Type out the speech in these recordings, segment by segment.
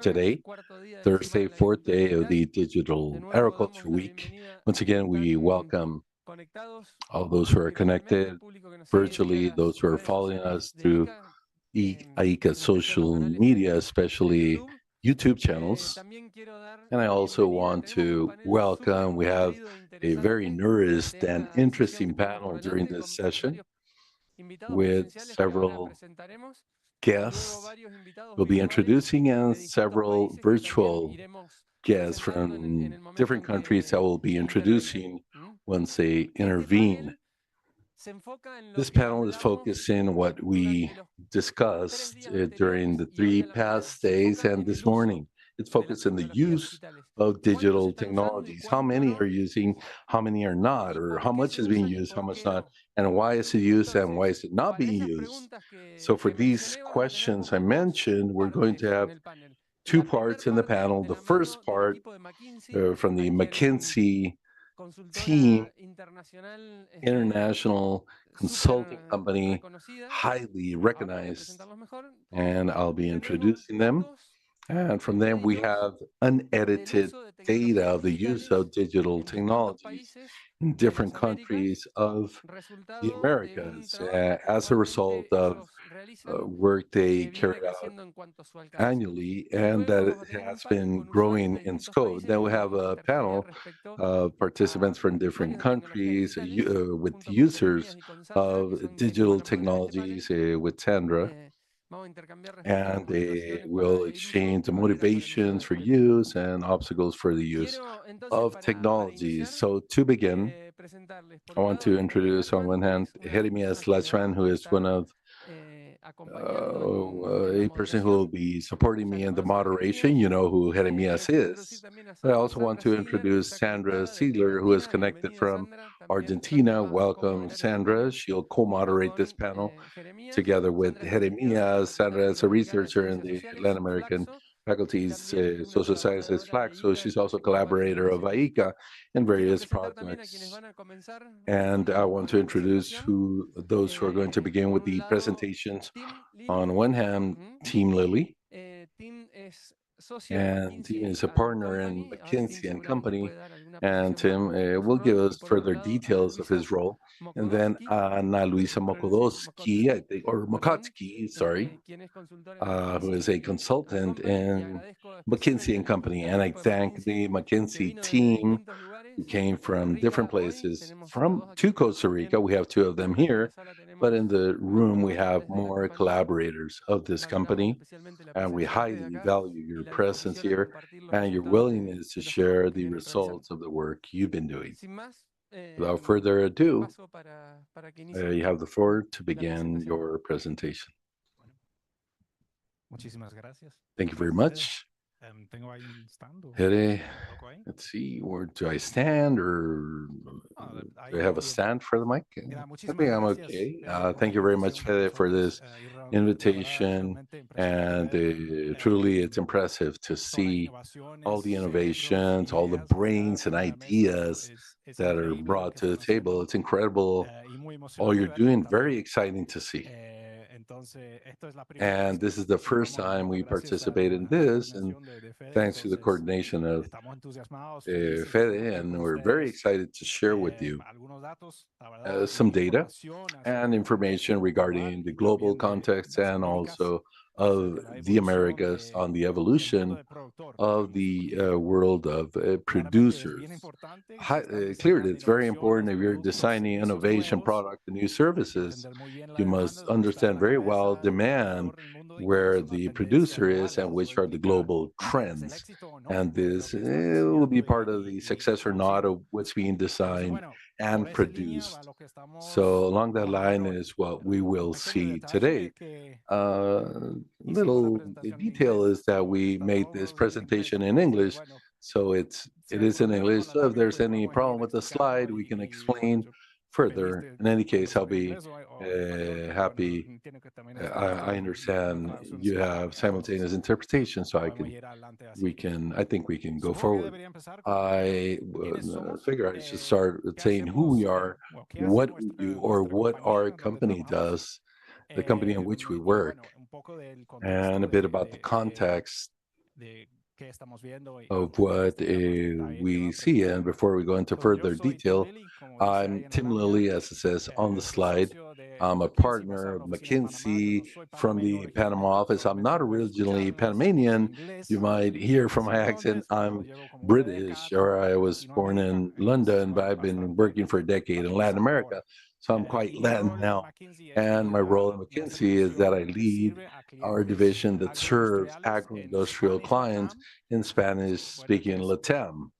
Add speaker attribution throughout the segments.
Speaker 1: today, Thursday, fourth day of the Digital Agriculture Week. Once again, we welcome all those who are connected virtually, those who are following us through AICA social media, especially YouTube channels. And I also want to welcome, we have a very nourished and interesting panel during this session with several guests we'll be introducing and several virtual guests from different countries that will be introducing once they intervene. This panel is focusing on what we discussed during the three past days and this morning. It's focused on the use of digital technologies. How many are using, how many are not, or how much is being used, how much not, and why is it used and why is it not being used? So for these questions I mentioned, we're going to have two parts in the panel. The first part from the McKinsey team, international consulting company, highly recognized, and I'll be introducing them. And from them, we have unedited data of the use of digital technologies in different countries of the Americas as a result of work they carried out annually, and that it has been growing in scope. Then we have a panel of participants from different countries with users of digital technologies with Sandra, and they will exchange the motivations for use and obstacles for the use of technologies. So to begin, I want to introduce on one hand Jeremias Lachman, who is one of a person who will be supporting me in the moderation. You know who Jeremias is. But I also want to introduce Sandra Siedler, who is connected from Argentina. Welcome, Sandra. She'll co-moderate this panel together with Jeremias. Sandra is a researcher in the Latin American faculty's social sciences FLAC, so she's also a collaborator of AICA in various projects. And I want to introduce those who are going to begin with the presentations. On one hand, Team Lily, and Tim is a partner in McKinsey and Company, and Tim will give us further details of his role. And then Ana Luisa Mokodowski, I think, or Mokotsky, sorry, who is a consultant in McKinsey and Company. And I thank the McKinsey team who came from different places to Costa Rica. We have two of them here, but in the room we have more collaborators of this company, and we highly value your presence here and your willingness to share the results of the work you've been doing. Without further ado, you have the floor to begin your presentation. Thank you very much. Jere, let's see, where do I stand, or do I have a stand for the mic? I think I'm okay. Thank you very much, Fede, for this invitation. And truly, it's impressive to see all the innovations, all the brains and ideas that are brought to the table. It's incredible all you're doing, very exciting to see. And this is the first time we participate in this, and thanks to the coordination of Fede, and we're very excited to share with you some data and information regarding the global context and also of the Americas on the evolution of the world of producers. Clearly, it's very important if you're designing innovation, product, and new services, you must understand very well demand, where the producer is, and which are the global trends. And this will be part of the success or not of what's being designed and produced. So along that line is what we will see today. Little detail is that we made this presentation in English, so it is in English. So if there's any problem with the slide, we can explain further. In any case, I'll be happy. I understand you have simultaneous interpretation, so I think we can go forward. I figure I should start saying who we are, what we do, or what our company does, the company in which we work, and a bit about the context of what we see. And before we go into further detail, I'm Tim Lilly, as it says on the slide. I'm a partner of McKinsey from the Panama office. I'm not originally Panamanian. You might hear from my accent, I'm British, or I was born in London, but I've been working for a decade in Latin America. So I'm quite Latin now. And my role in McKinsey is that I lead our division that serves agro-industrial clients in Spanish-speaking Latam.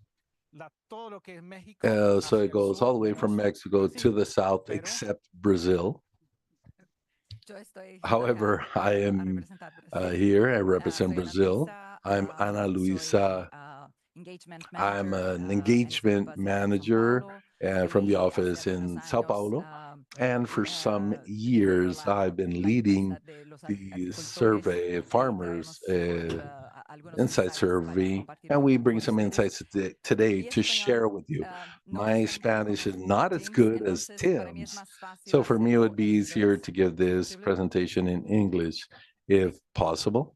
Speaker 1: So it goes all the way from Mexico to the south, except Brazil. However, I am here. I represent Brazil. I'm Ana Luisa. I'm an engagement manager from the office in Sao Paulo. And for some years, I've been leading the survey farmers insight survey, and we bring some insights today to share with you. My Spanish is not as good as Tim's, so for me, it would be easier to give this presentation in English if possible.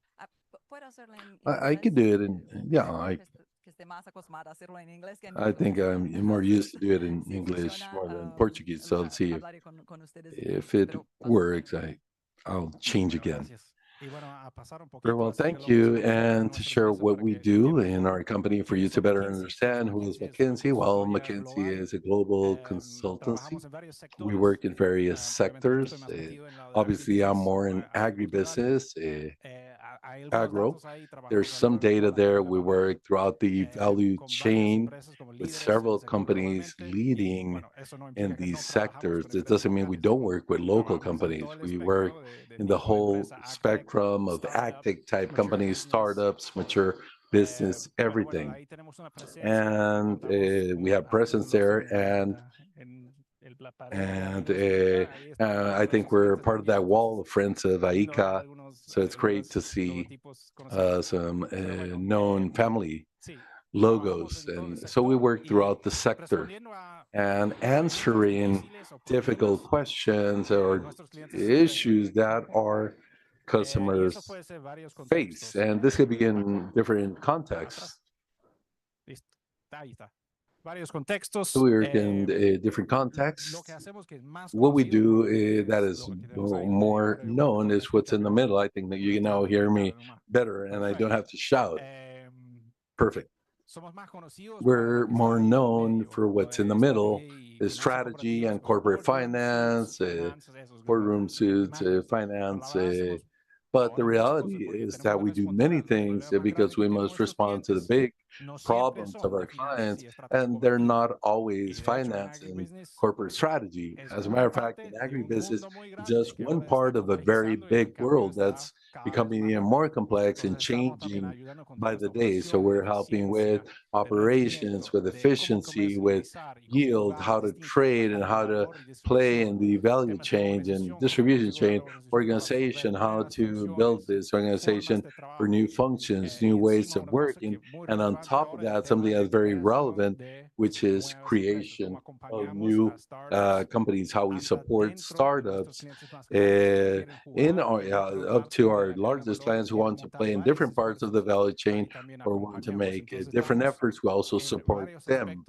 Speaker 1: I could do it in, yeah, I think I'm more used to do it in English more than Portuguese. So let's see if it works. I'll change again. Very well, thank you. And to share what we do in our company for you to better understand who is McKinsey. Well, McKinsey is a global consultancy. We work in various sectors. Obviously, I'm more in agribusiness, agro. There's some data there. We work throughout the value chain with several companies leading in these sectors. It doesn't mean we don't work with local companies. We work in the whole spectrum of AgTech type companies, startups, mature business, everything. And we have presence there, and I think we're part of that wall of friends of AICA. So it's great to see some known family logos. And so we work throughout the sector and answering difficult questions or issues that our customers face. And this could be in different contexts. So we work in different contexts. What we do that is more known is what's in the middle. I think that you can now hear me better and I don't have to shout. Perfect. We're more known for what's in the middle, the strategy and corporate finance, boardroom suits, finance. But the reality is that we do many things because we must respond to the big problems of our clients, and they're not always finance and corporate strategy. As a matter of fact, in agribusiness, it's just one part of a very big world that's becoming even more complex and changing by the day. So we're helping with operations, with efficiency, with yield, how to trade and how to play in the value chain and distribution chain, organization, how to build this organization for new functions, new ways of working. And on top of that, something that's very relevant, which is creation of new companies, how we support startups in our up to our largest clients who want to play in different parts of the value chain or want to make different efforts. We also support them.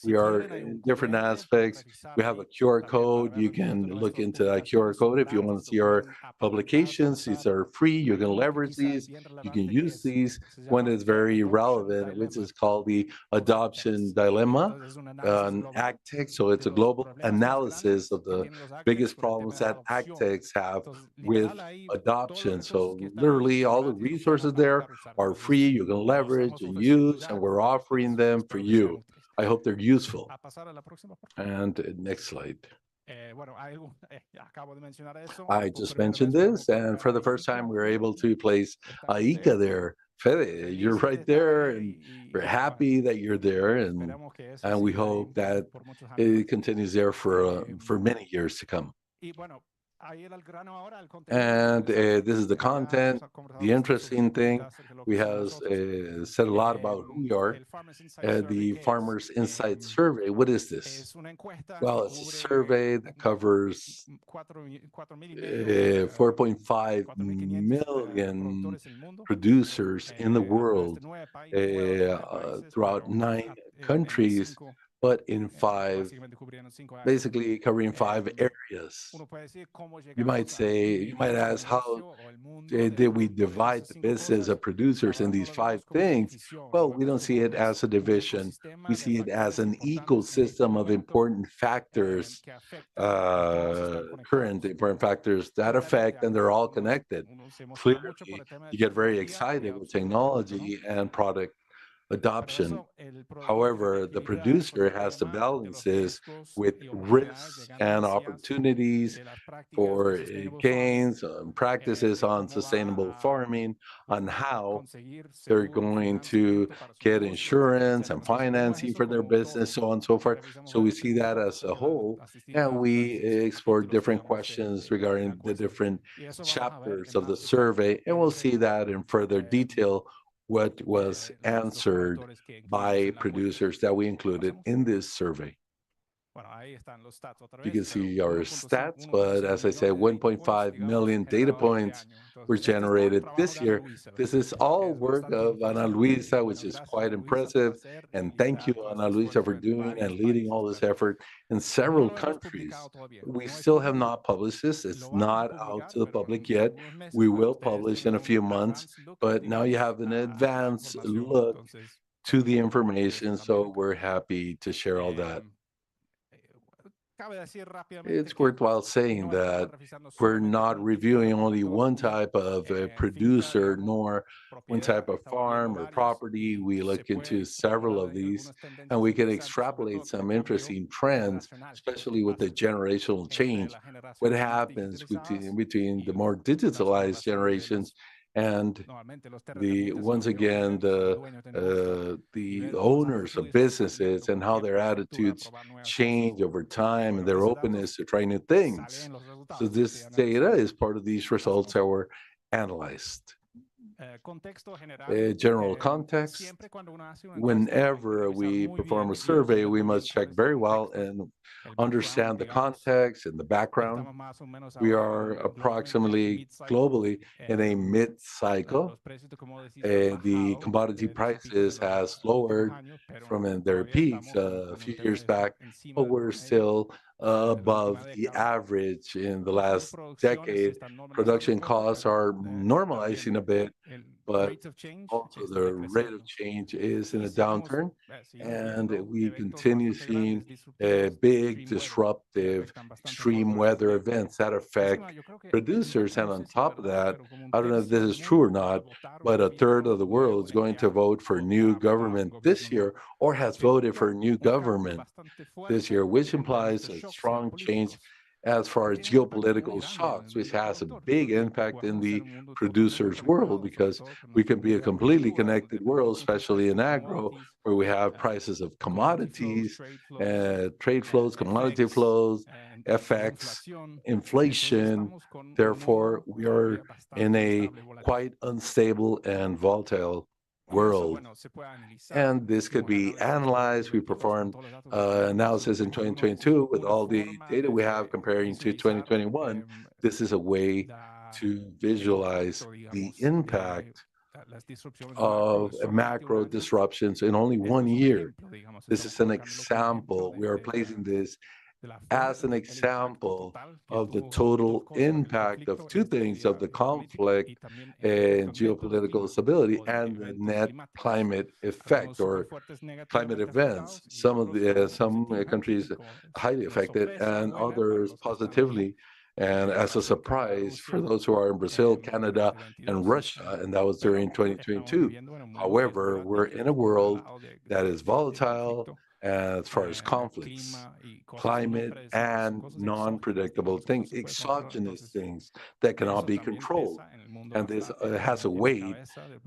Speaker 1: We are in different aspects. We have a QR code. You can look into that QR code if you want to see our publications. These are free. You can leverage these. You can use these when it's very relevant, which is called the adoption dilemma, AgTech. So it's a global analysis of the biggest problems that AgTechs have with adoption. So literally all the resources there are free. You can leverage and use, and we're offering them for you. I hope they're useful. And next slide. I just mentioned this, and for the first time, we were able to place AICA there. Fede, you're right there, and we're happy that you're there, and we hope that it continues there for many years to come. And this is the content. The interesting thing, we have said a lot about who we are. The Farmers Insight Survey, what is this? Well, it's a survey that covers 4.5 million producers in the world throughout 9 countries, but in five, basically covering 5 areas. You might ask, how did we divide the business of producers in these 5 things? Well, we don't see it as a division. We see it as an ecosystem of important factors, current important factors that affect, and they're all connected. Clearly, you get very excited with technology and product adoption. However, the producer has to balance this with risks and opportunities for gains, practices on sustainable farming, on how they're going to get insurance and financing for their business, so on and so forth. So we see that as a whole, and we explore different questions regarding the different chapters of the survey, and we'll see that in further detail what was answered by producers that we included in this survey. You can see our stats, but as I said, 1.5 million data points were generated this year. This is all work of Ana Luisa, which is quite impressive. And thank you, Ana Luisa, for doing and leading all this effort in several countries. We still have not published this. It's not out to the public yet. We will publish in a few months, but now you have an advanced look to the information, so we're happy to share all that. It's worthwhile saying that we're not reviewing only one type of producer nor one type of farm or property. We look into several of these, and we can extrapolate some interesting trends, especially with the generational change. What happens between the more digitalized generations and once again the owners of businesses, and how their attitudes change over time and their openness to try new things. So this data is part of these results that were analyzed. General context: whenever we perform a survey, we must check very well and understand the context and the background. We are approximately globally in a mid-cycle. The commodity prices has lowered from their peaks a few years back, but we're still above the average in the last decade. Production costs are normalizing a bit, but also the rate of change is in a downturn, and we continue seeing big, disruptive, extreme weather events that affect producers. And on top of that, I don't know if this is true or not, but a third of the world is going to vote for a new government this year, or has voted for a new government this year, which implies a strong change as far as geopolitical shocks, which has a big impact in the producers' world, because we can be a completely connected world, especially in agro, where we have prices of commodities, trade flows, commodity flows, FX, inflation. Therefore, we are in a quite unstable and volatile world. And this could be analyzed. We performed analysis in 2022 with all the data we have comparing to 2021. This is a way to visualize the impact of macro disruptions in only 1 year. This is an example. We are placing this as an example of the total impact of two things: of the conflict and geopolitical stability, and the net climate effect or climate events. Some countries highly affected, and others positively. And as a surprise for those who are in Brazil, Canada, and Russia, and that was during 2022. However, we're in a world that is volatile, as far as conflicts, climate, and non-predictable things, exogenous things that cannot be controlled. And this has a weight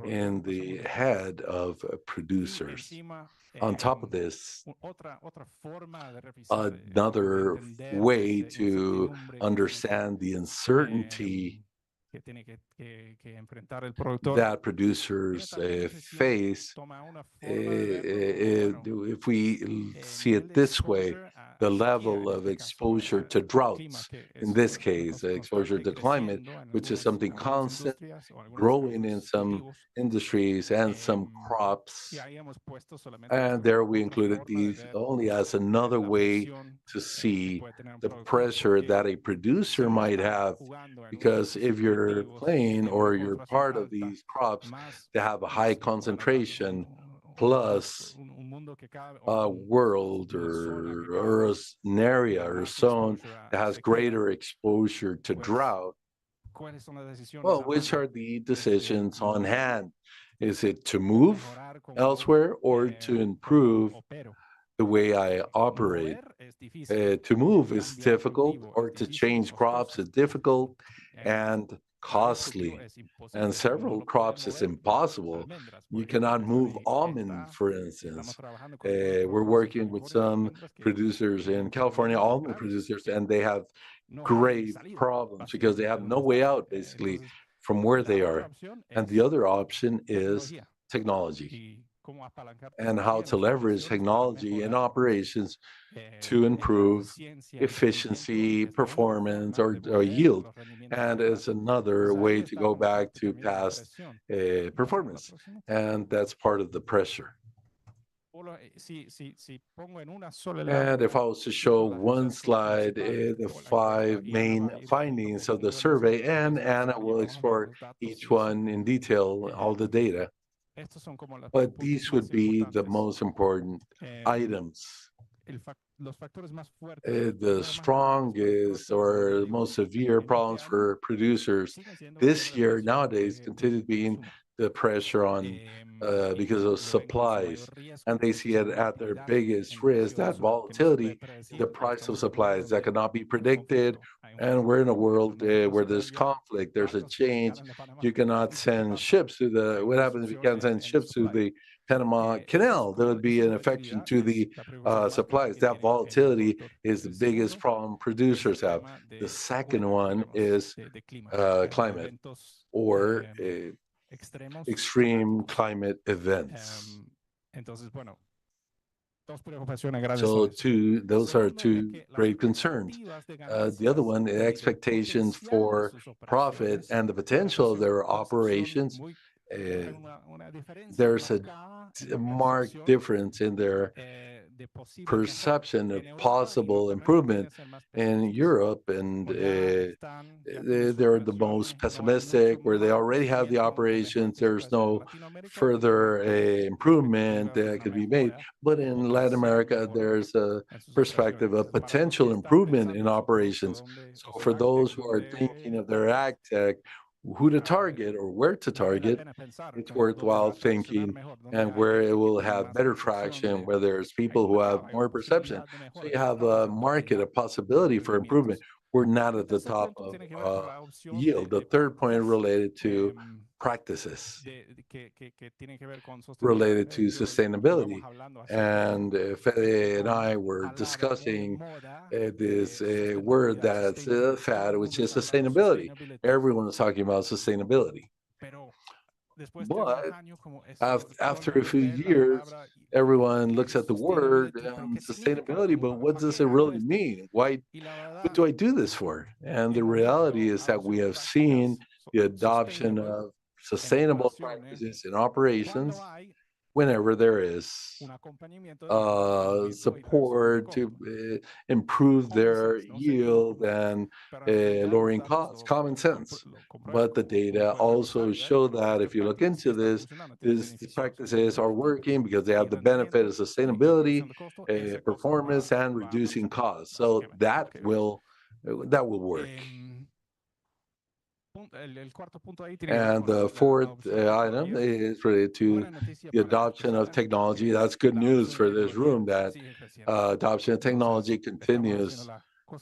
Speaker 1: in the head of producers. On top of this, another way to understand the uncertainty that producers face, if we see it this way, the level of exposure to droughts, in this case, exposure to climate, which is something constant, growing in some industries and some crops. And there we included these only as another way to see the pressure that a producer might have, because if you're playing or you're part of these crops that have a high concentration plus a world or an area or a zone that has greater exposure to drought, well, which are the decisions on hand? Is it to move elsewhere or to improve the way I operate? To move is difficult, or to change crops is difficult and costly. And several crops is impossible. You cannot move almond, for instance. We're working with some producers in California, almond producers, and they have grave problems because they have no way out, basically, from where they are. And the other option is technology and how to leverage technology in operations to improve efficiency, performance, or yield. And it's another way to go back to past performance. And that's part of the pressure. And if I was to show one slide, the five main findings of the survey, and Anna will explore each one in detail, all the data. But these would be the most important items. The strongest or most severe problems for producers this year nowadays continue being the pressure on because of supplies, and they see it at their biggest risk, that volatility in the price of supplies that cannot be predicted. And we're in a world where there's conflict, there's a change. You cannot send ships to the. What happens if you can't send ships to the Panama Canal? There would be an affection to the supplies. That volatility is the biggest problem producers have. The second one is climate or extreme climate events. So those are two great concerns. The other one, the expectations for profit and the potential of their operations. There's a marked difference in their perception of possible improvement in Europe, and they're the most pessimistic, where they already have the operations. There's no further improvement that could be made. But in Latin America, there's a perspective of potential improvement in operations. So for those who are thinking of their AgTech, who to target or where to target, it's worthwhile thinking, and where it will have better traction, where there's people who have more perception. So you have a market, a possibility for improvement. We're not at the top of yield. The third point related to practices, related to sustainability. And Fede and I were discussing this word that's a fad, which is sustainability. Everyone is talking about sustainability. But after a few years, everyone looks at the word and sustainability, but what does it really mean? Why, what do I do this for? And the reality is that we have seen the adoption of sustainable practices in operations whenever there is support to improve their yield and lowering costs, common sense. But the data also show that if you look into this, these practices are working because they have the benefit of sustainability, performance, and reducing costs. So that will work. And the fourth item is related to the adoption of technology. That's good news for this room, that adoption of technology continues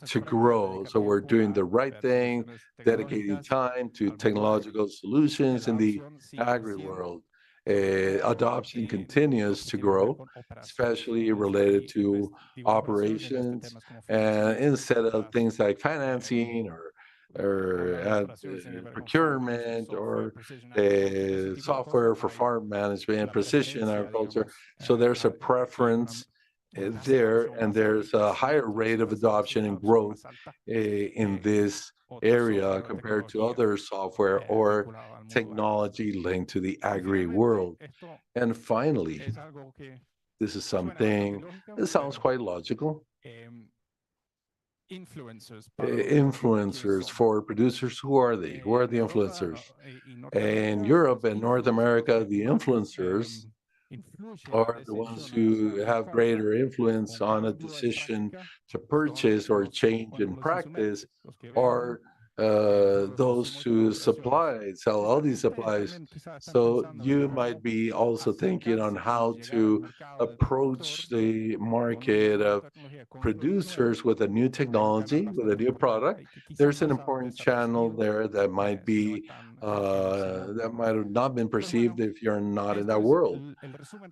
Speaker 1: to grow. So we're doing the right thing, dedicating time to technological solutions in the agri world. Adoption continues to grow, especially related to operations, and instead of things like financing or procurement or software for farm management, precision agriculture. So there's a preference there, and there's a higher rate of adoption and growth in this area compared to other software or technology linked to the agri world. And finally, this is something that sounds quite logical. Influencers for producers, who are they? Who are the influencers? In Europe and North America, the influencers are the ones who have greater influence on a decision to purchase or change in practice, or those who sell all these supplies. So you might be also thinking on how to approach the market of producers with a new technology, with a new product. There's an important channel there that might be that might have not been perceived if you're not in that world.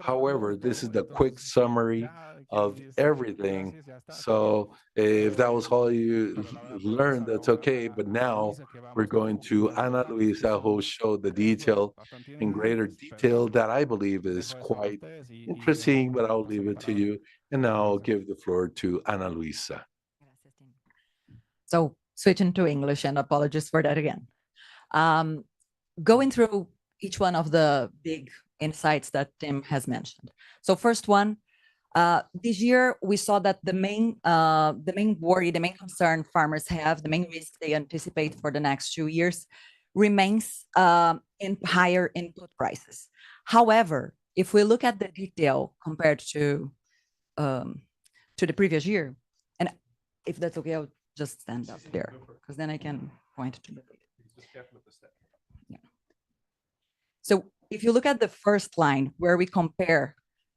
Speaker 1: However, this is the quick summary of everything. So if that was all you learned, that's okay. But now we're going to Ana Luisa, who will show the detail in greater detail that I believe is quite interesting, but I'll leave it to you. And now I'll give the floor to Ana Luisa.
Speaker 2: So switching to English, and apologies for that again. Going through each one of the big insights that Tim has mentioned. So first one, this year we saw that the main worry, the main concern farmers have, the main risk they anticipate for the next 2 years remains in higher input prices. However, if we look at the detail compared to the previous year, and if that's okay, I'll just stand up there because then I can point to the data. Yeah. So if you look at the first line where we compare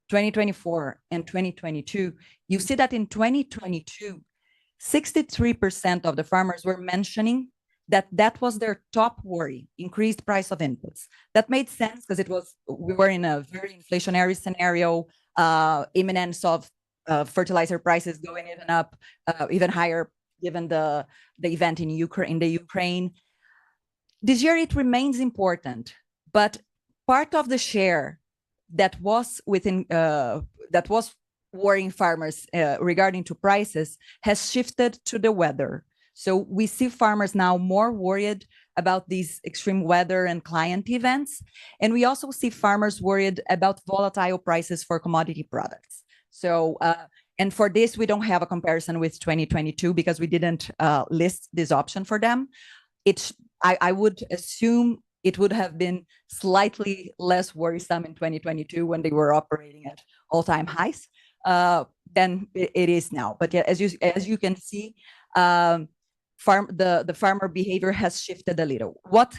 Speaker 2: 2024 and 2022, you see that in 2022, 63% of the farmers were mentioning that was their top worry, increased price of inputs. That made sense because we were in a very inflationary scenario, imminence of fertilizer prices going even up, even higher, given the event in Ukraine. This year it remains important, but part of the share that was worrying farmers regarding to prices has shifted to the weather. So we see farmers now more worried about these extreme weather and client events. And we also see farmers worried about volatile prices for commodity products. So, and for this, we don't have a comparison with 2022 because we didn't list this option for them. I would assume it would have been slightly less worrisome in 2022 when they were operating at all-time highs than it is now. But yeah, as you can see, the farmer behavior has shifted a little. What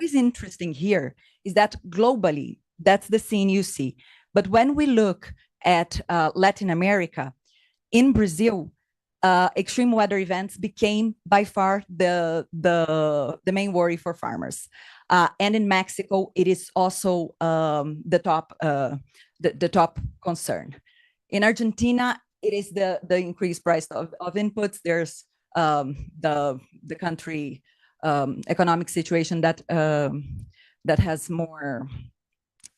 Speaker 2: is interesting here is that globally, that's the scene you see. But when we look at Latin America, in Brazil, extreme weather events became by far the main worry for farmers. And in Mexico, it is also the top concern. In Argentina, it is the increased price of inputs. There's the country economic situation that has more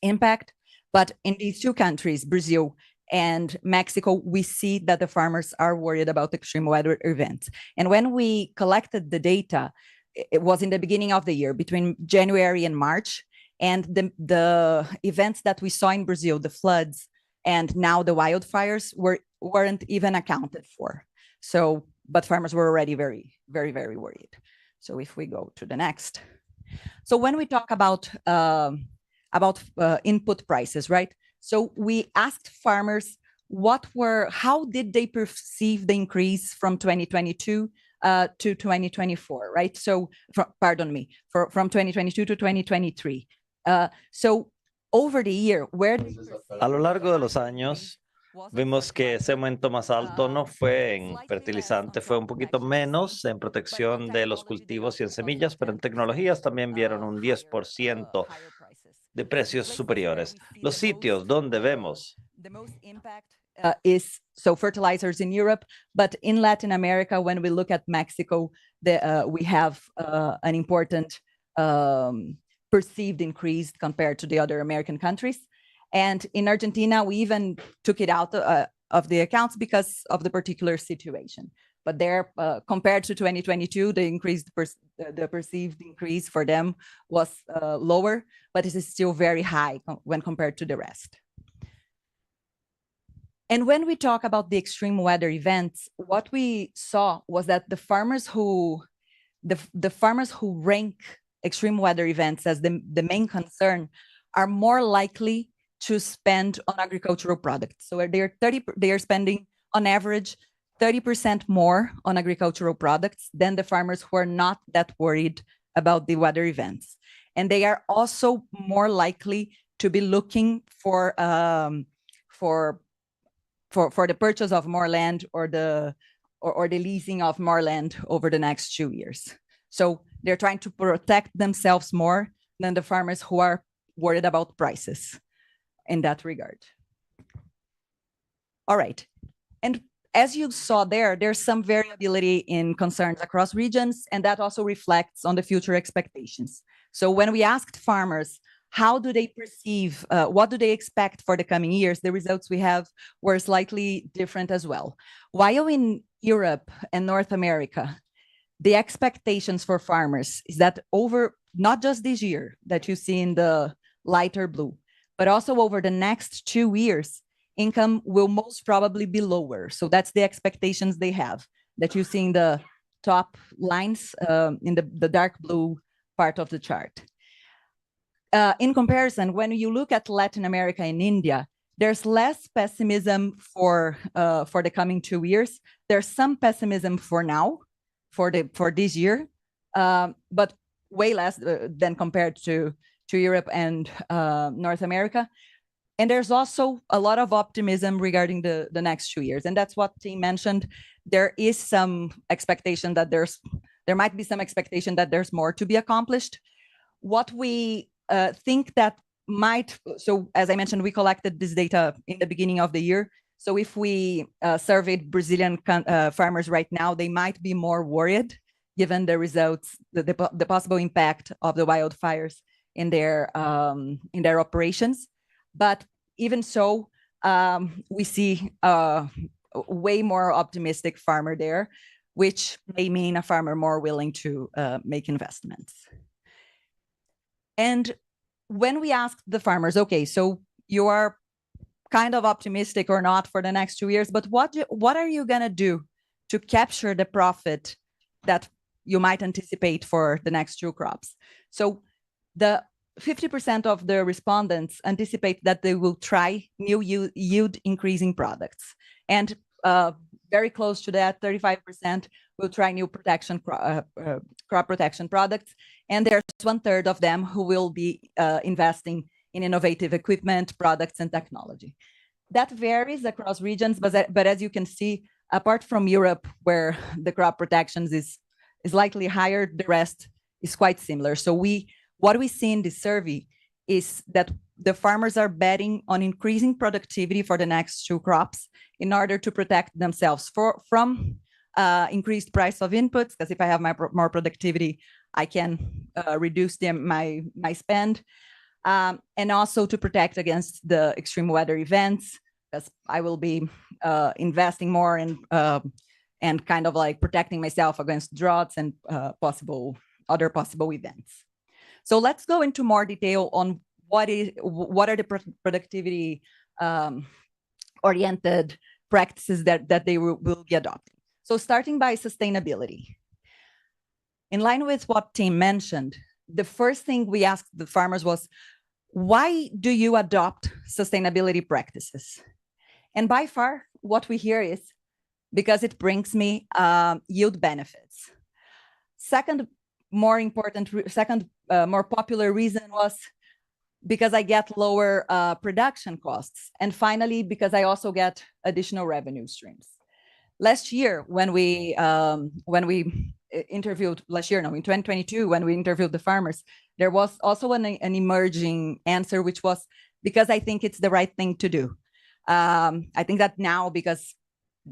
Speaker 2: impact. But in these two countries, Brazil and Mexico, we see that the farmers are worried about extreme weather events. And when we collected the data, it was in the beginning of the year, between January and March, and the events that we saw in Brazil, the floods and now the wildfires, weren't even accounted for. So, but farmers were already very, very, very worried. So if we go to the next. So when we talk about input prices, right? So we asked farmers how did they perceive the increase from 2022 to 2024, right? So, pardon me, from 2022 to 2023. So over the year, where
Speaker 3: A lo largo de los años, vimos que ese aumento más alto no fue en fertilizante, fue un poquito menos en protección de los cultivos y en semillas, pero en tecnologías también vieron un 10% de precios superiores. Los sitios donde vemos
Speaker 2: is so fertilizers in Europe, but in Latin America, when we look at Mexico, we have an important perceived increase compared to the other American countries. And in Argentina, we even took it out of the accounts because of the particular situation. But there, compared to 2022, the perceived increase for them was lower, but it is still very high when compared to the rest. And when we talk about the extreme weather events, what we saw was that the farmers who rank extreme weather events as the main concern are more likely to spend on agricultural products. So they are spending on average 30% more on agricultural products than the farmers who are not that worried about the weather events. And they are also more likely to be looking for the purchase of more land or the leasing of more land over the next 2 years. So they're trying to protect themselves more than the farmers who are worried about prices in that regard. All right. And as you saw there's some variability in concerns across regions, and that also reflects on the future expectations. So when we asked farmers, how do they perceive, what do they expect for the coming years? The results we have were slightly different as well. While in Europe and North America, the expectations for farmers is that over, not just this year that you see in the lighter blue, but also over the next 2 years, income will most probably be lower. So that's the expectations they have, that you see in the top lines in the dark blue part of the chart. In comparison, when you look at Latin America and India, there's less pessimism for the coming 2 years. There's some pessimism for now, for this year, but way less than compared to Europe and North America. And there's also a lot of optimism regarding the next 2 years. And that's what Tim mentioned. There is some expectation that there might be some expectation that there's more to be accomplished. What we think that might, so as I mentioned, we collected this data in the beginning of the year. So if we surveyed Brazilian farmers right now, they might be more worried given the results, the possible impact of the wildfires in their operations. But even so, we see a way more optimistic farmer there, which may mean a farmer more willing to make investments. And when we asked the farmers, okay, so you are kind of optimistic or not for the next 2 years, but what are you gonna do to capture the profit that you might anticipate for the next 2 crops? So the 50% of the respondents anticipate that they will try new yield increasing products. And very close to that, 35% will try new protection crop protection products. And there's 1/3 of them who will be investing in innovative equipment, products, and technology. That varies across regions, but as you can see, apart from Europe, where the crop protections is likely higher, the rest is quite similar. So what we see in this survey is that the farmers are betting on increasing productivity for the next 2 crops in order to protect themselves from increased price of inputs, because if I have more productivity, I can reduce my spend, and also to protect against the extreme weather events, because I will be investing more in and kind of like protecting myself against droughts and other possible events. So let's go into more detail on what are the productivity oriented practices that they will be adopting. So starting by sustainability. In line with what Tim mentioned, the first thing we asked the farmers was, why do you adopt sustainability practices? And by far, what we hear is, because it brings me yield benefits. Second, more popular reason was because I get lower production costs. And finally, because I also get additional revenue streams. Last year, when we interviewed, in 2022, when we interviewed the farmers, there was also an emerging answer, which was because I think it's the right thing to do. I think that now, because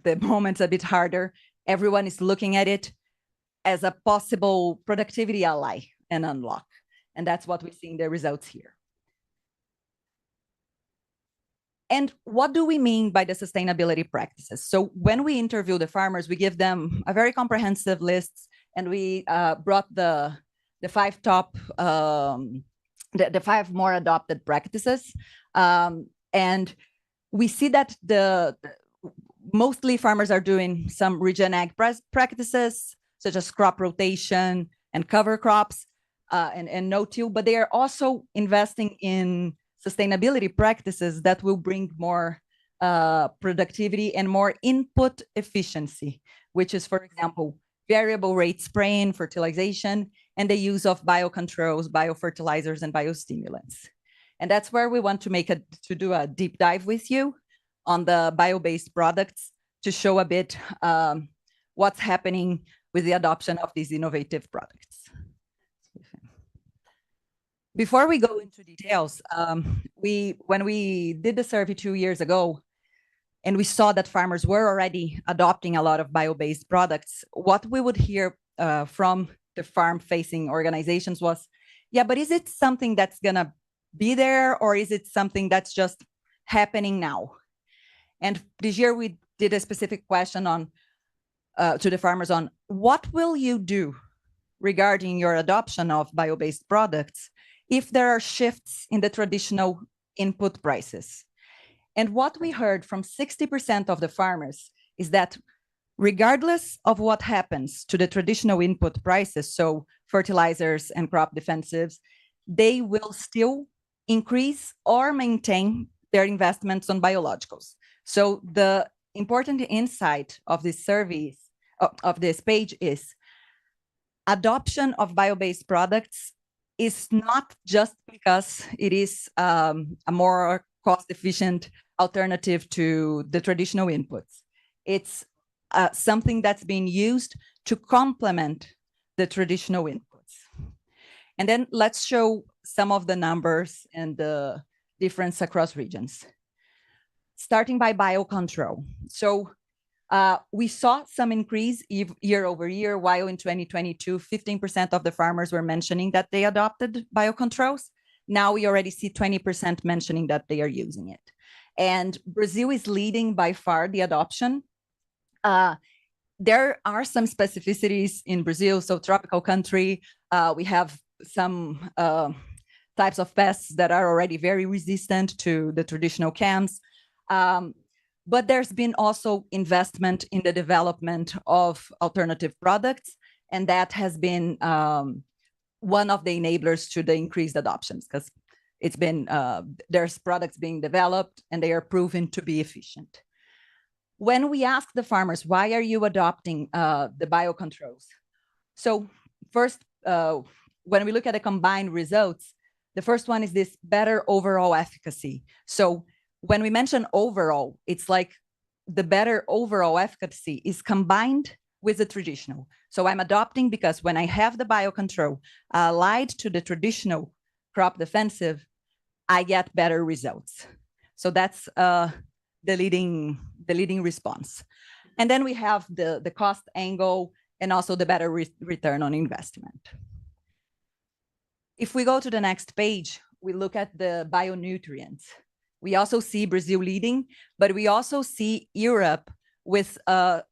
Speaker 2: the moment's a bit harder, everyone is looking at it as a possible productivity ally and unlock. And that's what we see in the results here. And what do we mean by the sustainability practices? So when we interview the farmers, we give them a very comprehensive list, and we brought the 5 top, the 5 more adopted practices. And we see that mostly farmers are doing some regen ag practices, such as crop rotation and cover crops and no-till, but they are also investing in sustainability practices that will bring more productivity and more input efficiency, which is, for example, variable rate spraying, fertilization, and the use of biocontrols, biofertilizers, and biostimulants. And that's where we want to do a deep dive with you on the bio-based products to show a bit what's happening with the adoption of these innovative products. Before we go into details, when we did the survey 2 years ago, and we saw that farmers were already adopting a lot of bio-based products, what we would hear from the farm-facing organizations was, yeah, but is it something that's gonna be there, or is it something that's just happening now? And this year we did a specific question on to the farmers on what will you do regarding your adoption of bio-based products if there are shifts in the traditional input prices. And what we heard from 60% of the farmers is that regardless of what happens to the traditional input prices, so fertilizers and crop defensives, they will still increase or maintain their investments on biologicals. So the important insight of this survey, of this page, is adoption of bio-based products is not just because it is a more cost-efficient alternative to the traditional inputs. It's something that's being used to complement the traditional inputs. And then let's show some of the numbers and the difference across regions. Starting by biocontrol. So we saw some increase year over year, while in 2022, 15% of the farmers were mentioning that they adopted biocontrols. Now we already see 20% mentioning that they are using it. And Brazil is leading by far the adoption. There are some specificities in Brazil, so tropical country, we have some types of pests that are already very resistant to the traditional chems. But there's been also investment in the development of alternative products, and that has been one of the enablers to the increased adoptions, because it's been there's products being developed and they are proven to be efficient. When we ask the farmers, why are you adopting the biocontrols? So first, when we look at the combined results, the first one is this better overall efficacy. So when we mention overall, it's like the better overall efficacy is combined with the traditional. So I'm adopting because when I have the biocontrol allied to the traditional crop defensive, I get better results. So that's the leading response. And then we have the cost angle and also the better return on investment. If we go to the next page, we look at the bionutrients. We also see Brazil leading, but we also see Europe with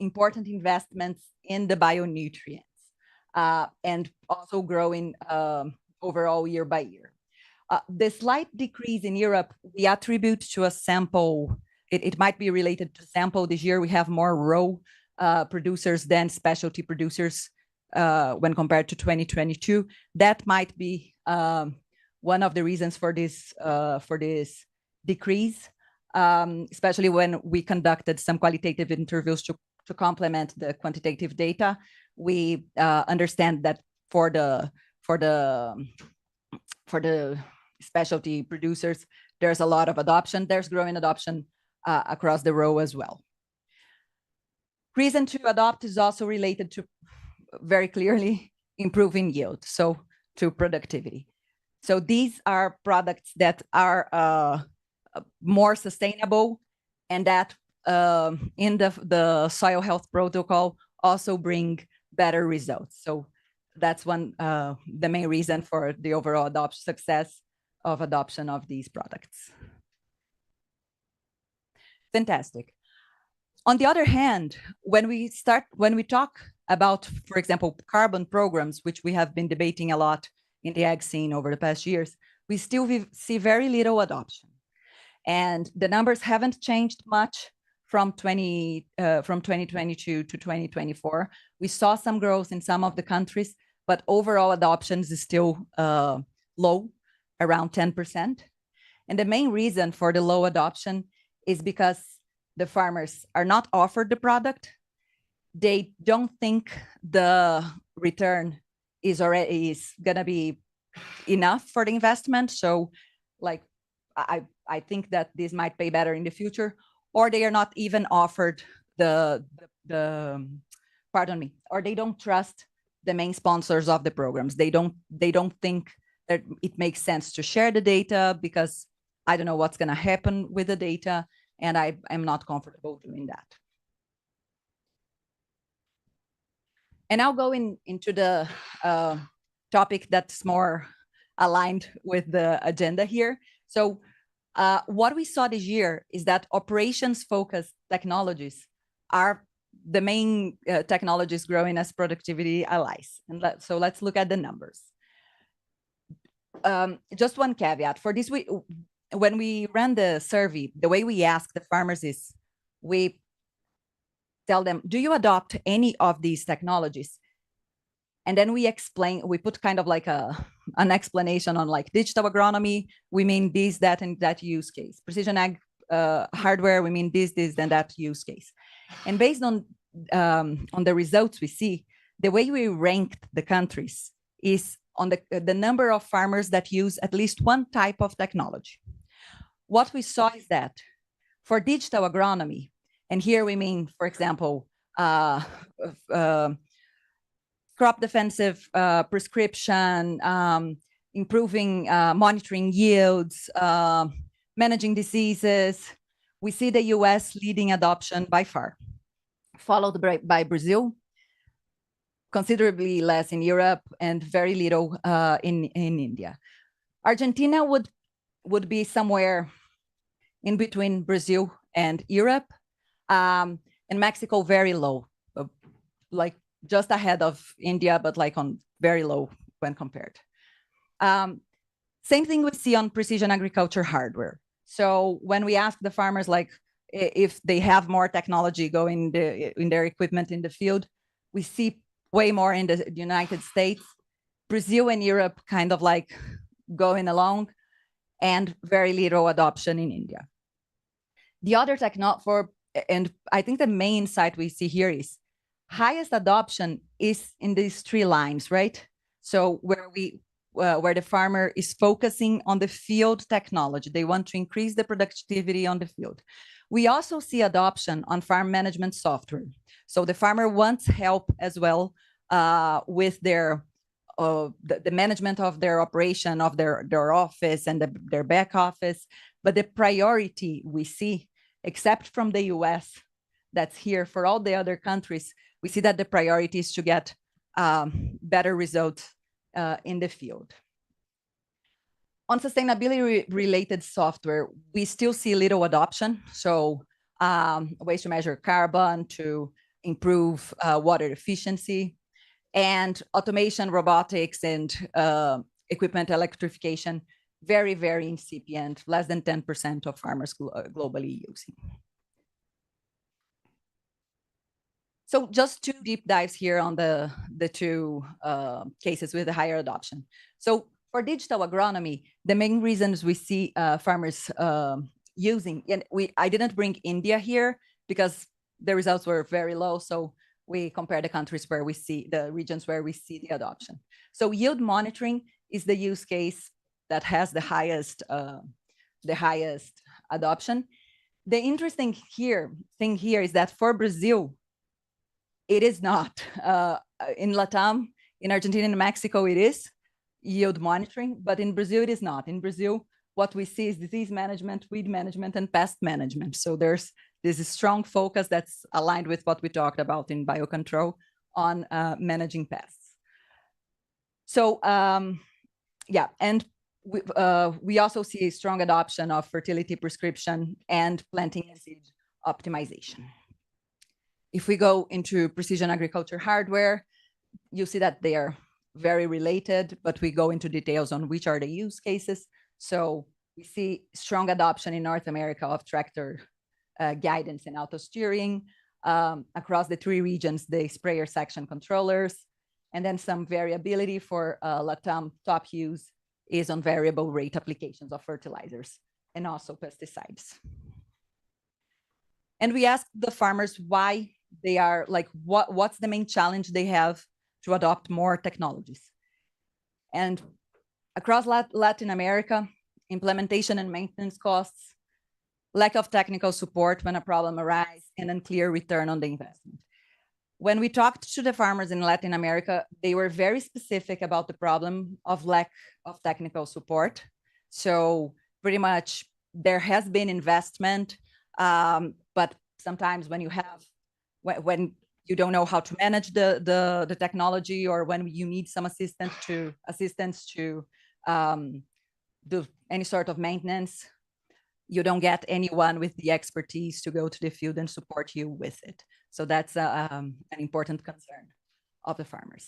Speaker 2: important investments in the bionutrients and also growing overall year by year. The slight decrease in Europe, we attribute to a sample. It might be related to sample. This year we have more raw producers than specialty producers when compared to 2022. That might be one of the reasons for this decrease, especially when we conducted some qualitative interviews to to complement the quantitative data, we understand that for the specialty producers, there's a lot of adoption. There's growing adoption across the row as well. Reason to adopt is also related to very clearly improving yield, so to productivity. So these are products that are more sustainable, and that in the soil health protocol also bring better results. So that's the main reason for the overall success of adoption of these products. Fantastic. On the other hand, when we talk about, for example, carbon programs, which we have been debating a lot in the ag scene over the past years, we still see very little adoption. And the numbers haven't changed much from 2022 to 2024. We saw some growth in some of the countries, but overall adoption is still low, around 10%. And the main reason for the low adoption is because the farmers are not offered the product. They don't think the return is gonna be enough for the investment. So like, I think that this might pay better in the future, or they are not even offered or they don't trust the main sponsors of the programs. They don't think that it makes sense to share the data, because I don't know what's gonna happen with the data, and I am not comfortable doing that. And now going into the topic that's more aligned with the agenda here. So what we saw this year is that operations-focused technologies are the main technologies growing as productivity allies. And so let's look at the numbers. Just one caveat for this, when we ran the survey, the way we ask the farmers is, we tell them, do you adopt any of these technologies? And then we explain, we put kind of like an explanation on, like, digital agronomy, we mean this, that, and that use case. Precision ag hardware, we mean this, and that use case. And based on the results we see, the way we ranked the countries is on the number of farmers that use at least one type of technology. What we saw is that for digital agronomy, and here we mean, for example, crop defensive prescription, improving monitoring yields, managing diseases, we see the US leading adoption by far, followed by Brazil, considerably less in Europe, and very little in India. Argentina would be somewhere in between Brazil and Europe, and Mexico very low, like just ahead of India, but like on very low when compared. Same thing we see on precision agriculture hardware. So when we ask the farmers, like, if they have more technology going in their equipment in the field, we see way more in the United States, Brazil and Europe kind of like going along, and very little adoption in India. The other and I think the main insight we see here is highest adoption is in these three lines, right? So where the farmer is focusing on the field technology, they want to increase the productivity on the field. We also see adoption on farm management software. So the farmer wants help as well with their the management of their operation, of their office and their back office. But the priority we see, except from the US, that's here for all the other countries, we see that the priority is to get better results in the field. On sustainability-related software, we still see little adoption. So ways to measure carbon, to improve water efficiency, and automation, robotics, and equipment electrification, very, very incipient, less than 10% of farmers globally using. So just two deep dives here on the two cases with the higher adoption. So for digital agronomy, the main reasons we see farmers using, and I didn't bring India here because the results were very low. So we compare the countries where we see the regions where we see the adoption. So yield monitoring is the use case that has the highest adoption. The interesting thing here is that for Brazil, it is not. In Latam, in Argentina and Mexico, it is yield monitoring, but in Brazil, it is not. In Brazil, what we see is disease management, weed management, and pest management. So there's this strong focus that's aligned with what we talked about in biocontrol on managing pests. So yeah, and we also see a strong adoption of fertility prescription and planting and seed optimization. If we go into precision agriculture hardware, you see that they are very related, but we go into details on which are the use cases. So we see strong adoption in North America of tractor guidance and auto steering. Across the 3 regions, the sprayer section controllers, and then some variability for Latam. Top use is on variable rate applications of fertilizers and also pesticides. And we asked the farmers why they are like, what's the main challenge they have to adopt more technologies. And across Latin America, implementation and maintenance costs, lack of technical support when a problem arises, and unclear return on the investment. When we talked to the farmers in Latin America, they were very specific about the problem of lack of technical support. So pretty much there has been investment, but sometimes when when you don't know how to manage the technology, or when you need some assistance to do any sort of maintenance, you don't get anyone with the expertise to go to the field and support you with it. So that's an important concern of the farmers.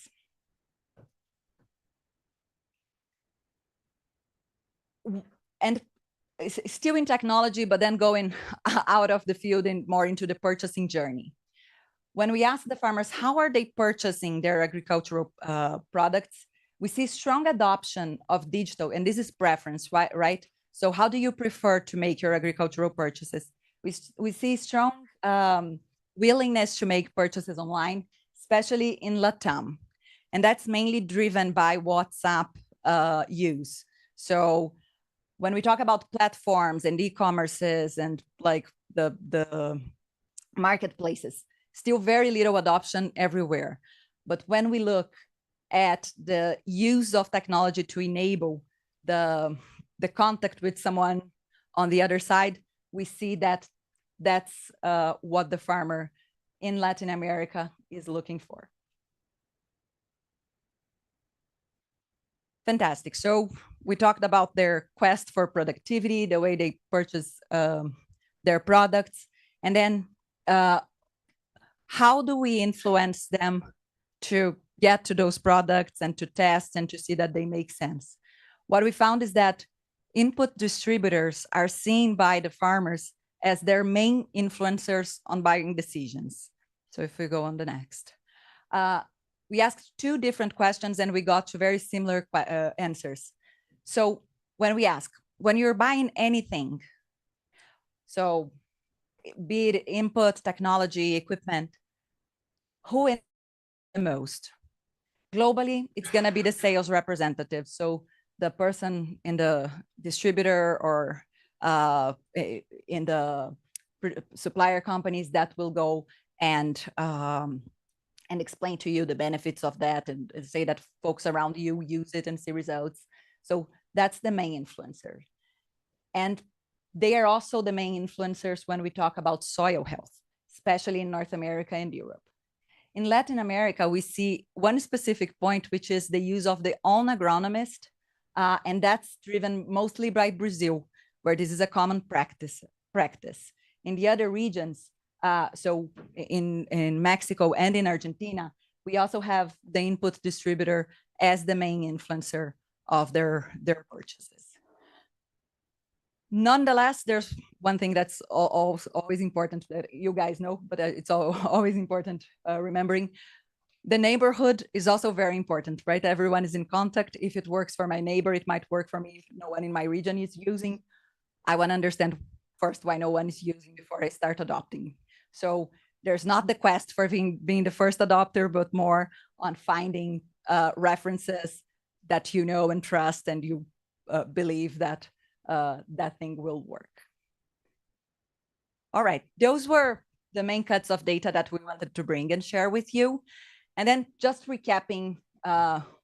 Speaker 2: And still in technology, but then going out of the field and more into the purchasing journey. When we ask the farmers, how are they purchasing their agricultural products? We see strong adoption of digital, and this is preference, right? So how do you prefer to make your agricultural purchases? We see strong willingness to make purchases online, especially in Latam. And that's mainly driven by WhatsApp use. So when we talk about platforms and e-commerces and like the marketplaces, still very little adoption everywhere. But when we look at the use of technology to enable the contact with someone on the other side, we see that that's what the farmer in Latin America is looking for. Fantastic. So we talked about their quest for productivity, the way they purchase their products, and then how do we influence them to get to those products and to test and to see that they make sense? What we found is that input distributors are seen by the farmers as their main influencers on buying decisions. So if we go on the next. We asked 2 different questions and we got to very similar answers. So when we ask, when you're buying anything, so be it input, technology, equipment, who is the most? Globally, it's going to be the sales representative. So the person in the distributor or in the supplier companies that will go and explain to you the benefits of that and say that folks around you use it and see results. So that's the main influencer. And they are also the main influencers when we talk about soil health, especially in North America and Europe. In Latin America, we see one specific point, which is the use of the own agronomist, and that's driven mostly by Brazil, where this is a common practice. In the other regions, so in Mexico and in Argentina, we also have the input distributor as the main influencer of their purchases. Nonetheless, there's one thing that's always important that you guys know, but it's always important remembering. The neighborhood is also very important, right? Everyone is in contact. If it works for my neighbor, it might work for me if no one in my region is using. I want to understand first why no one is using before I start adopting. So there's not the quest for being the first adopter, but more on finding references that you know and trust, and you believe that that thing will work. All right, those were the main cuts of data that we wanted to bring and share with you. And then just recapping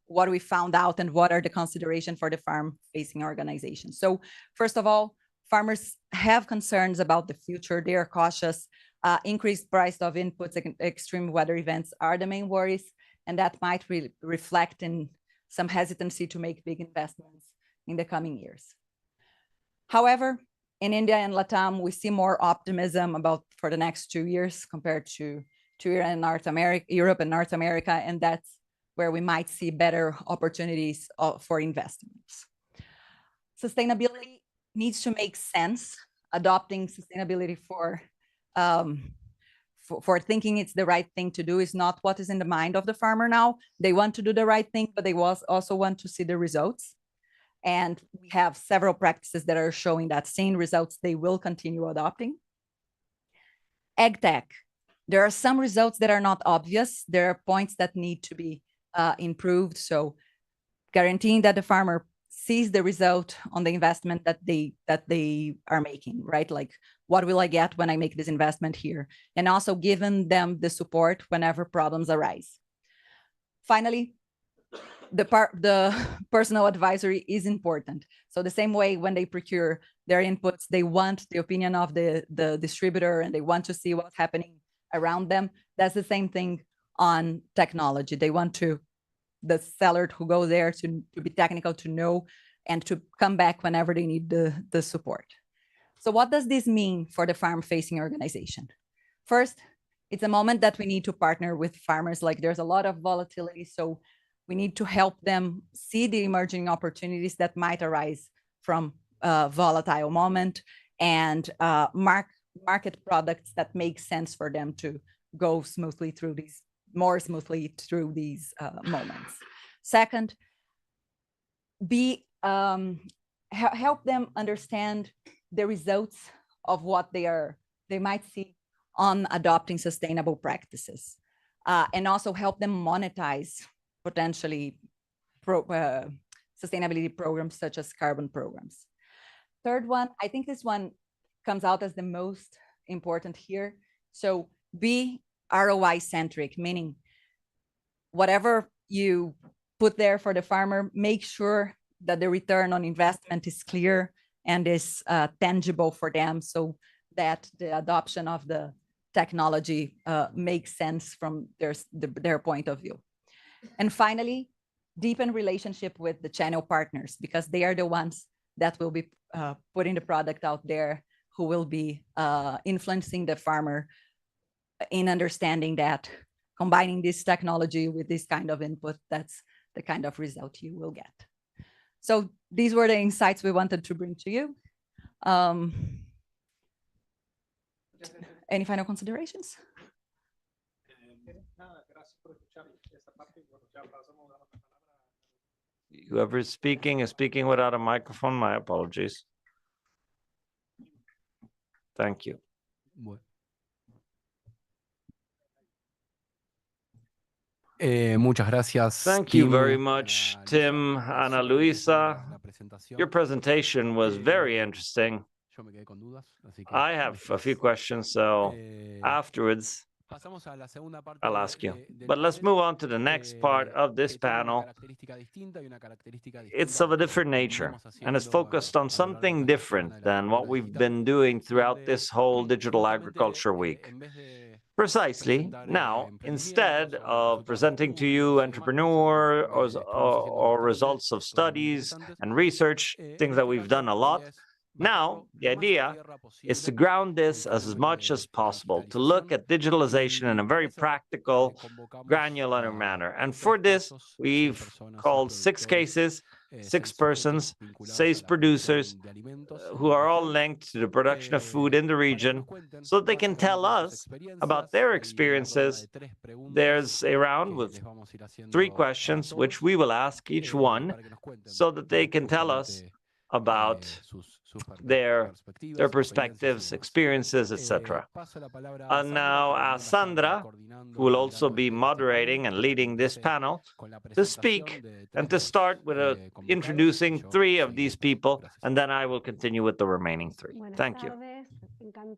Speaker 2: what we found out and what are the considerations for the farm-facing organizations. So first of all, farmers have concerns about the future. They are cautious. Increased price of inputs, extreme weather events are the main worries, and that might reflect in some hesitancy to make big investments in the coming years. However, in India and Latam, we see more optimism about for the next 2 years compared to Europe and North America, and that's where we might see better opportunities for investments. Sustainability needs to make sense. Adopting sustainability for thinking it's the right thing to do is not what is in the mind of the farmer now. They want to do the right thing, but they also want to see the results. And we have several practices that are showing that seeing results, they will continue adopting. AgTech, there are some results that are not obvious. There are points that need to be improved. So guaranteeing that the farmer sees the result on the investment that they are making, right? Like, what will I get when I make this investment here? And also giving them the support whenever problems arise. Finally, the personal advisory is important. So the same way when they procure their inputs, they want the opinion of the distributor, and they want to see what's happening around them. That's the same thing on technology. They want the seller who go there to be technical, to know, and to come back whenever they need the support. So what does this mean for the farm-facing organization? First, it's a moment that we need to partner with farmers. Like, there's a lot of volatility, so we need to help them see the emerging opportunities that might arise from a volatile moment, and market products that make sense for them to go more smoothly through these moments. Second, help them understand the results of what they might see on adopting sustainable practices, and also help them monetize potentially sustainability programs such as carbon programs. Third one, I think this one comes out as the most important here. So be ROI centric, meaning whatever you put there for the farmer, make sure that the return on investment is clear and is tangible for them, so that the adoption of the technology makes sense from their point of view. And finally, deepen relationship with the channel partners, because they are the ones that will be putting the product out there, who will be influencing the farmer in understanding that combining this technology with this kind of input, that's the kind of result you will get. So these were the insights we wanted to bring to you. Any final considerations?
Speaker 3: Whoever is speaking without a microphone. My apologies. Thank you.
Speaker 4: Muchas gracias.
Speaker 3: Thank you very much, Tim, Ana Luisa. Your presentation was very interesting. I have a few questions, so afterwards I'll ask you. But let's move on to the next part of this panel. It's of a different nature, and it's focused on something different than what we've been doing throughout this whole Digital Agriculture Week. Precisely. Now, instead of presenting to you entrepreneur or results of studies and research, things that we've done a lot, now, the idea is to ground this as much as possible, to look at digitalization in a very practical, granular manner. And for this, we've called 6 cases, 6 persons, 6 producers, who are all linked to the production of food in the region, so that they can tell us about their experiences. There's a round with 3 questions, which we will ask each one, so that they can tell us about their perspectives, experiences, etc. And now Sandra, who will also be moderating and leading this panel, to speak and to start with introducing 3 of these people, and then I will continue with the remaining 3. Thank you.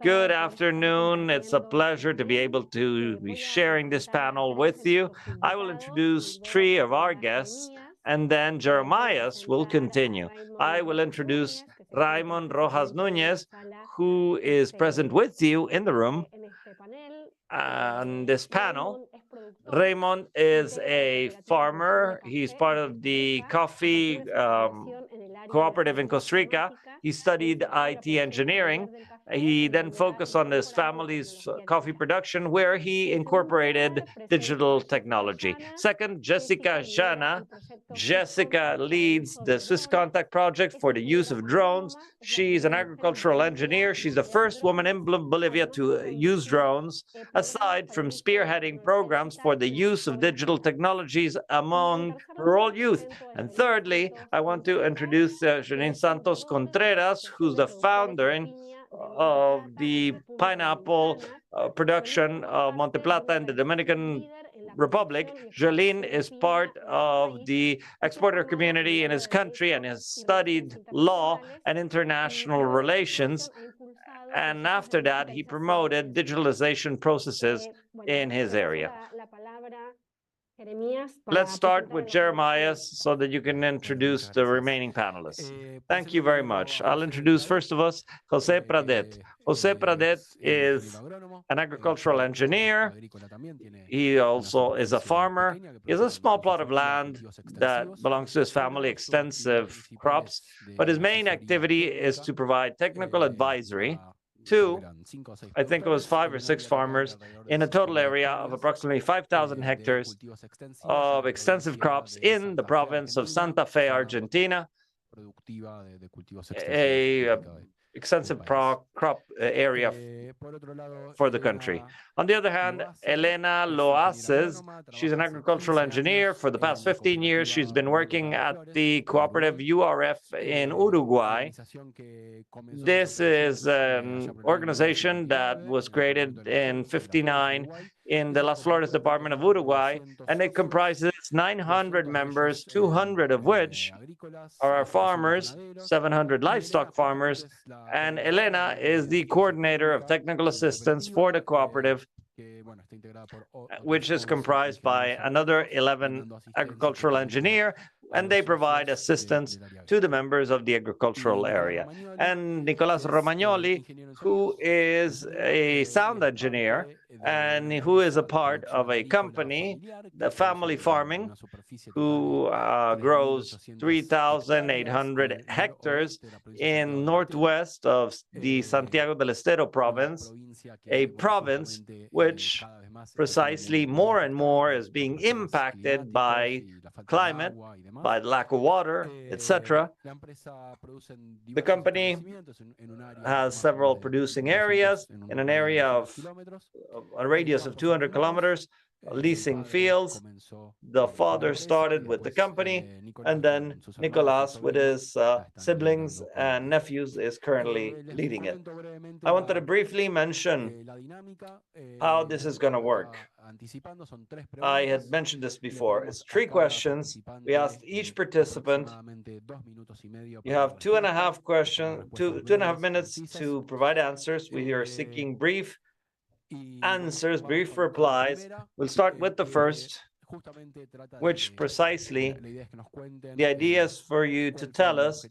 Speaker 3: Good afternoon. It's a pleasure to be able to be sharing this panel with you. I will introduce 3 of our guests, and then Jeremias will continue. I will introduce Raymond Rojas Núñez, who is present with you in the room on this panel. Raymond is a farmer. He's part of the coffee cooperative in Costa Rica. He studied IT engineering. He then focused on his family's coffee production, where he incorporated digital technology. Second, Jessica Jana. Jessica leads the Swiss Contact project for the use of drones. She's an agricultural engineer. She's the first woman in Bolivia to use drones, aside from spearheading programs for the use of digital technologies among rural youth. And thirdly, I want to introduce Janine Santos Contreras, who's the founder of the pineapple production of Monte Plata in the Dominican Republic. Janine is part of the exporter community in his country and has studied law and international relations. And after that, he promoted digitalization processes in his area. Let's start with Jeremias so that you can introduce the remaining panelists. Thank you very much. I'll introduce first of us, Jose Pradet. Jose Pradet is an agricultural engineer. He also is a farmer. He has a small plot of land that belongs to his family, extensive crops, but his main activity is to provide technical advisory to, I think it was 5 or 6 farmers in a total area of approximately 5,000 hectares of extensive crops in the province of Santa Fe, Argentina, a extensive crop area for the country. On the other hand, Elena Loaces, she's an agricultural engineer. For the past 15 years, she's been working at the cooperative URF in Uruguay. This is an organization that was created in '59 in the Las Flores department of Uruguay, and it comprises 900 members, 200 of which are our farmers, 700 livestock farmers, and Elena is the coordinator of technical assistance for the cooperative, which is comprised by another 11 agricultural engineers, and they provide assistance to the members of the agricultural area. And Nicolas Romagnoli, who is a sound engineer and who is a part of a company, the Family Farming, who grows 3,800 hectares in northwest of the Santiago del Estero province, a province which precisely more and more is being impacted by climate, by the lack of water, etc. The company has several producing areas in an area of a radius of 200 kilometers, leasing fields. The father started with the company, and then Nicolas, with his siblings and nephews, is currently leading it. I wanted to briefly mention how this is going to work. I had mentioned this before. It's 3 questions. We asked each participant. You have 2.5 minutes to provide answers. We are seeking brief answers, brief replies. We'll start with the first, which precisely the idea is for you to tell us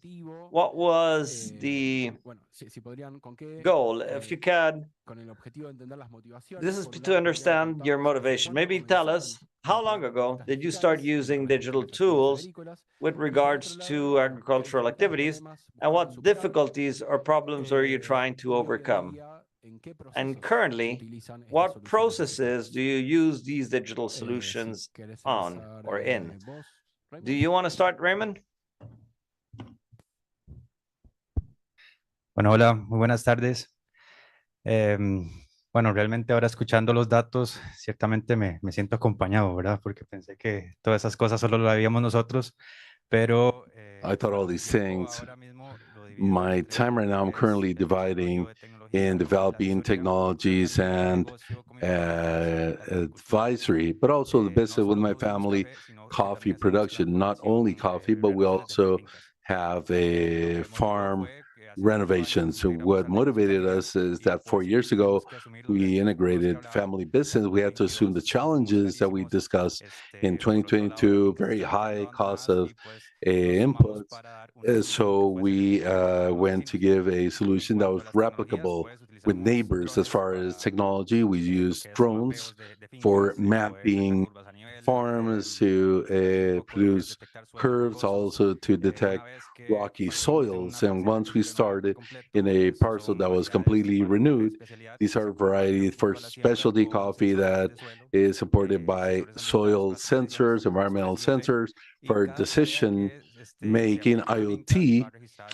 Speaker 3: what was the goal. If you can, this is to understand your motivation. Maybe tell us, how long ago did you start using digital tools with regards to agricultural activities, and what difficulties or problems are you trying to overcome? And currently, what processes do you use these digital solutions on or in? Do you want to start, Raymond?
Speaker 5: Bueno, hola, muy buenas tardes. Bueno, realmente ahora escuchando los datos, ciertamente me siento acompañado, ¿verdad? Porque pensé que todas esas cosas solo lo habíamos nosotros, pero
Speaker 1: I thought all these things My time right now, I'm currently dividing in developing technologies and advisory, but also the business with my family, coffee production, not only coffee, but we also have a farm renovation. So what motivated us is that 4 years ago, we integrated family business. We had to assume the challenges that we discussed in 2022, very high cost of inputs. So we went to give a solution that was replicable with neighbors as far as technology. We used drones for mapping farms to produce curves, also to detect rocky soils. And once we started in a parcel that was completely renewed, these are varieties for specialty coffee that is supported by soil sensors, environmental sensors for decision making IoT.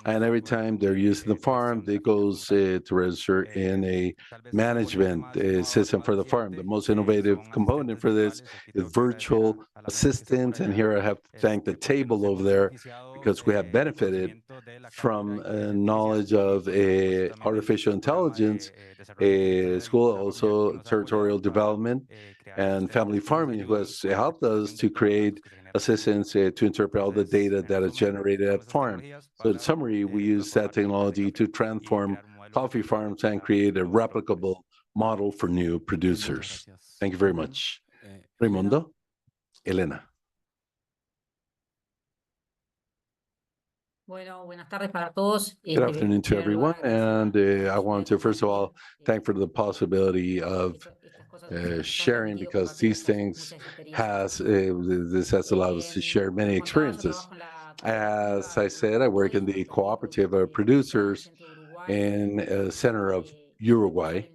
Speaker 1: And every time they're used in the farm, it goes to register in a management system for the farm. The most innovative component for this is virtual assistants. And here I have to thank the table over there because we have benefited from knowledge of artificial intelligence, school, also territorial development, and family farming, who has helped us to create assistance to interpret all the data that is generated at farm. So in summary, we use that technology to transform coffee farms and create a replicable model for new producers. Thank you very much. Raimundo, Elena. Good afternoon to everyone. And I want to, first of all, thank for the possibility of sharing, because these things this has allowed us to share many experiences. As I said, I work in the cooperative of producers in the center of Uruguay,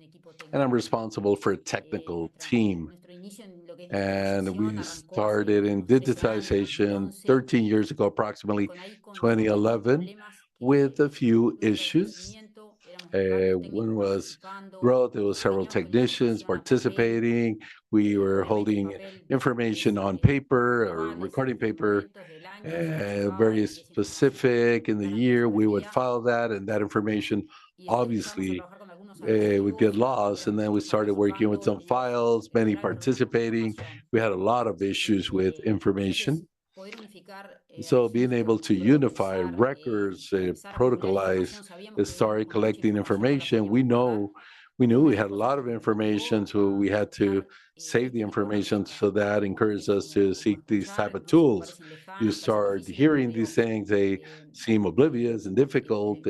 Speaker 1: and I'm responsible for a technical team. And we started in digitization 13 years ago, approximately 2011, with a few issues. One was growth. There was several technicians participating. We were holding information on paper or recording paper, very specific in the year. We would file that, and that information obviously would get lost. And then we started working with some files, many participating. We had a lot of issues with information. So being able to unify records, protocolize, start collecting information, we knew we had a lot of information, so we had to save the information. So that encouraged us to seek these type of tools. You start hearing these things, they seem oblivious and difficult.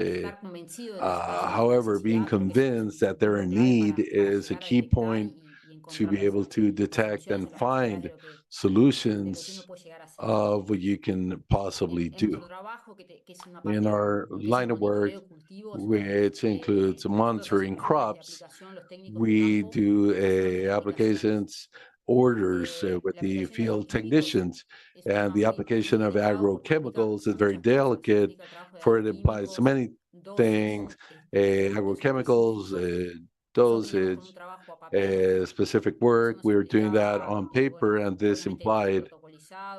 Speaker 1: However, being convinced that they're in need is a key point to be able to detect and find solutions of what you can possibly do. In our line of work, which includes monitoring crops, we do applications, orders with the field technicians, and the application of agrochemicals is very delicate, for it implies so many things, agrochemicals, dosage, specific work. We were doing that on paper, and this implied,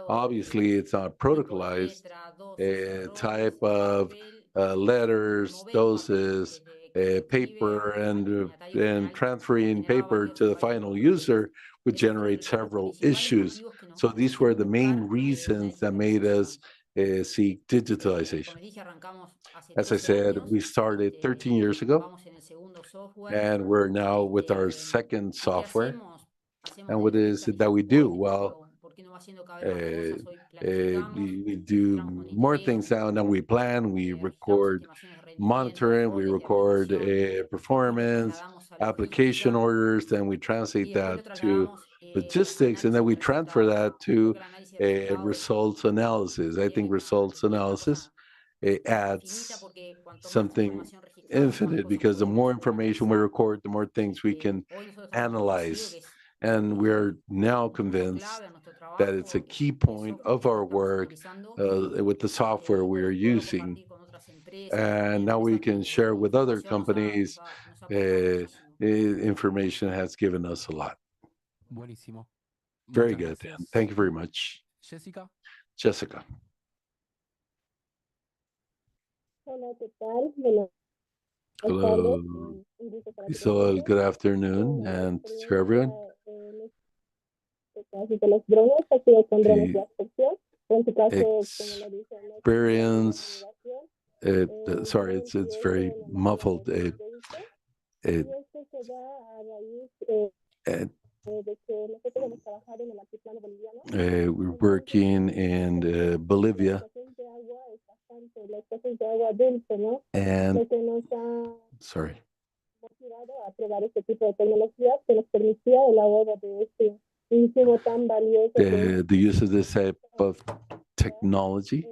Speaker 1: obviously, it's not protocolized, type of letters, doses, paper, and transferring paper to the final user would generate several issues. So these were the main reasons that made us seek digitalization. As I said, we started 13 years ago, and we're now with our second software. And what is it that we do? Well, we do more things now than we plan. We record monitoring, we record performance, application orders, then we translate that to logistics, and then we transfer that to results analysis. I think results analysis adds something infinite, because the more information we record, the more things we can analyze. And we're now convinced that it's a key point of our work with the software we are using. And now we can share with other companies. Information has given us a lot.
Speaker 4: Buenísimo.
Speaker 1: Very
Speaker 4: Muchas
Speaker 1: good.
Speaker 4: gracias.
Speaker 1: Thank you very much.
Speaker 4: Jessica.
Speaker 1: Jessica. Hello, Isol, good afternoon, and to everyone. The experience, sorry, it's very muffled. It, it, we're working in Bolivia, and sorry, the use of this type of technology.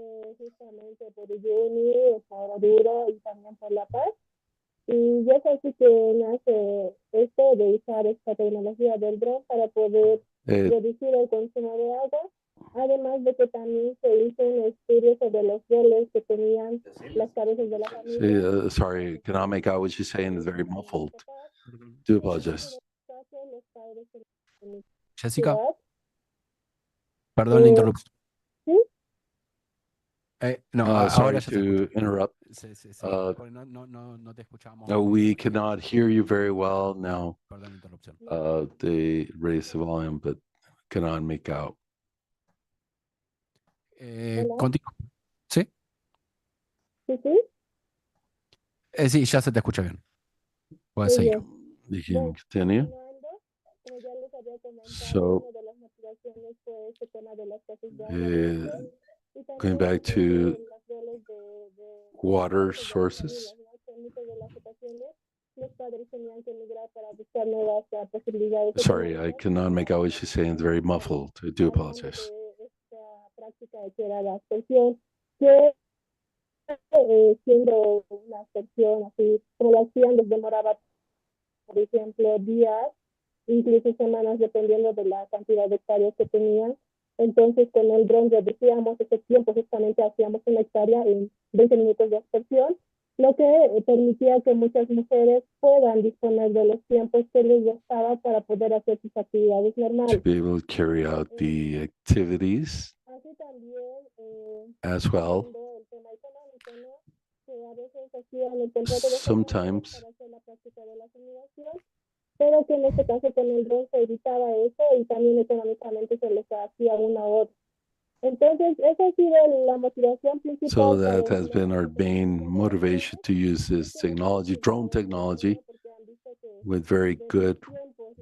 Speaker 1: Sorry, cannot make out what she's saying. It's very muffled. Do apologize.
Speaker 4: Jessica, perdón la interrupción. No,
Speaker 1: Sorry
Speaker 4: ahora ya se
Speaker 1: to
Speaker 4: escucha.
Speaker 1: interrupt.
Speaker 4: Porque no te escuchamos.
Speaker 1: We cannot hear you very well now.
Speaker 4: Perdón la interrupción.
Speaker 1: They raised the volume, but cannot make out.
Speaker 4: Continúa. ¿Sí? Sí, ya se te escucha bien. Puedes seguir.
Speaker 1: You can continue. So, going back to water sources. Sorry, I cannot make out what she's saying. It's very muffled. I do apologize.
Speaker 6: Incluso semanas dependiendo de la cantidad de hectáreas que tenían. Entonces, con el dron reducíamos ese tiempo, justamente hacíamos una hectárea en 20 minutos de aspersión, lo que permitía que muchas mujeres puedan disponer de los tiempos que les gustaba para poder hacer sus actividades normales.
Speaker 1: To be able to carry out the activities as well. Sometimes
Speaker 6: pero que en este caso con el dron se evitaba eso y también económicamente se les hacía un ahorro. Entonces, esa ha sido la motivación principal.
Speaker 1: So that has been our main motivation to use this technology, drone technology, with very good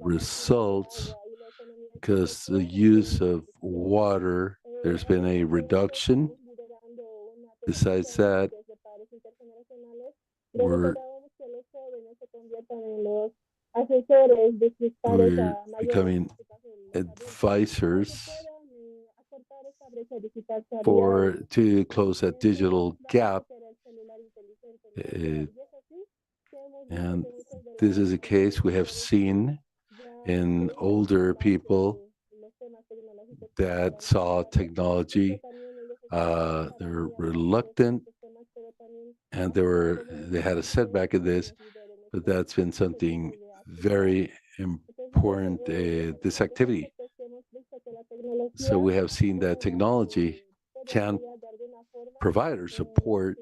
Speaker 1: results, because the use of water, there's been a reduction. Besides that, we're becoming advisors to close that digital gap. And this is a case we have seen in older people that saw technology. They're reluctant, and they had a setback in this, but that's been something very important, this activity. So we have seen that technology can provide or support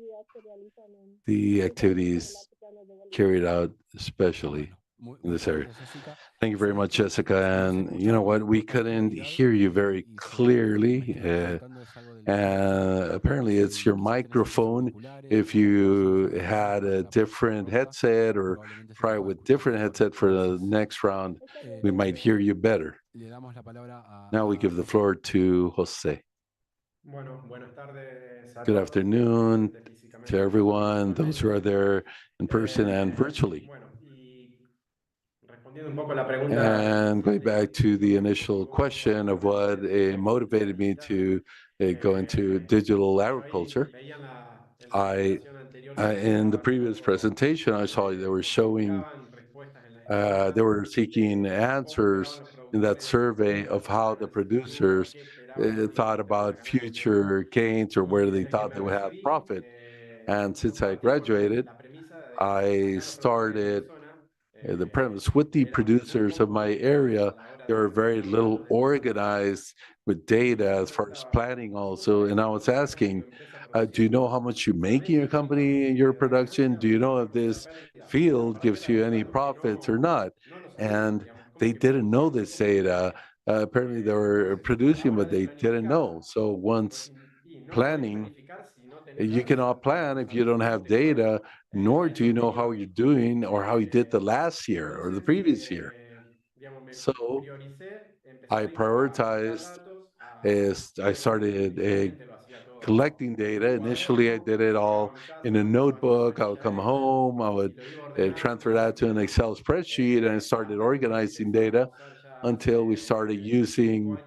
Speaker 1: the activities carried out, especially in this area. Thank you very much, Jessica. And you know what? We couldn't hear you very clearly. Apparently, it's your microphone. If you had a different headset or try with different headset for the next round, we might hear you better. Now we give the floor to Jose. Good afternoon to everyone, those who are there in person and virtually. And going back to the initial question of what motivated me to go into digital agriculture, in the previous presentation, I saw they were showing, they were seeking answers in that survey of how the producers thought about future gains or where they thought they would have profit. And since I graduated, I started the premise with the producers of my area. They were very little organized with data as far as planning also. And I was asking, Do you know how much you make in your company, in your production? Do you know if this field gives you any profits or not? And they didn't know this data. Apparently, they were producing, but they didn't know. So once planning, you cannot plan if you don't have data, nor do you know how you're doing or how you did the last year or the previous year. So I prioritized is I started collecting data. Initially, I did it all in a notebook. I would come home, I would transfer that to an Excel spreadsheet, and I started organizing data until we started using,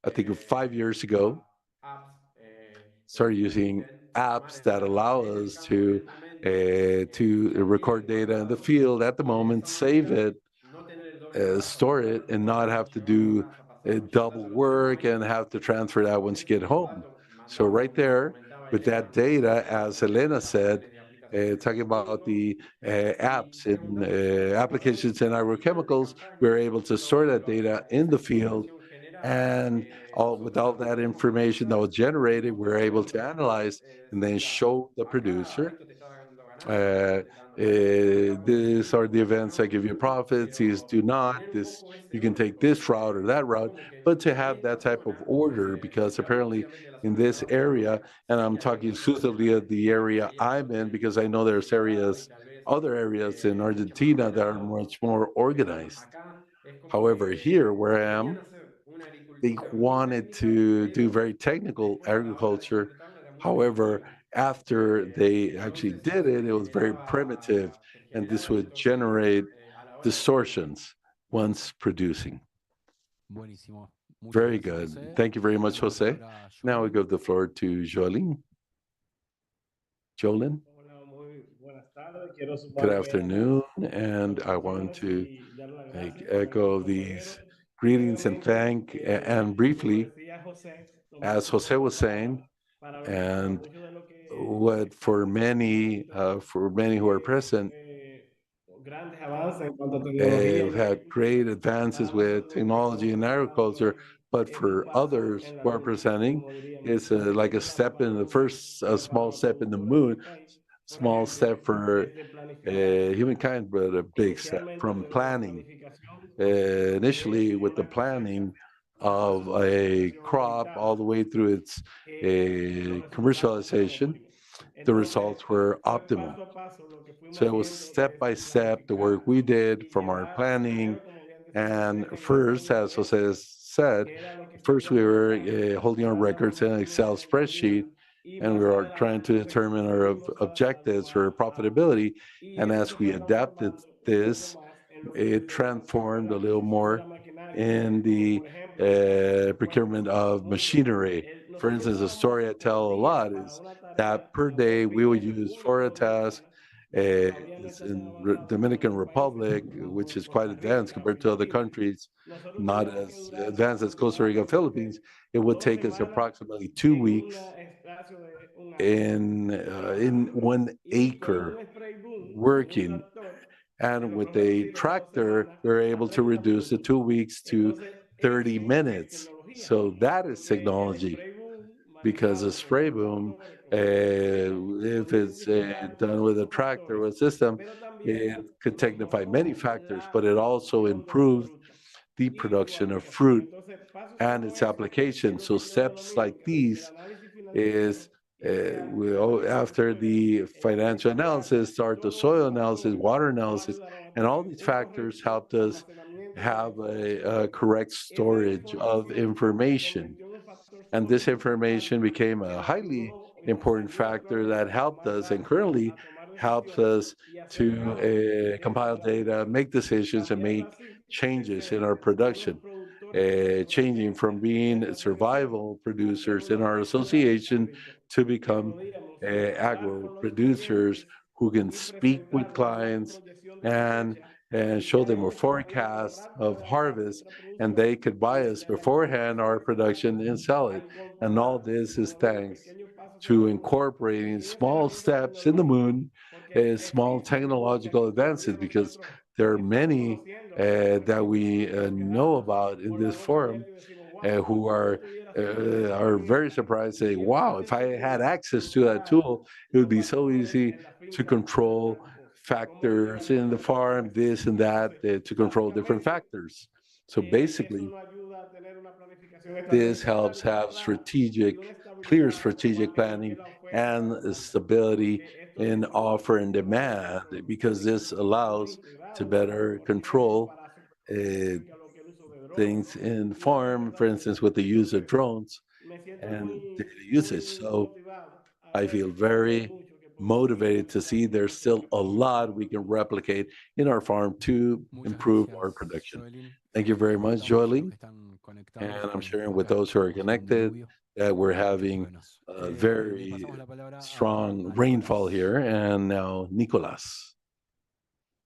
Speaker 1: I think 5 years ago, started using apps that allow us to record data in the field at the moment, save it, store it, and not have to do double work and have to transfer that once you get home. So right there, with that data, as Elena said, talking about the apps and applications in agrochemicals, we're able to store that data in the field, and with all that information that was generated, we're able to analyze and then show the producer these are the events that give you profits, these do not, this you can take this route or that route, but to have that type of order, because apparently in this area, and I'm talking exclusively of the area I'm in, because I know there's areas, other areas in Argentina that are much more organized. However, here where I am, they wanted to do very technical agriculture. However, after they actually did it, it was very primitive, and this would generate distortions once producing.
Speaker 4: Buenísimo. Muchas
Speaker 1: Very
Speaker 4: gracias,
Speaker 1: good.
Speaker 4: José.
Speaker 1: Thank you very much,
Speaker 4: Turno
Speaker 1: Jose.
Speaker 4: para
Speaker 1: Now we
Speaker 4: Jolín.
Speaker 1: give the floor to Jolín. Jolín,
Speaker 7: Hola, muy buenas tardes. Quiero
Speaker 1: good
Speaker 7: sumarme a
Speaker 1: afternoon,
Speaker 7: las
Speaker 1: and I want to
Speaker 7: felicitaciones y dar las gracias a mis
Speaker 1: echo these
Speaker 7: compañeros.
Speaker 1: greetings and thank, and
Speaker 7: Como
Speaker 1: briefly,
Speaker 7: decía José,
Speaker 1: as Jose was saying, and
Speaker 7: mucho de lo que
Speaker 1: what for many who are present
Speaker 7: grandes avances en cuanto a tecnología
Speaker 1: have
Speaker 7: en
Speaker 1: had great advances
Speaker 7: Para
Speaker 1: with
Speaker 7: nosotros que
Speaker 1: technology
Speaker 7: estamos
Speaker 1: in
Speaker 7: empezando
Speaker 1: agriculture, but
Speaker 7: es un
Speaker 1: for
Speaker 7: paso
Speaker 1: others
Speaker 7: en la
Speaker 1: who are
Speaker 7: luna,
Speaker 1: presenting,
Speaker 7: como diríamos,
Speaker 1: it's
Speaker 7: un
Speaker 1: like a
Speaker 7: paso
Speaker 1: step
Speaker 7: para
Speaker 1: in the
Speaker 7: los
Speaker 1: first, a
Speaker 7: para
Speaker 1: small
Speaker 7: los
Speaker 1: step in the
Speaker 7: productores
Speaker 1: moon,
Speaker 7: del país. Por
Speaker 1: small
Speaker 7: ejemplo,
Speaker 1: step for
Speaker 7: desde planificar
Speaker 1: humankind, but a big step
Speaker 7: inicialmente
Speaker 1: from
Speaker 7: desde la
Speaker 1: planning.
Speaker 7: planificación
Speaker 1: Initially, with the
Speaker 7: la cosecha,
Speaker 1: planning
Speaker 7: los
Speaker 1: of
Speaker 7: pasos de
Speaker 1: a
Speaker 7: fabricación
Speaker 1: crop all the way through its
Speaker 7: los resultados fueron
Speaker 1: commercialization,
Speaker 7: óptimos.
Speaker 1: the
Speaker 7: Entonces,
Speaker 1: results were
Speaker 7: fue
Speaker 1: optimal.
Speaker 7: paso a paso lo que
Speaker 1: So
Speaker 7: fuimos
Speaker 1: it was
Speaker 7: haciendo
Speaker 1: step by
Speaker 7: desde
Speaker 1: step the work we
Speaker 7: planificar
Speaker 1: did
Speaker 7: y
Speaker 1: from our
Speaker 7: llevar
Speaker 1: planning.
Speaker 7: primero, como bien decía
Speaker 1: And
Speaker 7: José, en un
Speaker 1: first, as
Speaker 7: RDP,
Speaker 1: Jose said,
Speaker 7: que era lo que
Speaker 1: first we
Speaker 7: estudiamos
Speaker 1: were
Speaker 7: para
Speaker 1: holding our
Speaker 7: dar una
Speaker 1: records in an Excel
Speaker 7: productividad
Speaker 1: spreadsheet,
Speaker 7: entendida y
Speaker 1: and we
Speaker 7: más
Speaker 1: were trying to
Speaker 7: adelante
Speaker 1: determine our
Speaker 7: fuimos
Speaker 1: objectives for
Speaker 7: a
Speaker 1: profitability.
Speaker 7: y
Speaker 1: And
Speaker 7: eso
Speaker 1: as
Speaker 7: se
Speaker 1: we
Speaker 7: fue
Speaker 1: adapted
Speaker 7: transformando un poco
Speaker 1: this,
Speaker 7: más en lo que
Speaker 1: it
Speaker 7: mencionaba
Speaker 1: transformed a
Speaker 7: ¿verdad?
Speaker 1: little
Speaker 7: De la
Speaker 1: more
Speaker 7: maquinaria,
Speaker 1: in
Speaker 7: como
Speaker 1: the
Speaker 7: por ejemplo el caso del
Speaker 1: procurement
Speaker 7: warehouse.
Speaker 1: of machinery. For
Speaker 7: Nosotros
Speaker 1: instance, a
Speaker 7: usábamos
Speaker 1: story I
Speaker 7: por
Speaker 1: tell a
Speaker 7: día
Speaker 1: lot
Speaker 7: para
Speaker 1: is
Speaker 7: una
Speaker 1: that
Speaker 7: tarea
Speaker 1: per
Speaker 7: los
Speaker 1: day we will
Speaker 7: servidores
Speaker 1: use for a
Speaker 7: únicos
Speaker 1: task
Speaker 7: donde todavía no está tan
Speaker 1: in
Speaker 7: avanzado como en
Speaker 1: Dominican
Speaker 7: otros países
Speaker 1: Republic,
Speaker 7: como
Speaker 1: which
Speaker 7: en
Speaker 1: is quite
Speaker 7: Costa
Speaker 1: advanced
Speaker 7: Rica o
Speaker 1: compared to other
Speaker 7: Filipinas.
Speaker 1: countries,
Speaker 7: Nosotros
Speaker 1: not
Speaker 7: teníamos que
Speaker 1: as
Speaker 7: durar
Speaker 1: advanced as Costa Rica and Philippines. It would
Speaker 7: 2
Speaker 1: take us
Speaker 7: semanas
Speaker 1: approximately 2 weeks
Speaker 7: espacio de un año
Speaker 1: in
Speaker 7: trabajando.
Speaker 1: 1 acre
Speaker 7: Con un spray boom, con un
Speaker 1: working.
Speaker 7: tractor, se
Speaker 1: And with
Speaker 7: logró
Speaker 1: a
Speaker 7: reducir esas 2
Speaker 1: tractor,
Speaker 7: semanas
Speaker 1: we were
Speaker 7: a
Speaker 1: able to
Speaker 7: 30
Speaker 1: reduce the
Speaker 7: minutos.
Speaker 1: 2 weeks to
Speaker 7: Entonces,
Speaker 1: 30
Speaker 7: eso es
Speaker 1: minutes.
Speaker 7: tecnología,
Speaker 1: So that is
Speaker 7: porque el
Speaker 1: technology,
Speaker 7: spray boom
Speaker 1: because a
Speaker 7: manejado
Speaker 1: spray
Speaker 7: con
Speaker 1: boom,
Speaker 7: tractores, con maquinaria,
Speaker 1: if
Speaker 7: podía
Speaker 1: it's
Speaker 7: significar
Speaker 1: done with a
Speaker 7: muchísimos
Speaker 1: tractor or
Speaker 7: factores,
Speaker 1: a system,
Speaker 7: pero
Speaker 1: it
Speaker 7: también
Speaker 1: could technify many
Speaker 7: mejoró
Speaker 1: factors, but
Speaker 7: la
Speaker 1: it also
Speaker 7: producción de la
Speaker 1: improves
Speaker 7: fruta
Speaker 1: the
Speaker 7: y su
Speaker 1: production of
Speaker 7: aplicación.
Speaker 1: fruit
Speaker 7: Entonces, pasos
Speaker 1: and
Speaker 7: como
Speaker 1: its
Speaker 7: ese
Speaker 1: application.
Speaker 7: es lo
Speaker 1: So
Speaker 7: que yo
Speaker 1: steps like
Speaker 7: denomino que el
Speaker 1: these
Speaker 7: análisis
Speaker 1: is
Speaker 7: financiero inicia la
Speaker 1: after
Speaker 7: planificación,
Speaker 1: the
Speaker 7: el
Speaker 1: financial
Speaker 7: identificar
Speaker 1: analysis, start the
Speaker 7: todos esos
Speaker 1: soil analysis,
Speaker 7: factores
Speaker 1: water
Speaker 7: nos
Speaker 1: analysis,
Speaker 7: ayudaron a
Speaker 1: and all
Speaker 7: tener
Speaker 1: these
Speaker 7: un
Speaker 1: factors
Speaker 7: correcto
Speaker 1: helped us
Speaker 7: almacenamiento de la
Speaker 1: have a
Speaker 7: información.
Speaker 1: correct
Speaker 7: Esa
Speaker 1: storage of
Speaker 7: información se
Speaker 1: information.
Speaker 7: convirtió en un factor
Speaker 1: And this
Speaker 7: sólido
Speaker 1: information
Speaker 7: importante
Speaker 1: became
Speaker 7: que
Speaker 1: a
Speaker 7: nos
Speaker 1: highly
Speaker 7: ayudó
Speaker 1: important
Speaker 7: más
Speaker 1: factor that
Speaker 7: actualmente a
Speaker 1: helped
Speaker 7: tomar
Speaker 1: us and
Speaker 7: datos,
Speaker 1: currently
Speaker 7: a tomar
Speaker 1: helps
Speaker 7: decisiones
Speaker 1: us
Speaker 7: y hacer cambios
Speaker 1: to
Speaker 7: en nuestra
Speaker 1: compile data,
Speaker 7: planificación,
Speaker 1: make decisions, and
Speaker 7: cambiando
Speaker 1: make
Speaker 7: así de
Speaker 1: changes in our
Speaker 7: ser unos
Speaker 1: production.
Speaker 7: productores de
Speaker 1: Changing from
Speaker 7: sobrevivencia en
Speaker 1: being
Speaker 7: la región
Speaker 1: survival
Speaker 7: a ser
Speaker 1: producers in
Speaker 7: unos
Speaker 1: our
Speaker 7: profesionales
Speaker 1: association
Speaker 7: agrícolas
Speaker 1: to
Speaker 7: que
Speaker 1: become
Speaker 7: podíamos hablar
Speaker 1: agro
Speaker 7: con los
Speaker 1: producers
Speaker 7: clientes
Speaker 1: who can
Speaker 7: y
Speaker 1: speak with
Speaker 7: presentarles una
Speaker 1: clients
Speaker 7: proyección de
Speaker 1: and
Speaker 7: cosecha
Speaker 1: show
Speaker 7: ya
Speaker 1: them a
Speaker 7: hecha, una
Speaker 1: forecast
Speaker 7: prorrática
Speaker 1: of
Speaker 7: de
Speaker 1: harvest,
Speaker 7: nuestra
Speaker 1: and
Speaker 7: producción
Speaker 1: they could
Speaker 7: y
Speaker 1: buy us
Speaker 7: extraer los
Speaker 1: beforehand our
Speaker 7: mejores
Speaker 1: production
Speaker 7: extractos
Speaker 1: and sell it.
Speaker 7: al
Speaker 1: And all
Speaker 7: incorporar,
Speaker 1: this is
Speaker 7: como digo,
Speaker 1: thanks
Speaker 7: pequeños pasos en
Speaker 1: to
Speaker 7: la luna.
Speaker 1: incorporating
Speaker 7: Pequeñas
Speaker 1: small
Speaker 7: herramientas
Speaker 1: steps in the
Speaker 7: tecnológicas,
Speaker 1: moon,
Speaker 7: porque
Speaker 1: small
Speaker 7: existen muchas que
Speaker 1: technological advances,
Speaker 7: todavía
Speaker 1: because
Speaker 7: nosotros
Speaker 1: there are
Speaker 7: estamos
Speaker 1: many
Speaker 7: conociendo, que
Speaker 1: that
Speaker 7: por
Speaker 1: we
Speaker 7: ejemplo nos
Speaker 1: know
Speaker 7: quedamos
Speaker 1: about in
Speaker 7: con la
Speaker 1: this
Speaker 7: buena
Speaker 1: forum.
Speaker 7: abierta y decimos,
Speaker 1: who are very surprised, say, wow, if I had access to that tool, it would be so easy to control factors in the farm, this and that, to control different factors. So basically, this helps have clear strategic planning and stability in offer and demand, because this allows to better control uh, things in farm, for instance, with the use of drones and data usage. So I feel very motivated to see there's still a lot we can replicate in our farm to
Speaker 4: Muchas
Speaker 1: improve our
Speaker 4: gracias,
Speaker 1: production.
Speaker 4: Joelin.
Speaker 1: Thank you very much,
Speaker 4: Comentamos a los
Speaker 1: Joely.
Speaker 4: que están
Speaker 1: And
Speaker 4: conectados
Speaker 1: I'm
Speaker 4: que
Speaker 1: sharing with
Speaker 4: acá
Speaker 1: those who are
Speaker 4: estamos en un
Speaker 1: connected
Speaker 4: diluvio.
Speaker 1: that we're having
Speaker 4: Buenos.
Speaker 1: a
Speaker 4: Le
Speaker 1: very
Speaker 4: pasamos la palabra
Speaker 1: strong
Speaker 4: a
Speaker 1: rainfall
Speaker 4: Nicolás.
Speaker 1: here. And now, Nicolas.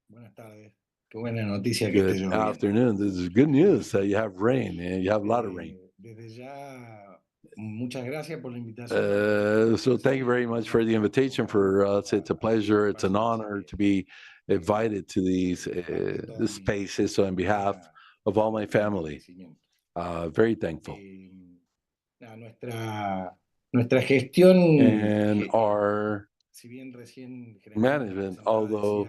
Speaker 8: Buenas tardes. Qué buena noticia que esté
Speaker 1: Good
Speaker 8: lloviendo.
Speaker 1: afternoon. This is good news that you have rain, and you have a lot of rain.
Speaker 8: Desde ya, muchas gracias por la invitación.
Speaker 1: So thank you very much for the invitation. For us, it's a pleasure. It's an honor to be invited to these spaces. So on behalf of all my family, very thankful.
Speaker 8: Nuestra gestión,
Speaker 1: And our
Speaker 8: si bien recién
Speaker 1: management, although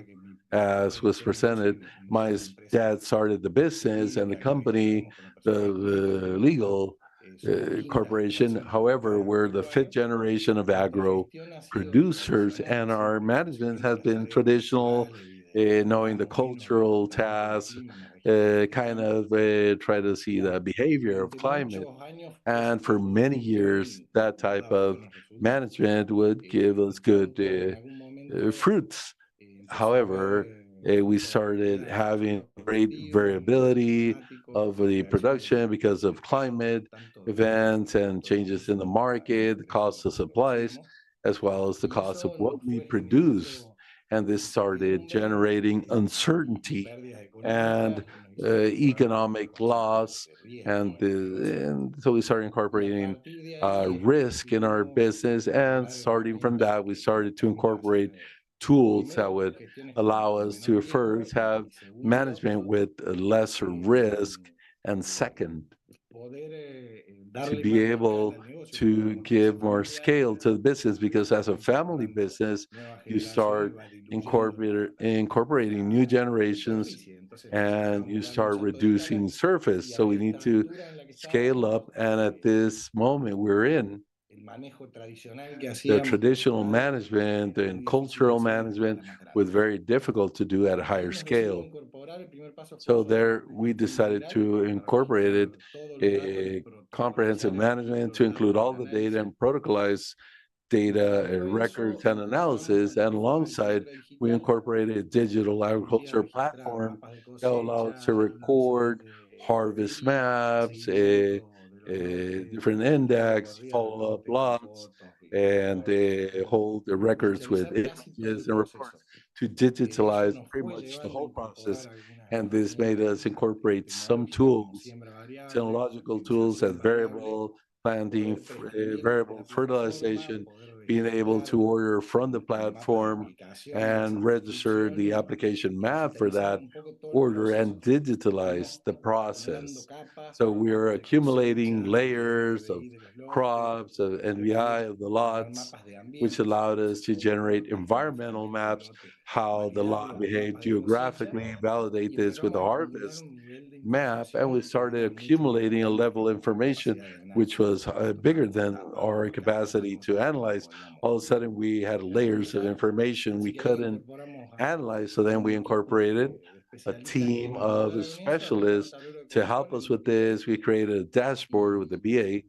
Speaker 1: as was presented, my dad started the business and the company, the legal corporation. However, we're the fifth generation of agro producers, and our management has been traditional, knowing the cultural tasks, kind of try to see the behavior of climate. And for many years, that type of management would give us good fruits. However, we started having great variability of the production because of climate events and changes in the market, the cost of supplies, as well as the cost of what we produce. And this started generating uncertainty and economic loss. And so we started incorporating risk in our business. And starting from that, we started to incorporate tools that would allow us to first have management with lesser risk, and second, to be able to give more scale to the business, because as a family business, you start incorporating new generations and you start reducing surface. So we need to scale up. And at this moment we're in, the traditional management and cultural management was very difficult to do at a higher scale. So there we decided to incorporate a comprehensive management to include all the data and protocolize data, records, and analysis. And alongside, we incorporated a digital agriculture platform that allows to record harvest maps, different index, follow-up lots, and hold the records with images and reports to digitalize pretty much the whole process. And this made us incorporate some tools, technological tools as variable planting, variable fertilization, being able to order from the platform and register the application map for that order and digitalize the process. So we are accumulating layers of crops, of NVI, of the lots, which allowed us to generate environmental maps, how the lot behaved geographically, validate this with the harvest map, and we started accumulating a level of information which was bigger than our capacity to analyze. All of a sudden, we had layers of information we couldn't analyze. So then we incorporated a team of specialists to help us with this. We created a dashboard with the BA,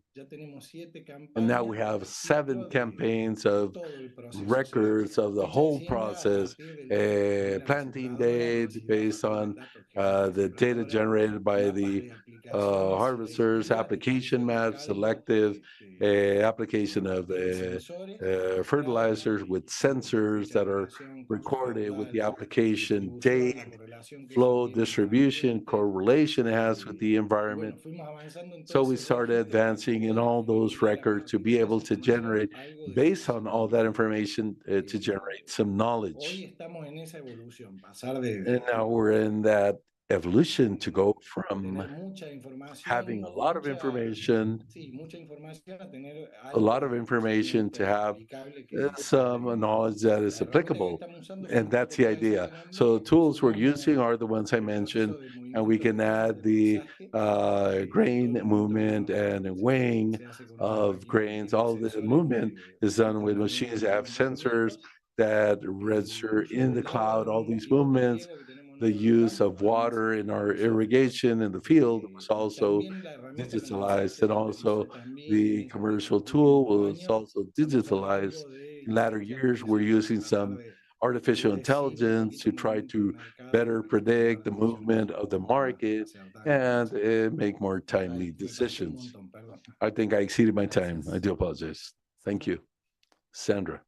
Speaker 1: and now we have 7 campaigns of records of the whole process, planting date based on the data generated by the harvesters, application maps, selective application of fertilizers with sensors that are recorded with the application date, flow, distribution, correlation it has with the environment. So we started advancing in all those records to be able to generate, based on all that information, to generate some knowledge. And now we're in that evolution to go from
Speaker 8: tener mucha
Speaker 1: having
Speaker 8: información,
Speaker 1: a lot of information,
Speaker 8: sí, mucha información a tener
Speaker 1: a
Speaker 8: algo
Speaker 1: lot of
Speaker 8: de
Speaker 1: information to
Speaker 8: conocimiento
Speaker 1: have
Speaker 8: aplicable que se pueda
Speaker 1: some
Speaker 8: agregar.
Speaker 1: knowledge that is
Speaker 8: La herramienta que
Speaker 1: applicable.
Speaker 8: estamos usando son
Speaker 1: And that's the idea.
Speaker 8: computadoras
Speaker 1: So the
Speaker 8: generales,
Speaker 1: tools we're
Speaker 8: sumamos
Speaker 1: using are the ones I
Speaker 8: el
Speaker 1: mentioned,
Speaker 8: proceso de
Speaker 1: and we
Speaker 8: movimiento
Speaker 1: can
Speaker 8: de granos
Speaker 1: add
Speaker 8: de
Speaker 1: the
Speaker 8: pesaje,
Speaker 1: grain
Speaker 8: todo el movimiento
Speaker 1: movement
Speaker 8: de
Speaker 1: and
Speaker 8: grano
Speaker 1: weighing
Speaker 8: se hace con una
Speaker 1: of
Speaker 8: máquina que
Speaker 1: grains.
Speaker 8: tiene
Speaker 1: All the
Speaker 8: sensores
Speaker 1: movement is done with machines that have sensors
Speaker 8: correctos,
Speaker 1: that
Speaker 8: el
Speaker 1: register
Speaker 8: uso
Speaker 1: in
Speaker 8: del
Speaker 1: the
Speaker 8: agua
Speaker 1: cloud all these
Speaker 8: y del
Speaker 1: movements,
Speaker 8: riego que tenemos
Speaker 1: the
Speaker 8: nosotros en el
Speaker 1: use
Speaker 8: campo,
Speaker 1: of
Speaker 8: también se
Speaker 1: water in our
Speaker 8: digitalizó.
Speaker 1: irrigation in the field was
Speaker 8: Y
Speaker 1: also
Speaker 8: también la herramienta
Speaker 1: digitalized, and also
Speaker 8: también
Speaker 1: the
Speaker 8: en
Speaker 1: commercial
Speaker 8: los
Speaker 1: tool
Speaker 8: últimos
Speaker 1: was
Speaker 8: años
Speaker 1: also
Speaker 8: estamos a
Speaker 1: digitalized.
Speaker 8: cargo de
Speaker 1: In latter
Speaker 8: inteligencia
Speaker 1: years, we're
Speaker 8: artificial
Speaker 1: using
Speaker 8: para tratar
Speaker 1: some
Speaker 8: de
Speaker 1: artificial
Speaker 8: predecir un
Speaker 1: intelligence
Speaker 8: poquito
Speaker 1: to
Speaker 8: el
Speaker 1: try
Speaker 8: movimiento del
Speaker 1: to
Speaker 8: mercado
Speaker 1: better
Speaker 8: y tomar
Speaker 1: predict the
Speaker 8: decisiones
Speaker 1: movement of the
Speaker 8: más
Speaker 1: market
Speaker 8: acertadas en
Speaker 1: and
Speaker 8: consecuencia.
Speaker 1: make more timely
Speaker 8: Me pasé un
Speaker 1: decisions.
Speaker 8: montón, perdón.
Speaker 1: I think I exceeded my time. I
Speaker 8: Gracias.
Speaker 1: do apologize. Thank you. Sandra.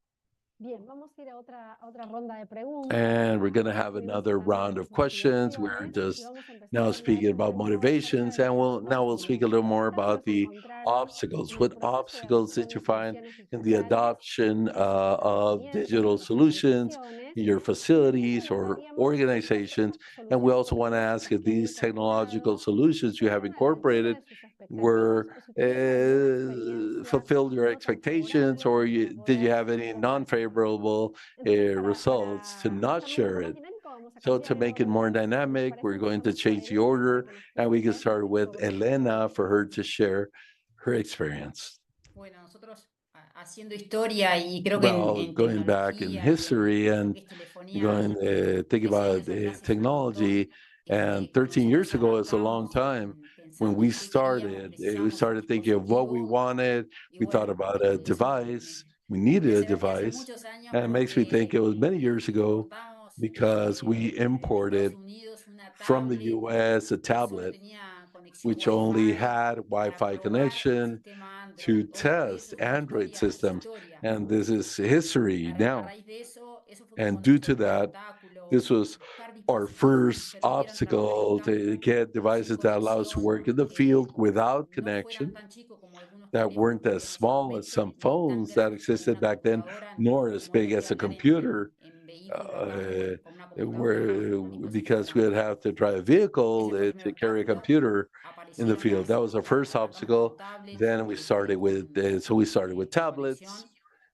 Speaker 9: Bien, vamos a ir a otra ronda de preguntas.
Speaker 1: And we're going to
Speaker 9: Ya
Speaker 1: have
Speaker 9: tuvimos
Speaker 1: another
Speaker 9: hablando de
Speaker 1: round
Speaker 9: las
Speaker 1: of questions. We're
Speaker 9: motivaciones y
Speaker 1: just
Speaker 9: vamos a empezar a
Speaker 1: now
Speaker 9: hablar
Speaker 1: speaking
Speaker 9: un
Speaker 1: about
Speaker 9: poco acerca
Speaker 1: motivations,
Speaker 9: de
Speaker 1: and
Speaker 9: los
Speaker 1: now we'll speak a little more about
Speaker 9: obstáculos que
Speaker 1: the
Speaker 9: encontraron
Speaker 1: obstacles.
Speaker 9: en el
Speaker 1: What
Speaker 9: proceso de
Speaker 1: obstacles did
Speaker 9: adopción
Speaker 1: you
Speaker 9: de
Speaker 1: find
Speaker 9: soluciones
Speaker 1: in the
Speaker 9: digitales
Speaker 1: adoption
Speaker 9: en sus
Speaker 1: of
Speaker 9: establecimientos,
Speaker 1: digital
Speaker 9: en sus
Speaker 1: solutions
Speaker 9: organizaciones?
Speaker 1: in your
Speaker 9: Y también
Speaker 1: facilities or
Speaker 9: preguntaríamos si
Speaker 1: organizations?
Speaker 9: estas
Speaker 1: And we
Speaker 9: soluciones
Speaker 1: also want to ask
Speaker 9: tecnológicas
Speaker 1: if
Speaker 9: que han
Speaker 1: these technological
Speaker 9: incorporado
Speaker 1: solutions you have
Speaker 9: fueron a la altura
Speaker 1: incorporated
Speaker 9: de sus expectativas
Speaker 1: were
Speaker 9: o si tuvieron alguna experiencia
Speaker 1: fulfilled your
Speaker 9: no tan
Speaker 1: expectations,
Speaker 9: favorable
Speaker 1: or
Speaker 9: para
Speaker 1: did you
Speaker 9: poder
Speaker 1: have any
Speaker 9: compartirlas.
Speaker 1: non-favorable
Speaker 9: Entonces,
Speaker 1: results to
Speaker 9: para
Speaker 1: not
Speaker 9: hacerlo un
Speaker 1: share
Speaker 9: poco más
Speaker 1: it?
Speaker 9: dinámico, vamos a
Speaker 1: So
Speaker 9: cambiar
Speaker 1: to
Speaker 9: el
Speaker 1: make it
Speaker 9: orden
Speaker 1: more
Speaker 9: de las preguntas. ¿Les
Speaker 1: dynamic,
Speaker 9: parece?
Speaker 1: we're going to
Speaker 9: Empezamos por
Speaker 1: change the
Speaker 9: Elena,
Speaker 1: order,
Speaker 9: que nos
Speaker 1: and we can
Speaker 9: cuente
Speaker 1: start with
Speaker 9: sobre su
Speaker 1: Elena for her to
Speaker 9: experiencia.
Speaker 1: share her experience.
Speaker 10: Bueno, nosotros haciendo historia y creo que
Speaker 1: Well,
Speaker 10: en
Speaker 1: going back in
Speaker 10: tecnología
Speaker 1: history
Speaker 10: y en lo
Speaker 1: and
Speaker 10: que es telefonía
Speaker 1: going
Speaker 10: hace
Speaker 1: think
Speaker 10: 13
Speaker 1: about
Speaker 10: años atrás es un montón.
Speaker 1: technology, and 13
Speaker 10: Nosotros
Speaker 1: years ago is a long
Speaker 10: arrancamos
Speaker 1: time. When
Speaker 10: pensando
Speaker 1: we
Speaker 10: en qué queríamos,
Speaker 1: started, we
Speaker 10: precisamos un
Speaker 1: started thinking of what we
Speaker 10: dispositivo
Speaker 1: wanted.
Speaker 10: y
Speaker 1: We thought
Speaker 10: bueno,
Speaker 1: about a
Speaker 10: eso
Speaker 1: device. We
Speaker 10: me
Speaker 1: needed a
Speaker 10: hace ver que hace
Speaker 1: device.
Speaker 10: muchos años
Speaker 1: And it makes me think
Speaker 10: porque
Speaker 1: it was many years ago
Speaker 10: importamos
Speaker 1: because we
Speaker 10: de Estados
Speaker 1: imported
Speaker 10: Unidos una
Speaker 1: from the
Speaker 10: tablet
Speaker 1: US a
Speaker 10: que solo
Speaker 1: tablet,
Speaker 10: tenía conexión
Speaker 1: which only
Speaker 10: Wi-Fi
Speaker 1: had
Speaker 10: para
Speaker 1: Wi-Fi
Speaker 10: probar el
Speaker 1: connection
Speaker 10: sistema
Speaker 1: to
Speaker 10: Android. Hoy
Speaker 1: test
Speaker 10: eso es
Speaker 1: Android systems.
Speaker 10: historia.
Speaker 1: And this is history
Speaker 10: A
Speaker 1: now.
Speaker 10: raíz de eso, eso fue como
Speaker 1: And due
Speaker 10: nuestro
Speaker 1: to
Speaker 10: primer
Speaker 1: that,
Speaker 10: obstáculo,
Speaker 1: this was
Speaker 10: buscar
Speaker 1: our
Speaker 10: dispositivos que
Speaker 1: first
Speaker 10: permitieran trabajar en
Speaker 1: obstacle to
Speaker 10: campo
Speaker 1: get
Speaker 10: sin
Speaker 1: devices that allow us to
Speaker 10: conexión,
Speaker 1: work in the
Speaker 10: que
Speaker 1: field without
Speaker 10: no fueran
Speaker 1: connection,
Speaker 10: tan chicos como algunos
Speaker 1: that
Speaker 10: teléfonos
Speaker 1: weren't
Speaker 10: que
Speaker 1: as
Speaker 10: había en ese
Speaker 1: small as
Speaker 10: momento,
Speaker 1: some
Speaker 10: ni tan
Speaker 1: phones that
Speaker 10: grandes como
Speaker 1: existed
Speaker 10: una
Speaker 1: back then,
Speaker 10: computadora,
Speaker 1: nor
Speaker 10: ni
Speaker 1: as
Speaker 10: como
Speaker 1: big
Speaker 10: hoy
Speaker 1: as a
Speaker 10: andar
Speaker 1: computer,
Speaker 10: en vehículo con una computadora
Speaker 1: where
Speaker 10: única
Speaker 1: because
Speaker 10: sistema.
Speaker 1: we'd have to drive a vehicle
Speaker 10: Ese fue el primer
Speaker 1: to carry a
Speaker 10: obstáculo.
Speaker 1: computer in the
Speaker 10: Aparecieron
Speaker 1: field. That was our first
Speaker 10: arrancamos con
Speaker 1: obstacle.
Speaker 10: tablets,
Speaker 1: Then we started with so we started with
Speaker 10: con
Speaker 1: tablets,
Speaker 10: conexión.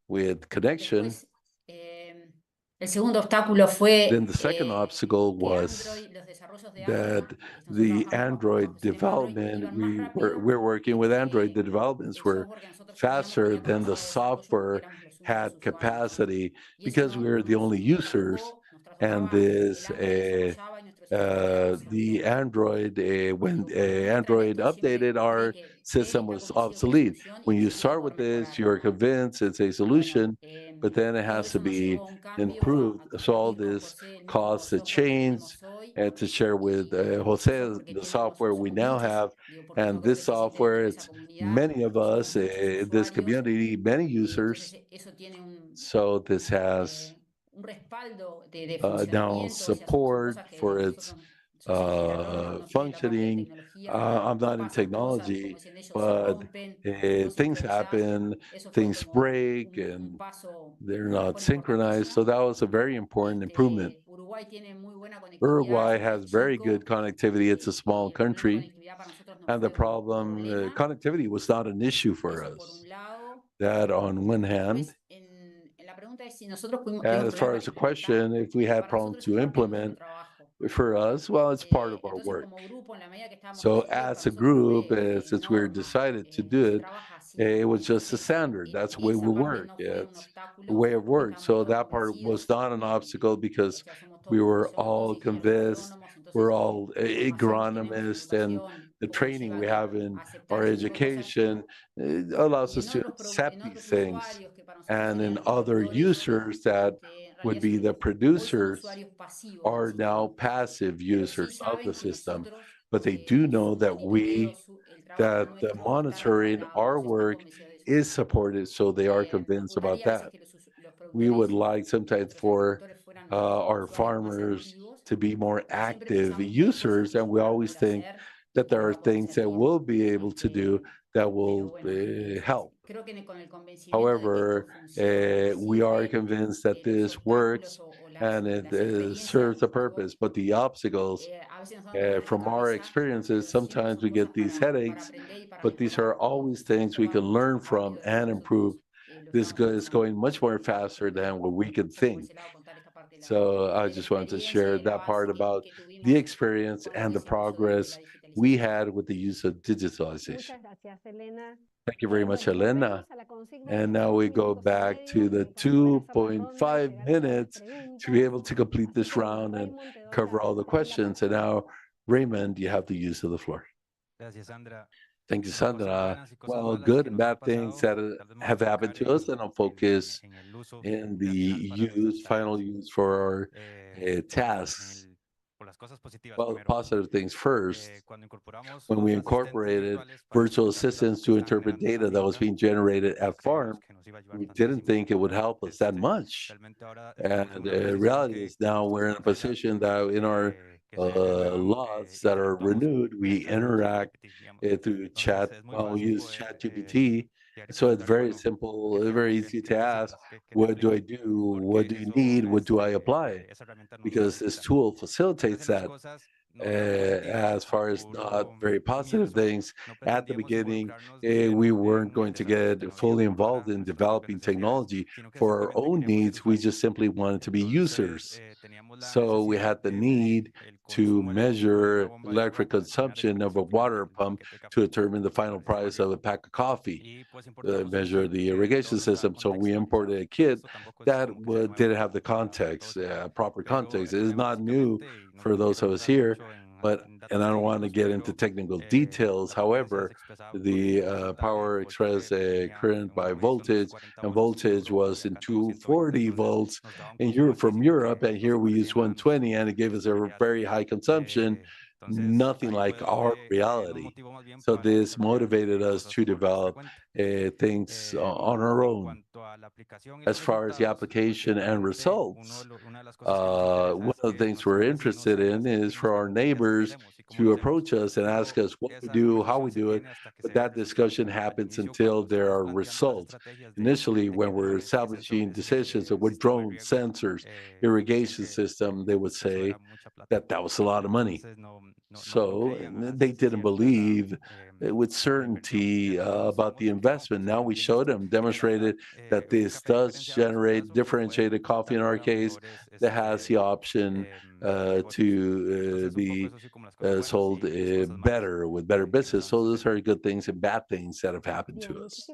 Speaker 1: with connection.
Speaker 10: Después, el segundo obstáculo fue
Speaker 1: Then the second obstacle
Speaker 10: que
Speaker 1: was
Speaker 10: Android, los desarrollos de
Speaker 1: that
Speaker 10: Android, nosotros
Speaker 1: the
Speaker 10: trabajamos
Speaker 1: Android
Speaker 10: con sistema Android,
Speaker 1: development,
Speaker 10: iban más rápido
Speaker 1: we're working with Android, the developments
Speaker 10: el
Speaker 1: were
Speaker 10: software que nosotros teníamos
Speaker 1: faster
Speaker 10: tenía
Speaker 1: than the
Speaker 10: capacidad de desarrollo porque
Speaker 1: software
Speaker 10: éramos los únicos
Speaker 1: had
Speaker 10: usuarios.
Speaker 1: capacity
Speaker 10: Y eso
Speaker 1: because we were the only
Speaker 10: nos
Speaker 1: users.
Speaker 10: trastocó, nos
Speaker 1: And
Speaker 10: trastocaba el
Speaker 1: this,
Speaker 10: Android desarrollaba y nuestro sistema quedaba
Speaker 1: the
Speaker 10: obsoleto.
Speaker 1: Android, when
Speaker 10: Cuando uno entra en
Speaker 1: Android
Speaker 10: esto siempre
Speaker 1: updated,
Speaker 10: cree
Speaker 1: our
Speaker 10: que
Speaker 1: system
Speaker 10: está
Speaker 1: was
Speaker 10: convencido que es
Speaker 1: obsolete.
Speaker 10: solución y
Speaker 1: When
Speaker 10: que
Speaker 1: you
Speaker 10: siempre
Speaker 1: start
Speaker 10: por
Speaker 1: with this,
Speaker 10: mejorar.
Speaker 1: you're convinced it's a
Speaker 10: Bueno,
Speaker 1: solution, but then it
Speaker 10: todo
Speaker 1: has to
Speaker 10: eso nos llevó
Speaker 1: be
Speaker 10: a un cambio,
Speaker 1: improved.
Speaker 10: a
Speaker 1: So all
Speaker 10: compartir con
Speaker 1: this
Speaker 10: José el mismo
Speaker 1: caused a
Speaker 10: software que
Speaker 1: change,
Speaker 10: tenemos hoy
Speaker 1: and to share with Jose
Speaker 10: porque
Speaker 1: the
Speaker 10: tenemos
Speaker 1: software we now
Speaker 10: muchos,
Speaker 1: have.
Speaker 10: porque no
Speaker 1: And
Speaker 10: creo
Speaker 1: this
Speaker 10: que se siente dentro
Speaker 1: software,
Speaker 10: de esa
Speaker 1: it's
Speaker 10: comunidad,
Speaker 1: many of
Speaker 10: somos
Speaker 1: us
Speaker 10: muchos
Speaker 1: in this
Speaker 10: usuarios,
Speaker 1: community, many users.
Speaker 10: entonces eso tiene
Speaker 1: So this has
Speaker 10: un respaldo de
Speaker 1: now
Speaker 10: funcionamiento, o sea, son
Speaker 1: support
Speaker 10: cosas que
Speaker 1: for its
Speaker 10: nosotros, yo soy ingeniero, no soy de la parte de
Speaker 1: functioning.
Speaker 10: tecnología,
Speaker 1: I'm not in
Speaker 10: pasan cosas, como
Speaker 1: technology,
Speaker 10: dicen ellos, se
Speaker 1: but
Speaker 10: rompen, no
Speaker 1: things
Speaker 10: sincronizás,
Speaker 1: happen,
Speaker 10: eso fue
Speaker 1: things
Speaker 10: como
Speaker 1: break,
Speaker 10: un
Speaker 1: and
Speaker 10: paso,
Speaker 1: they're
Speaker 10: una
Speaker 1: not
Speaker 10: mejora
Speaker 1: synchronized. So
Speaker 10: importantísima.
Speaker 1: that was a very important improvement.
Speaker 10: Uruguay tiene muy buena conectividad,
Speaker 1: Uruguay
Speaker 10: es un
Speaker 1: has
Speaker 10: país
Speaker 1: very
Speaker 10: chico,
Speaker 1: good connectivity. It's a small
Speaker 10: el problema de
Speaker 1: country.
Speaker 10: conectividad para nosotros no
Speaker 1: And the
Speaker 10: fue un
Speaker 1: problem,
Speaker 10: problema,
Speaker 1: connectivity was not an issue for
Speaker 10: eso por
Speaker 1: us.
Speaker 10: un lado.
Speaker 1: That on one hand,
Speaker 10: Después, la pregunta es si nosotros
Speaker 1: and
Speaker 10: tuvimos
Speaker 1: as far
Speaker 10: problemas
Speaker 1: as the
Speaker 10: para implementar,
Speaker 1: question, if we had
Speaker 10: para
Speaker 1: problems
Speaker 10: nosotros es
Speaker 1: to
Speaker 10: parte de nuestro
Speaker 1: implement,
Speaker 10: trabajo.
Speaker 1: for us, well, it's part of our
Speaker 10: Entonces,
Speaker 1: work.
Speaker 10: como grupo, en la medida que estábamos
Speaker 1: So
Speaker 10: decididos,
Speaker 1: as
Speaker 10: para
Speaker 1: a
Speaker 10: nosotros
Speaker 1: group,
Speaker 10: fue
Speaker 1: since we
Speaker 10: norma,
Speaker 1: decided to do
Speaker 10: se
Speaker 1: it,
Speaker 10: trabaja así.
Speaker 1: it was just a
Speaker 10: Entonces,
Speaker 1: standard. That's the way we
Speaker 10: esa parte
Speaker 1: work.
Speaker 10: no fue un
Speaker 1: It's a
Speaker 10: obstáculo
Speaker 1: way of
Speaker 10: porque
Speaker 1: work.
Speaker 10: estábamos
Speaker 1: So
Speaker 10: todos
Speaker 1: that part was
Speaker 10: convencidos,
Speaker 1: not an obstacle because
Speaker 10: o sea, somos
Speaker 1: we
Speaker 10: todos,
Speaker 1: were
Speaker 10: somos todos
Speaker 1: all
Speaker 10: ingenieros
Speaker 1: convinced.
Speaker 10: agrónomos,
Speaker 1: We're
Speaker 10: entonces
Speaker 1: all
Speaker 10: la formación que tenemos en
Speaker 1: agronomists, and
Speaker 10: educación
Speaker 1: the
Speaker 10: como nos
Speaker 1: training
Speaker 10: lleva
Speaker 1: we have in
Speaker 10: a aceptar
Speaker 1: our
Speaker 10: ese tipo de cosas.
Speaker 1: education allows
Speaker 10: Y
Speaker 1: us to accept
Speaker 10: en
Speaker 1: these
Speaker 10: otros
Speaker 1: things.
Speaker 10: usuarios que para nosotros
Speaker 1: And in
Speaker 10: serían
Speaker 1: other
Speaker 10: productores,
Speaker 1: users that
Speaker 10: en
Speaker 1: would
Speaker 10: realidad
Speaker 1: be the
Speaker 10: hoy son
Speaker 1: producers
Speaker 10: usuarios pasivos del
Speaker 1: are now
Speaker 10: sistema,
Speaker 1: passive
Speaker 10: pero sí
Speaker 1: users of the
Speaker 10: saben que
Speaker 1: system,
Speaker 10: nosotros,
Speaker 1: but they do know
Speaker 10: su
Speaker 1: that
Speaker 10: monitoreo, el trabajo
Speaker 1: that the
Speaker 10: nuestro está
Speaker 1: monitoring
Speaker 10: respaldado,
Speaker 1: our
Speaker 10: entonces están
Speaker 1: work
Speaker 10: convencidos de eso.
Speaker 1: is supported, so they are
Speaker 10: Nos
Speaker 1: convinced about
Speaker 10: gustaría a veces
Speaker 1: that.
Speaker 10: que los
Speaker 1: We would
Speaker 10: productores,
Speaker 1: like sometimes
Speaker 10: nuestros
Speaker 1: for
Speaker 10: agricultores fueran
Speaker 1: our
Speaker 10: usuarios más
Speaker 1: farmers
Speaker 10: activos,
Speaker 1: to be more
Speaker 10: pero siempre
Speaker 1: active
Speaker 10: pensamos que hay cosas
Speaker 1: users,
Speaker 10: que
Speaker 1: and
Speaker 10: ellos
Speaker 1: we
Speaker 10: van a
Speaker 1: always
Speaker 10: poder
Speaker 1: think
Speaker 10: hacer
Speaker 1: that
Speaker 10: que
Speaker 1: there
Speaker 10: les
Speaker 1: are
Speaker 10: va a poder
Speaker 1: things that
Speaker 10: servir.
Speaker 1: we'll be able to do that will
Speaker 10: Pero bueno,
Speaker 1: help.
Speaker 10: creo que con el convencimiento de que esto
Speaker 1: However,
Speaker 10: funciona y
Speaker 1: we are
Speaker 10: sirve,
Speaker 1: convinced that
Speaker 10: los
Speaker 1: this
Speaker 10: obstáculos
Speaker 1: works and it serves a purpose. But the obstacles, from our experiences, sometimes we get these headaches, but these are always things we can learn from and improve. This is going much more faster than what we could think. So I just wanted to share that part about the experience and the progress we had with the use of digitalization. Thank you very much, Elena. And now we go back to the 2.5 minutes to be able to complete this round and cover all the questions. And now, Raymond, you have the use of the floor. Thank you, Sandra. Well, good and bad things that have happened to us, and I'll focus in the final use for our tasks. Well, the positive things first. When we incorporated virtual assistants to interpret data that was being generated at farm, we didn't think it would help us that much. And the reality is now we're in a position that in our laws that are renewed, we interact through chat. Well, we use ChatGPT. So it's very simple, very easy to ask, what do I do? What do you need? What do I apply? Because this tool facilitates that. As far as not very positive things, at the beginning, we weren't going to get fully involved in developing technology for our own needs. We just simply wanted to be users. So we had the need to measure electric consumption of a water pump to determine the final price of a pack of coffee, measure the irrigation system. So we imported a kit that didn't have the context, proper context. It is not new for those of us here, and I don't want to get into technical details. However, the power expressed current by voltage, and voltage was in 240 volts from Europe, and here we use 120, and it gave us a very high consumption, nothing like our reality. So this motivated us to develop things on our own. As far as the application and results, one of the things we're interested in is for our neighbors to approach us and ask us what we do, how we do it, but that discussion happens until there are results. Initially, when we're establishing decisions of what drone sensors, irrigation system, they would say that that was a lot of money. So they didn't believe with certainty about the investment. Now we showed them, demonstrated that this does generate differentiated coffee in our case that has the option to be sold better with better business. So those are good things and bad things that have happened to us.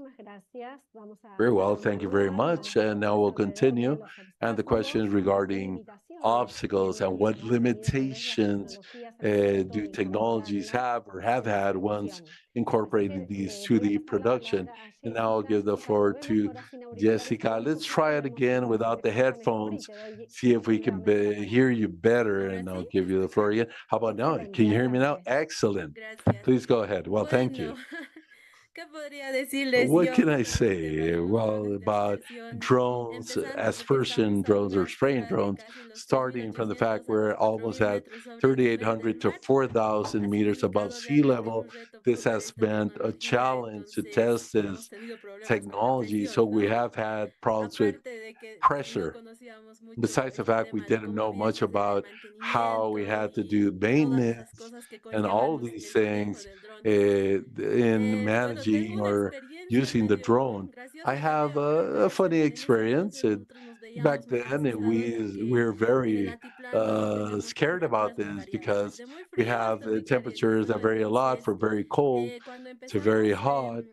Speaker 1: Very well, thank you very much. And now we'll continue. And the question is regarding obstacles and what limitations do technologies have or have had once incorporating these to the production. And now I'll give the floor to Jessica. Let's try it again without the headphones, see if we can hear you better, and I'll give you the floor again. How about now? Can you hear me now? Excellent. Please go ahead. Well, thank you. What can I say? Well, about drones, aspersion drones or spraying drones, starting from the fact we're almost at 3,800 to 4,000 meters above sea level. This has meant a challenge to test this technology. So we have had problems with pressure. Besides the fact we didn't know much about how we had to do maintenance and all of these things in managing or using the drone. I have a funny experience. And back then, we were very scared about this because we have temperatures that vary a lot from very cold to very hot.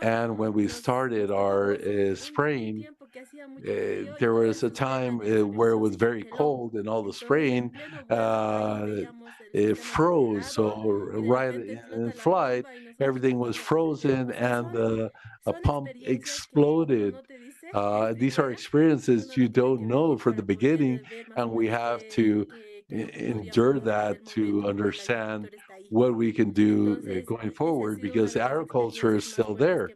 Speaker 1: And when we started our spraying, there was a time where it was very cold and all the spraying it froze. So right in flight, everything was frozen and a pump exploded. These are experiences you don't know from the beginning, and we have to endure that to understand what we can do going forward, because agriculture is still there.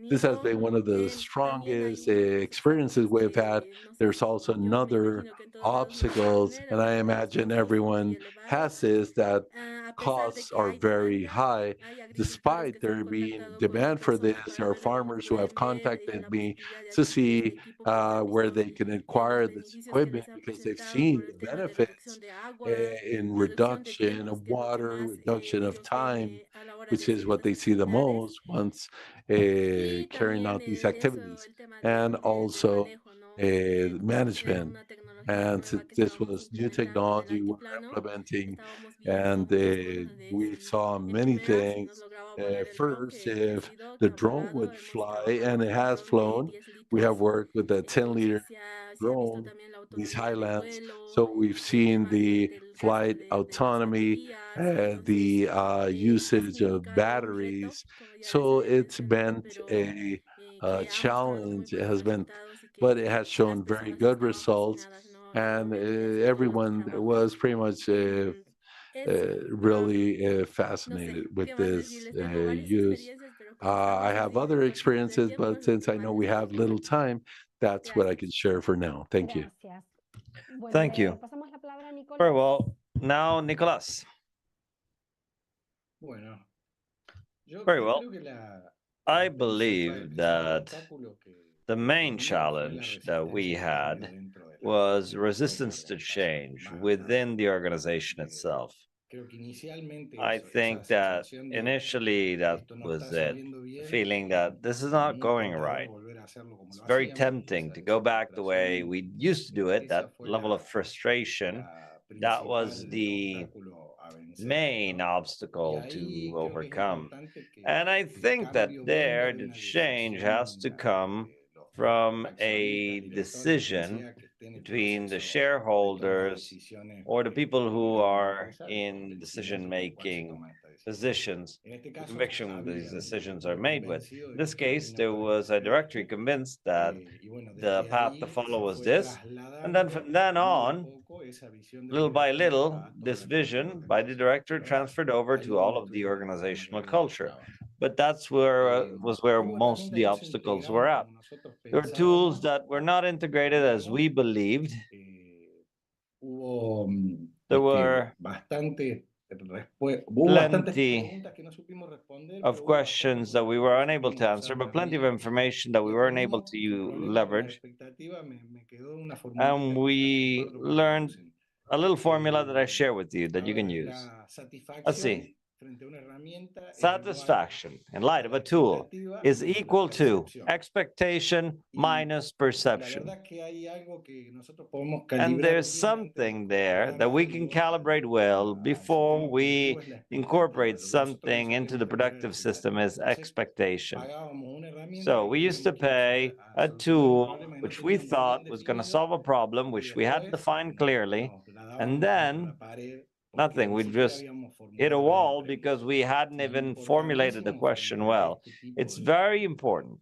Speaker 1: this has been one of the strongest experiences we've had. There's also another obstacles, and I imagine everyone has this, that costs are very high. Despite there being demand for this, there are farmers who have contacted me to see where they can acquire this equipment because they've seen the benefits in reduction of water, reduction of time, which is what they see the most once carrying out these activities, and also management. And since this was new technology we're implementing, and we saw many things. First, if the drone would fly, and it has flown, we have worked with a 10-liter drone, these highlands. So we've seen the flight autonomy, the usage of batteries. So it's been a challenge. It has been, but it has shown very good results. And everyone was pretty much really fascinated with this use. I have other experiences, but since I know we have little time, that's what I can share for now. Thank you.
Speaker 9: Gracias. Bueno,
Speaker 3: Thank you.
Speaker 9: pasamos la palabra a Nicolás.
Speaker 3: Very well. Now, Nicolas.
Speaker 8: Bueno,
Speaker 3: Very well.
Speaker 8: creo que
Speaker 3: I
Speaker 8: principal-
Speaker 3: believe
Speaker 8: principal
Speaker 3: that
Speaker 8: obstáculo que
Speaker 3: the main
Speaker 8: tuvimos fue la
Speaker 3: challenge that we
Speaker 8: resistencia que
Speaker 3: had
Speaker 8: había dentro de la
Speaker 3: was
Speaker 8: propia
Speaker 3: resistance to
Speaker 8: organización.
Speaker 3: change
Speaker 8: Más-
Speaker 3: within the organization
Speaker 8: eh,
Speaker 3: itself.
Speaker 8: Creo que inicialmente
Speaker 3: I
Speaker 8: esa
Speaker 3: think that
Speaker 8: sensación de
Speaker 3: initially that
Speaker 8: esto no
Speaker 3: was
Speaker 8: está
Speaker 3: it,
Speaker 8: saliendo
Speaker 3: the
Speaker 8: bien,
Speaker 3: feeling that this is not
Speaker 8: muy
Speaker 3: going
Speaker 8: tentador
Speaker 3: right.
Speaker 8: volver a hacerlo como
Speaker 3: It's
Speaker 8: lo
Speaker 3: very
Speaker 8: hacíamos,
Speaker 3: tempting
Speaker 8: esa-
Speaker 3: to go
Speaker 8: esa
Speaker 3: back the way
Speaker 8: frustración,
Speaker 3: we used to do it,
Speaker 8: esa
Speaker 3: that
Speaker 8: fue
Speaker 3: level of
Speaker 8: la
Speaker 3: frustration. That was
Speaker 8: principal
Speaker 3: the
Speaker 8: obstáculo a vencer,
Speaker 3: main
Speaker 8: ¿no? Y
Speaker 3: obstacle
Speaker 8: ahí
Speaker 3: to
Speaker 8: creo que es
Speaker 3: overcome.
Speaker 8: importante que
Speaker 3: And I
Speaker 8: el
Speaker 3: think that
Speaker 8: cambio
Speaker 3: there,
Speaker 8: venga de
Speaker 3: the
Speaker 8: una
Speaker 3: change has to
Speaker 8: decisión
Speaker 3: come
Speaker 8: los
Speaker 3: from
Speaker 8: accionistas,
Speaker 3: a
Speaker 8: directores, quien
Speaker 3: decision
Speaker 8: sea que esté en el
Speaker 3: between the
Speaker 8: proceso de toma de
Speaker 3: shareholders
Speaker 8: decisiones
Speaker 3: or the people who
Speaker 8: a nivel
Speaker 3: are
Speaker 8: empresarial,
Speaker 3: in
Speaker 8: del cilindro por el cual se
Speaker 3: decision-making
Speaker 8: toman estas decisiones.
Speaker 3: positions,
Speaker 8: En este
Speaker 3: the
Speaker 8: caso,
Speaker 3: conviction these
Speaker 8: había un
Speaker 3: decisions are
Speaker 8: directorio
Speaker 3: made with.
Speaker 8: convencido
Speaker 3: In
Speaker 8: de
Speaker 3: this
Speaker 8: que el
Speaker 3: case,
Speaker 8: camino
Speaker 3: there was a
Speaker 8: correcto era
Speaker 3: directory
Speaker 8: este,
Speaker 3: convinced that
Speaker 8: y bueno,
Speaker 3: the
Speaker 8: desde
Speaker 3: path to
Speaker 8: ahí
Speaker 3: follow
Speaker 8: se
Speaker 3: was
Speaker 8: fue
Speaker 3: this. And then
Speaker 8: trasladando
Speaker 3: from then
Speaker 8: poco a
Speaker 3: on,
Speaker 8: poco esa visión del
Speaker 3: little by
Speaker 8: directorio
Speaker 3: little,
Speaker 8: a toda
Speaker 3: this
Speaker 8: la cultura
Speaker 3: vision by the
Speaker 8: organizacional,
Speaker 3: director
Speaker 8: ¿no?
Speaker 3: transferred over
Speaker 8: Ahí
Speaker 3: to
Speaker 8: es
Speaker 3: all
Speaker 8: donde
Speaker 3: of the
Speaker 8: estuvimos la
Speaker 3: organizational
Speaker 8: mayoría de los
Speaker 3: culture.
Speaker 8: trabas.
Speaker 3: But that's where was where
Speaker 8: Hubo
Speaker 3: most of the
Speaker 8: herramientas que no se
Speaker 3: obstacles were
Speaker 8: integraron
Speaker 3: at.
Speaker 8: como nosotros
Speaker 3: There were tools
Speaker 8: pensábamos,
Speaker 3: that were not integrated as we believed.
Speaker 8: Hubo
Speaker 3: There were
Speaker 8: hubo bastantes
Speaker 3: plenty
Speaker 8: preguntas que no supimos responder,
Speaker 3: of
Speaker 8: pero hubo
Speaker 3: questions
Speaker 8: bastantes
Speaker 3: that we
Speaker 8: herramientas
Speaker 3: were
Speaker 8: que
Speaker 3: unable
Speaker 8: supimos
Speaker 3: to
Speaker 8: usar
Speaker 3: answer, but
Speaker 8: muy
Speaker 3: plenty of
Speaker 8: bien
Speaker 3: information that we
Speaker 8: y
Speaker 3: weren't able
Speaker 8: aprendimos
Speaker 3: to
Speaker 8: sin problemas con la
Speaker 3: leverage.
Speaker 8: expectativa. Me quedó una formulita
Speaker 3: And
Speaker 8: que
Speaker 3: we
Speaker 8: la comparto para que la
Speaker 3: learned
Speaker 8: usen.
Speaker 3: a little formula that I share with you
Speaker 8: A
Speaker 3: that you can
Speaker 8: ver,
Speaker 3: use.
Speaker 8: la
Speaker 3: Let's
Speaker 8: satisfacción
Speaker 3: see.
Speaker 8: frente a una herramienta es igual
Speaker 3: Satisfaction in light
Speaker 8: a
Speaker 3: of
Speaker 8: la
Speaker 3: a tool
Speaker 8: expectativa
Speaker 3: is
Speaker 8: menos la
Speaker 3: equal to
Speaker 8: percepción.
Speaker 3: expectation
Speaker 8: Y
Speaker 3: minus
Speaker 8: la
Speaker 3: perception.
Speaker 8: verdad que hay algo que nosotros podemos
Speaker 3: And
Speaker 8: calibrar
Speaker 3: there's
Speaker 8: bien antes de
Speaker 3: something there
Speaker 8: incorporar
Speaker 3: that we can
Speaker 8: algo
Speaker 3: calibrate well
Speaker 8: al
Speaker 3: before
Speaker 8: sistema productivo,
Speaker 3: we
Speaker 8: es la expectativa.
Speaker 3: incorporate
Speaker 8: Lo que nosotros no
Speaker 3: something into
Speaker 8: sabemos
Speaker 3: the
Speaker 8: es medir la
Speaker 3: productive system
Speaker 8: expectativa.
Speaker 3: is
Speaker 8: Entonces,
Speaker 3: expectation.
Speaker 8: pagábamos una herramienta
Speaker 3: So
Speaker 8: que
Speaker 3: we used to
Speaker 8: creíamos que iba
Speaker 3: pay
Speaker 8: a
Speaker 3: a
Speaker 8: solucionar un
Speaker 3: tool
Speaker 8: problema que no
Speaker 3: which we
Speaker 8: teníamos bien
Speaker 3: thought was going to
Speaker 8: definido
Speaker 3: solve a problem
Speaker 8: y
Speaker 3: which we had
Speaker 8: después
Speaker 3: defined clearly,
Speaker 8: la dábamos
Speaker 3: and
Speaker 8: contra
Speaker 3: then
Speaker 8: la pared porque
Speaker 3: nothing.
Speaker 8: ni
Speaker 3: We
Speaker 8: siquiera
Speaker 3: just
Speaker 8: habíamos
Speaker 3: hit a
Speaker 8: formulado bien la
Speaker 3: wall
Speaker 8: premisa.
Speaker 3: because we hadn't
Speaker 8: Es
Speaker 3: even formulated the
Speaker 8: importantísimo
Speaker 3: question
Speaker 8: frente a
Speaker 3: well.
Speaker 8: este tipo
Speaker 3: It's
Speaker 8: de
Speaker 3: very important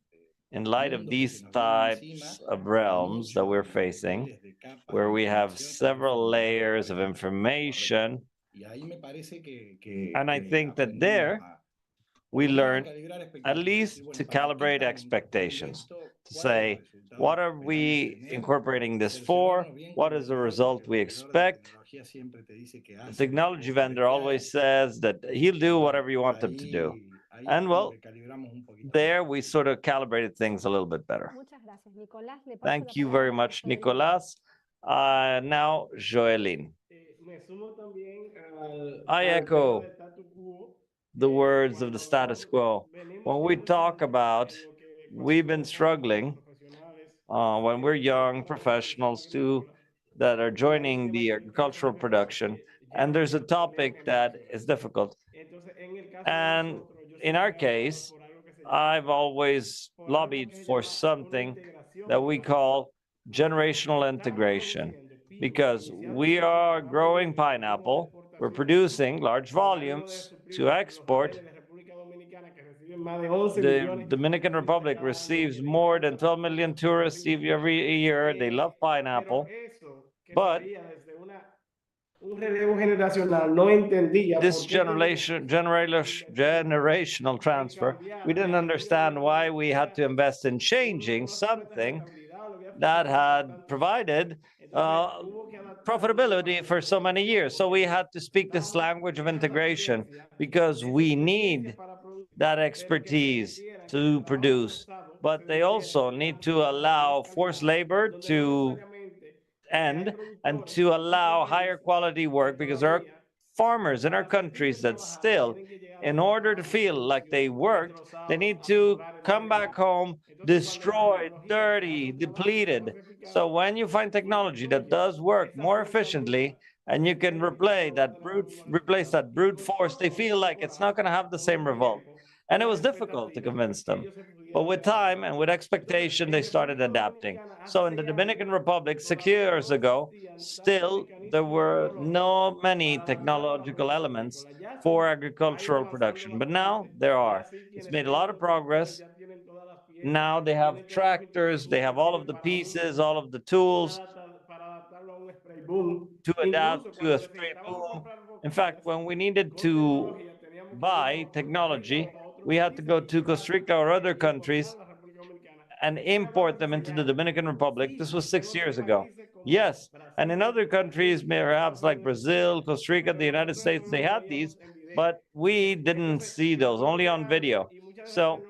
Speaker 3: in light of
Speaker 8: mundo que se
Speaker 3: these
Speaker 8: nos viene encima,
Speaker 3: types of
Speaker 8: de
Speaker 3: realms that
Speaker 8: muchos
Speaker 3: we're facing,
Speaker 8: niveles de capas
Speaker 3: where
Speaker 8: de
Speaker 3: we have
Speaker 8: información que hay que
Speaker 3: several
Speaker 8: formular
Speaker 3: layers
Speaker 8: para
Speaker 3: of
Speaker 8: que esto corra.
Speaker 3: information.
Speaker 8: Y ahí me parece
Speaker 3: And I
Speaker 8: que
Speaker 3: think that
Speaker 8: aprendimos
Speaker 3: there
Speaker 8: por
Speaker 3: we
Speaker 8: lo menos a
Speaker 3: learned
Speaker 8: calibrar
Speaker 3: at
Speaker 8: expectativas.
Speaker 3: least
Speaker 8: Decir, bueno,
Speaker 3: to
Speaker 8: ¿para qué
Speaker 3: calibrate
Speaker 8: estamos incorporando
Speaker 3: expectations,
Speaker 8: esto?
Speaker 3: to
Speaker 8: ¿Cuál es el
Speaker 3: say,
Speaker 8: resultado
Speaker 3: what
Speaker 8: que
Speaker 3: are
Speaker 8: esperamos
Speaker 3: we
Speaker 8: tener?
Speaker 3: incorporating this for?
Speaker 8: Cerciorarnos bien
Speaker 3: What
Speaker 8: que
Speaker 3: is the
Speaker 8: el
Speaker 3: result we
Speaker 8: proveedor de la
Speaker 3: expect?
Speaker 8: tecnología siempre te dice que
Speaker 3: The
Speaker 8: hace lo que
Speaker 3: technology
Speaker 8: vos querés
Speaker 3: vendor
Speaker 8: que haga.
Speaker 3: always says that he'll
Speaker 8: Y
Speaker 3: do
Speaker 8: bueno,
Speaker 3: whatever you want him to do.
Speaker 8: ahí
Speaker 3: And
Speaker 8: como
Speaker 3: well,
Speaker 8: que calibramos un poquito
Speaker 3: there
Speaker 8: mejor.
Speaker 3: we sort of calibrated things a little bit better.
Speaker 9: Muchas gracias, Nicolás. Le paso
Speaker 3: Thank
Speaker 9: la
Speaker 3: you very
Speaker 9: palabra a
Speaker 3: much,
Speaker 9: Joelín.
Speaker 3: Nicolas. Now, Joeline.
Speaker 11: Me sumo también al,
Speaker 3: I
Speaker 11: al tema
Speaker 3: echo
Speaker 11: del statu quo.
Speaker 3: the words of the
Speaker 11: Cuando
Speaker 3: status
Speaker 11: nosotros
Speaker 3: quo.
Speaker 11: venimos
Speaker 3: When we
Speaker 11: siendo
Speaker 3: talk
Speaker 11: estudiantes
Speaker 3: about,
Speaker 11: en lo que
Speaker 3: we've been
Speaker 11: cuando somos jóvenes
Speaker 3: struggling
Speaker 11: profesionales
Speaker 3: when we're young
Speaker 11: para la producción
Speaker 3: professionals too
Speaker 11: agrícola,
Speaker 3: that are
Speaker 11: hay algo
Speaker 3: joining
Speaker 11: que
Speaker 3: the
Speaker 11: mayormente se
Speaker 3: agricultural
Speaker 11: ve mucho
Speaker 3: production,
Speaker 11: que
Speaker 3: and
Speaker 11: llama
Speaker 3: there's a
Speaker 11: el manejo
Speaker 3: topic that
Speaker 11: generacional.
Speaker 3: is difficult.
Speaker 11: Entonces, en el caso de
Speaker 3: And
Speaker 11: nosotros, yo
Speaker 3: in
Speaker 11: siempre
Speaker 3: our
Speaker 11: he abogado
Speaker 3: case,
Speaker 11: por algo que se
Speaker 3: I've
Speaker 11: llama,
Speaker 3: always
Speaker 11: por algo
Speaker 3: lobbied
Speaker 11: que se
Speaker 3: for
Speaker 11: llama una
Speaker 3: something
Speaker 11: integración
Speaker 3: that we
Speaker 11: generacional.
Speaker 3: call generational
Speaker 11: Estamos
Speaker 3: integration,
Speaker 11: produciendo piña
Speaker 3: because
Speaker 11: inicialmente
Speaker 3: we are
Speaker 11: para
Speaker 3: growing
Speaker 11: volumen y venimos de
Speaker 3: pineapple, we're
Speaker 11: exportación
Speaker 3: producing large
Speaker 11: con ánimo de
Speaker 3: volumes
Speaker 11: suplir
Speaker 3: to
Speaker 11: los
Speaker 3: export.
Speaker 11: países de República Dominicana que reciben más de 11
Speaker 3: The
Speaker 11: millones
Speaker 3: Dominican
Speaker 11: de turistas
Speaker 3: Republic
Speaker 11: cada año que
Speaker 3: receives
Speaker 11: les
Speaker 3: more than
Speaker 11: encanta
Speaker 3: 12
Speaker 11: la
Speaker 3: million
Speaker 11: fruta
Speaker 3: tourists
Speaker 11: agrícola.
Speaker 3: every year. They love
Speaker 11: Pero
Speaker 3: pineapple,
Speaker 11: eso que se
Speaker 3: but
Speaker 11: veía desde una un relevo generacional, no entendía
Speaker 3: this
Speaker 11: por qué teníamos que
Speaker 3: generational transfer, we didn't understand why we had to invest in changing something that had provided profitability for so many years. So we had to speak this language of integration because we need that expertise to produce. But they also need to allow forced labor to end and to allow higher quality work, because there are farmers in our countries that still, in order to feel like they worked, they need to come back home destroyed, dirty, depleted. So when you find technology that does work more efficiently and you can replace that brute force, they feel like it's not going to have the same revolt. And it was difficult to convince them. But with time and with expectation, they started adapting. So in the Dominican Republic, 6 years ago, still there were no many technological elements for agricultural production. But now there are. It's made a lot of progress. Now they have tractors, they have all of the pieces, all of the tools to adapt to a spray boom. In fact, when we needed to buy technology, we had to go to Costa Rica or other countries and import them into the Dominican Republic. This was 6 years ago. Yes, and in other countries, perhaps like Brazil, Costa Rica, the United States, they had these, but we didn't see those, only on video. So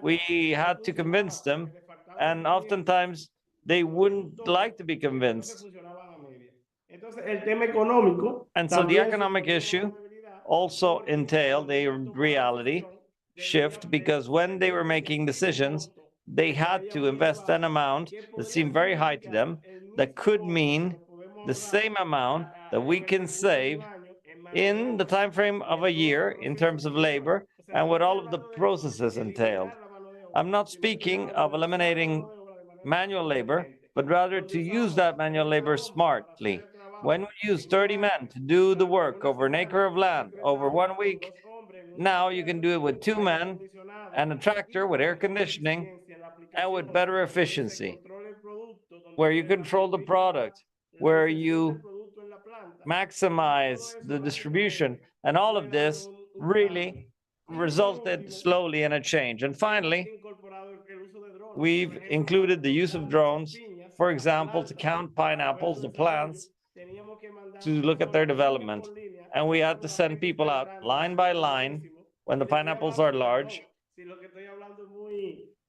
Speaker 3: we had to convince them, and oftentimes they wouldn't like to be convinced. And so the economic issue also entailed a reality shift, because when they were making decisions, they had to invest an amount that seemed very high to them, that could mean the same amount that we can save in the time frame of a year in terms of labor and what all of the processes entailed. I'm not speaking of eliminating manual labor, but rather to use that manual labor smartly. When we use 30 men to do the work over an acre of land over 1 week, now you can do it with 2 men and a tractor with air conditioning and with better efficiency, where you control the product, where you maximize the distribution. And all of this really resulted slowly in a change. And finally, we've included the use of drones, for example, to count pineapples, the plants, to look at their development. And we had to send people out line by line when the pineapples are large.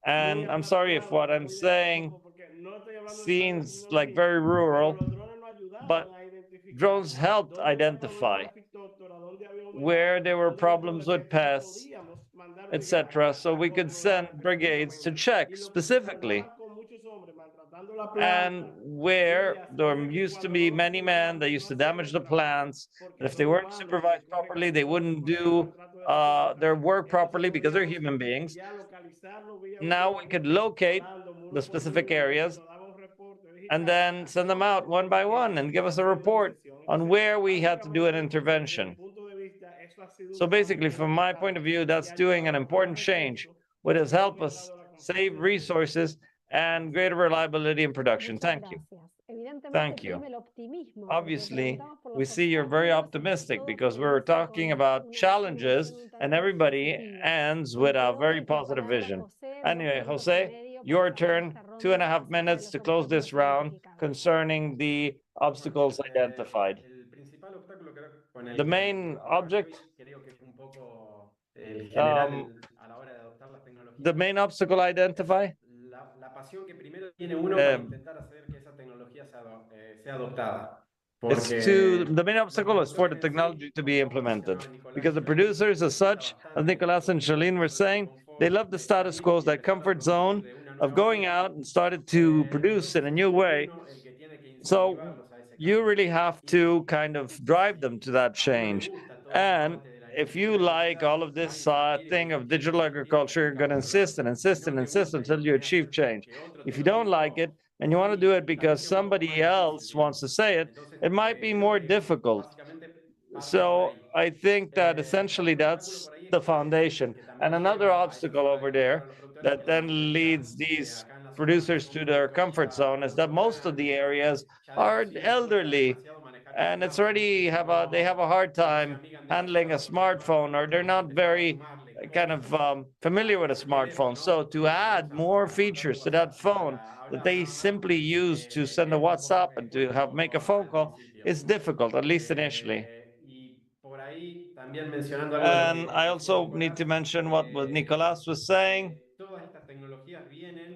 Speaker 3: And I'm sorry if what I'm saying seems like very rural, but drones helped identify where there were problems with pests, etc. So we could send brigades to check specifically. And where there used to be many men that used to damage the plants, and if they weren't supervised properly, they wouldn't do their work properly because they're human beings. Now we could locate the specific areas and then send them out one by one and give us a report on where we had to do an intervention. So basically, from my point of view, that's doing an important change, which has helped us save resources and greater reliability in production. Thank you. Thank you. Obviously, we see you're very optimistic because we're talking about challenges and everybody ends with a very positive vision. Anyway, Jose, your turn, 2.5 minutes to close this round concerning the obstacles identified. The main object, the main obstacle identified the main obstacle is for the technology to be implemented, because the producers as such, as Nicolas and Charlene were saying, they love the status quo, that comfort zone of going out and started to produce in a new way. So you really have to kind of drive them to that change. And if you like all of this thing of digital agriculture, you're going to insist and insist and insist until you achieve change. If you don't like it and you want to do it because somebody else wants to say it, it might be more difficult. So I think that essentially that's the foundation. And another obstacle over there that then leads these producers to their comfort zone is that most of the areas are elderly and it's already they have a hard time handling a smartphone, or they're not very kind of familiar with a smartphone. So to add more features to that phone that they simply use to send a WhatsApp and to make a phone call is difficult, at least initially. And I also need to mention what Nicolas was saying.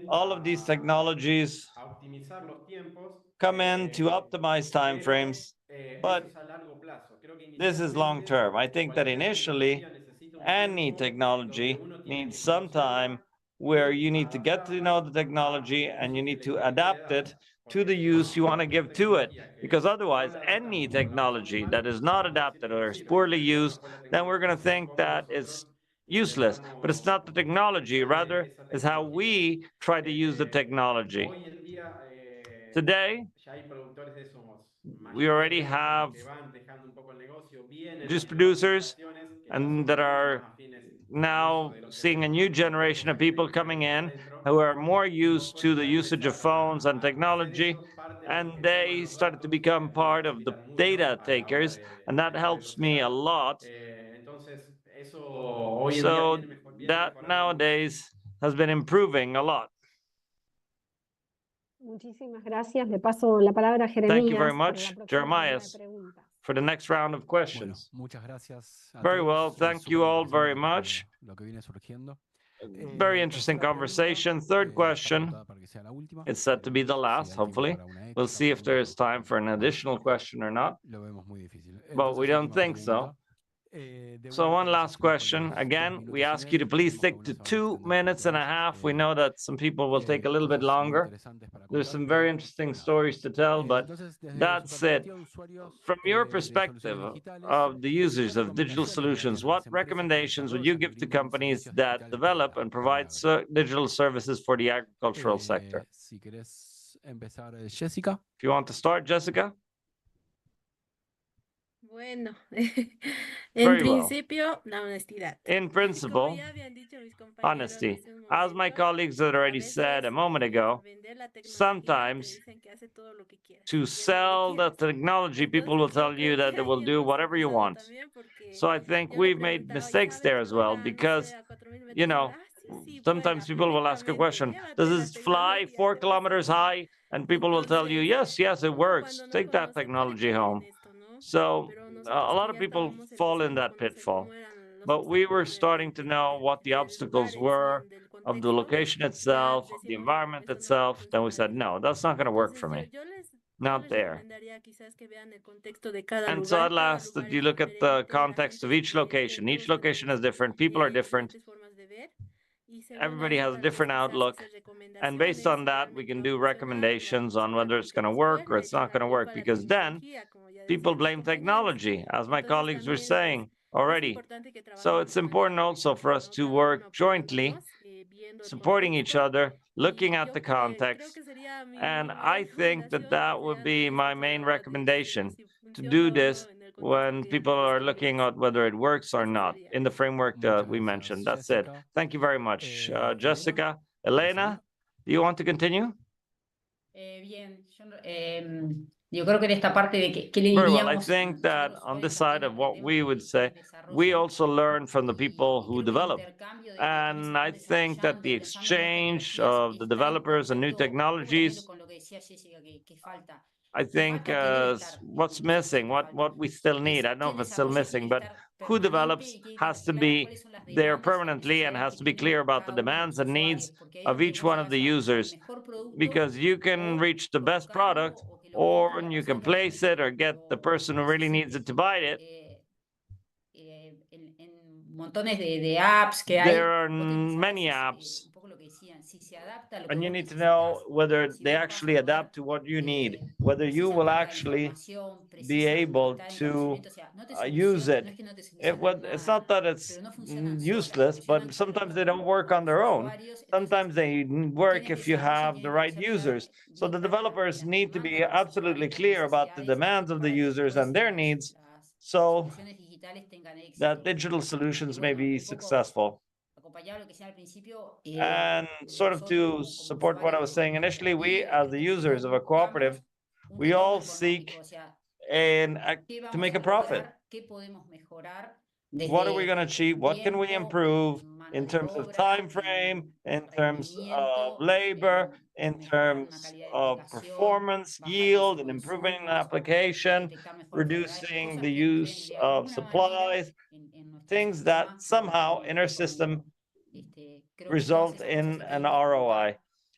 Speaker 3: All of these technologies come in to optimize timeframes, but this is long term. I think that initially, any technology needs some time where you need to get to know the technology and you need to adapt it to the use you want to give to it. Because otherwise, any technology that is not adapted or is poorly used, then we're going to think that it's useless. But it's not the technology, rather, it's how we try to use the technology. Today, we already have juice producers and that are now seeing a new generation of people coming in who are more used to the usage of phones and technology, and they started to become part of the data takers, and that helps me a lot. So that nowadays has been improving a lot.
Speaker 9: Muchísimas gracias. Le paso la palabra a Jeremías.
Speaker 3: Thank you very much, Jeremiah, for the next round of questions. Very well, thank you all very much. Very interesting conversation. Third question. It's set to be the last, hopefully. We'll see if there is time for an additional question or not. But we don't think so. So one last question. Again, we ask you to please stick to 2.5 minutes. We know that some people will take a little bit longer. There's some very interesting stories to tell, but that's it. From your perspective of the users of digital solutions, what recommendations would you give to companies that develop and provide digital services for the agricultural sector? If you want to start, Jessica.
Speaker 12: Bueno,
Speaker 3: Very principio,
Speaker 12: la honestidad.
Speaker 3: In principle, honesty. As my colleagues had already said a moment ago, sometimes to sell the technology, people will tell you that they will do whatever you want. So I think we've made mistakes there as well, because, you know, sometimes people will ask a question, does this fly 4 kilometers high? And people will tell you, yes, it works. Take that technology home. So a lot of people fall in that pitfall. But we were starting to know what the obstacles were of the location itself, of the environment itself. Then we said, no, that's not going to work for me. Not there. And so at last, you look at the context of each location. Each location is different. People are different. Everybody has a different outlook. And based on that, we can do recommendations on whether it's going to work or it's not going to work. Because then people blame technology, as my colleagues were saying already. So it's important also for us to work jointly, supporting each other, looking at the context. And I think that that would be my main recommendation, to do this when people are looking at whether it works or not in the framework that we mentioned. That's it. Thank you very much, Jessica. Elena, do you want to continue?
Speaker 10: Yo creo que en esta parte de qué le
Speaker 3: Very well. I
Speaker 10: diríamos
Speaker 3: think that on this side of what we would say, we also learn from the people who develop. And I think that the exchange of the developers and new technologies, I think what's missing, what we still need, I don't know if it's still missing, but who develops has to be there permanently and has to be clear about the demands and needs of each one of the users, because you can reach the best product, or you can place it or get the person who really needs it to buy it.
Speaker 10: Montones de apps que hay.
Speaker 3: There are many apps, and you need to know whether they actually adapt to what you need, whether you will actually be able to use it. It's not that it's useless, but sometimes they don't work on their own. Sometimes they work if you have the right users. So the developers need to be absolutely clear about the demands of the users and their needs, so that digital solutions may be successful. And sort of to support what I was saying initially, we, as the users of a cooperative, we all seek to make a profit. What are we going to achieve? What can we improve in terms of time frame, in terms of labor, in terms of performance, yield, and improving an application, reducing the use of supplies, things that somehow in our system result in an ROI.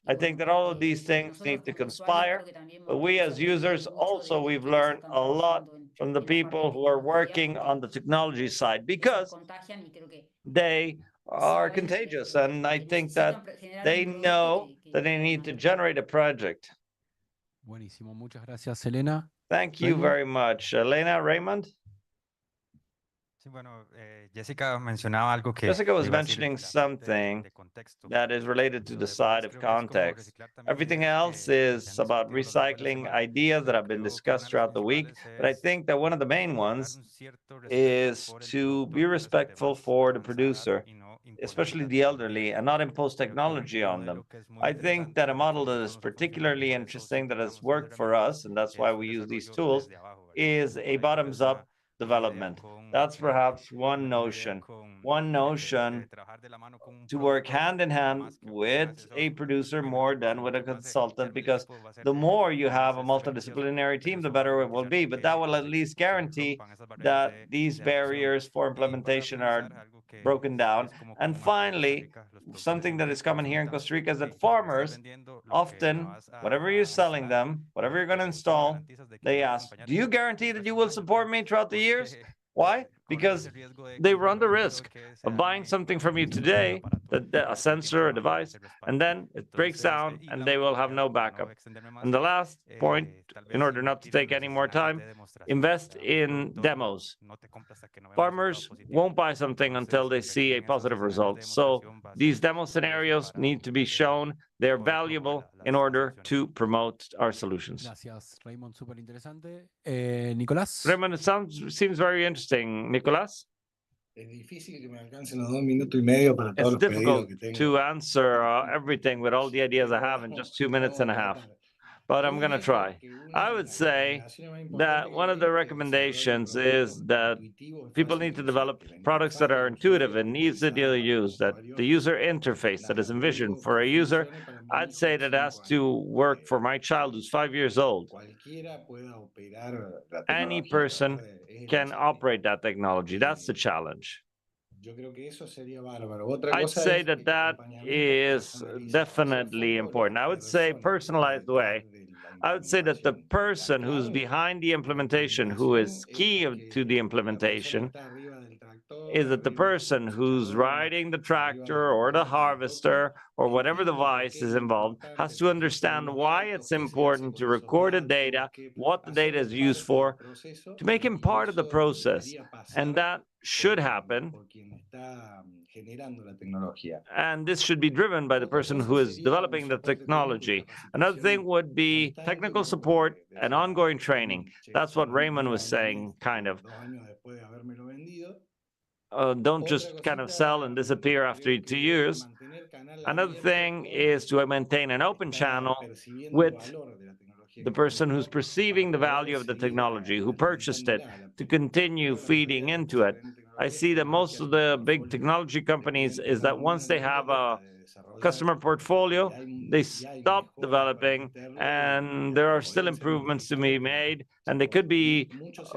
Speaker 3: I think that all of these things need to conspire, but we as users also, we've learned a lot from the people who are working on the technology side because they are contagious. And I think that they know that they need to generate a project.
Speaker 4: Buenísimo, muchas gracias, Elena.
Speaker 3: Thank you very much. Elena, Raymond?
Speaker 5: Jessica mencionaba algo que
Speaker 3: Jessica was
Speaker 5: iba a decir
Speaker 3: mentioning
Speaker 5: la parte
Speaker 3: something
Speaker 5: de contexto.
Speaker 3: that is related to
Speaker 5: Lo
Speaker 3: the
Speaker 5: demás
Speaker 3: side of
Speaker 5: creo que es como
Speaker 3: context.
Speaker 5: reciclar también
Speaker 3: Everything
Speaker 5: ideas
Speaker 3: else
Speaker 5: que se
Speaker 3: is
Speaker 5: han
Speaker 3: about
Speaker 5: discutido a lo largo de la
Speaker 3: recycling
Speaker 5: semana,
Speaker 3: ideas that
Speaker 5: pero
Speaker 3: have been
Speaker 5: creo que
Speaker 3: discussed
Speaker 5: una de las
Speaker 3: throughout the week.
Speaker 5: principales
Speaker 3: But I
Speaker 5: es
Speaker 3: think that one of the main
Speaker 5: guardar
Speaker 3: ones
Speaker 5: un cierto respeto
Speaker 3: is
Speaker 5: por el
Speaker 3: to
Speaker 5: productor,
Speaker 3: be
Speaker 5: por eso
Speaker 3: respectful
Speaker 5: temas
Speaker 3: for
Speaker 5: de
Speaker 3: the
Speaker 5: avanzada edad
Speaker 3: producer,
Speaker 5: y no imponer
Speaker 3: especially
Speaker 5: la
Speaker 3: the elderly,
Speaker 5: tecnología.
Speaker 3: and not impose
Speaker 5: Creo que
Speaker 3: technology
Speaker 5: un
Speaker 3: on them.
Speaker 5: modelo que es muy
Speaker 3: I think that a
Speaker 5: interesante,
Speaker 3: model
Speaker 5: que
Speaker 3: that
Speaker 5: a
Speaker 3: is
Speaker 5: nosotros nos funciona y
Speaker 3: particularly
Speaker 5: por eso
Speaker 3: interesting, that has
Speaker 5: seguimos
Speaker 3: worked for
Speaker 5: herramientas,
Speaker 3: us, and that's why
Speaker 5: es un
Speaker 3: we use these
Speaker 5: desarrollo
Speaker 3: tools,
Speaker 5: desde abajo, ¿verdad?
Speaker 3: is a bottoms-up development. That's perhaps one notion. One notion
Speaker 5: trabajar de la mano con un
Speaker 3: to work
Speaker 5: productor
Speaker 3: hand in hand
Speaker 5: más que con un
Speaker 3: with
Speaker 5: asesor.
Speaker 3: a producer more than with a
Speaker 5: Muchas veces
Speaker 3: consultant,
Speaker 5: ser del
Speaker 3: because
Speaker 5: equipo va a ser
Speaker 3: the more you
Speaker 5: a
Speaker 3: have a
Speaker 5: veces beneficioso,
Speaker 3: multidisciplinary
Speaker 5: pero
Speaker 3: team, the
Speaker 5: eso va a
Speaker 3: better it will
Speaker 5: propiciar
Speaker 3: be. But that will
Speaker 5: que
Speaker 3: at least
Speaker 5: se
Speaker 3: guarantee
Speaker 5: rompan esas barreras
Speaker 3: that these
Speaker 5: de adopción.
Speaker 3: barriers for
Speaker 5: Y para
Speaker 3: implementation are
Speaker 5: finalizar, algo que
Speaker 3: broken down.
Speaker 5: es como
Speaker 3: And
Speaker 5: común aquí en Costa
Speaker 3: finally,
Speaker 5: Rica, los productores
Speaker 3: something that
Speaker 5: siempre
Speaker 3: is common here in
Speaker 5: consultan
Speaker 3: Costa Rica is that
Speaker 5: que estás
Speaker 3: farmers
Speaker 5: vendiendo lo que me
Speaker 3: often,
Speaker 5: vas
Speaker 3: whatever you're
Speaker 5: a
Speaker 3: selling
Speaker 5: instalar,
Speaker 3: them, whatever you're going to
Speaker 5: tú me
Speaker 3: install,
Speaker 5: garantizas de que
Speaker 3: they
Speaker 5: me vas a
Speaker 3: ask,
Speaker 5: acompañar
Speaker 3: do you
Speaker 5: el
Speaker 3: guarantee that
Speaker 5: resto
Speaker 3: you
Speaker 5: del
Speaker 3: will
Speaker 5: año,
Speaker 3: support
Speaker 5: ¿verdad?
Speaker 3: me throughout the years?
Speaker 5: Porque
Speaker 3: Why?
Speaker 5: corres
Speaker 3: Because
Speaker 5: el riesgo de
Speaker 3: they
Speaker 5: que
Speaker 3: run the
Speaker 5: luego
Speaker 3: risk
Speaker 5: que se
Speaker 3: of buying
Speaker 5: dañe
Speaker 3: something from you
Speaker 5: el
Speaker 3: today,
Speaker 5: aparato,
Speaker 3: a
Speaker 5: que todo el tiempo
Speaker 3: sensor, a
Speaker 5: no haya
Speaker 3: device,
Speaker 5: ese respaldo.
Speaker 3: and then it breaks
Speaker 5: Entonces,
Speaker 3: down
Speaker 5: y
Speaker 3: and
Speaker 5: la
Speaker 3: they will
Speaker 5: última,
Speaker 3: have no
Speaker 5: para no
Speaker 3: backup.
Speaker 5: extenderme más,
Speaker 3: And the last point,
Speaker 5: tal
Speaker 3: in
Speaker 5: vez
Speaker 3: order not to
Speaker 5: invertir en
Speaker 3: take
Speaker 5: los
Speaker 3: any more
Speaker 5: escenarios
Speaker 3: time,
Speaker 5: de demostración.
Speaker 3: invest
Speaker 5: O sea, un
Speaker 3: in
Speaker 5: productor
Speaker 3: demos.
Speaker 5: no te compra hasta que no vea un
Speaker 3: Farmers
Speaker 5: resultado positivo.
Speaker 3: won't buy something until they
Speaker 5: Entonces,
Speaker 3: see
Speaker 5: invertir
Speaker 3: a
Speaker 5: en esos
Speaker 3: positive
Speaker 5: escenarios de
Speaker 3: result. So
Speaker 5: demostración va a
Speaker 3: these
Speaker 5: ser
Speaker 3: demo
Speaker 5: valioso
Speaker 3: scenarios
Speaker 5: para
Speaker 3: need to be shown. They're
Speaker 5: poder promover
Speaker 3: valuable in
Speaker 5: las
Speaker 3: order
Speaker 5: soluciones.
Speaker 3: to promote our solutions.
Speaker 4: Gracias, Raymond, súper interesante. Nicolás.
Speaker 3: Raymond, it seems very interesting. Nicolás?
Speaker 8: Es difícil que me alcancen los 2 minutos y medio para todos
Speaker 3: It's
Speaker 8: los pedidos
Speaker 3: difficult
Speaker 8: que tengo.
Speaker 3: to answer everything with all the ideas I
Speaker 8: Pero
Speaker 3: have in just
Speaker 8: vamos
Speaker 3: 2 minutes and
Speaker 8: a
Speaker 3: a half,
Speaker 8: tratar.
Speaker 3: but
Speaker 8: Yo
Speaker 3: I'm going to
Speaker 8: diría
Speaker 3: try.
Speaker 8: que una
Speaker 3: I
Speaker 8: de
Speaker 3: would
Speaker 8: las
Speaker 3: say
Speaker 8: recomendaciones más importantes
Speaker 3: that
Speaker 8: que
Speaker 3: one of
Speaker 8: leí
Speaker 3: the
Speaker 8: es que desarrollen
Speaker 3: recommendations
Speaker 8: productos
Speaker 3: is that
Speaker 8: intuitivos y
Speaker 3: people
Speaker 8: fáciles
Speaker 3: need
Speaker 8: de
Speaker 3: to
Speaker 8: usar,
Speaker 3: develop
Speaker 8: que la
Speaker 3: products that
Speaker 8: interfaz
Speaker 3: are
Speaker 8: del usuario
Speaker 3: intuitive
Speaker 8: esté
Speaker 3: and easy
Speaker 8: pensada
Speaker 3: to
Speaker 8: para el
Speaker 3: use, that the
Speaker 8: usuario
Speaker 3: user interface that is envisioned
Speaker 8: nativo
Speaker 3: for
Speaker 8: que
Speaker 3: a user.
Speaker 8: funcione para mi
Speaker 3: I'd
Speaker 8: hijo
Speaker 3: say
Speaker 8: de
Speaker 3: that has
Speaker 8: 5
Speaker 3: to
Speaker 8: años.
Speaker 3: work for my child who's 5 years old.
Speaker 8: Cualquiera pueda operar la
Speaker 3: Any
Speaker 8: tecnología.
Speaker 3: person
Speaker 8: Es el
Speaker 3: can
Speaker 8: desafío.
Speaker 3: operate that technology. That's the challenge.
Speaker 8: Yo creo que eso sería bárbaro. Otra
Speaker 3: I'd
Speaker 8: cosa
Speaker 3: say
Speaker 8: es
Speaker 3: that
Speaker 8: el
Speaker 3: that
Speaker 8: acompañamiento
Speaker 3: is
Speaker 8: personalizado.
Speaker 3: definitely important. I would say personalized way. I would say that the person who's behind the implementation, who is key to the implementation, is that the person who's riding the tractor or the harvester or whatever device is involved has to understand why it's important to record the data, what the data is used for, to make him part of the process. And that should happen. And this should be driven by the person who is developing the technology. Another thing would be technical support and ongoing training. That's what Raymond was saying, kind of. Don't just kind of sell and disappear after 2 years. Another thing is to maintain an open channel with the person who's perceiving the value of the technology, who purchased it, to continue feeding into it. I see that most of the big technology companies is that once they have a customer portfolio, they stop developing, and there are still improvements to be made, and they could be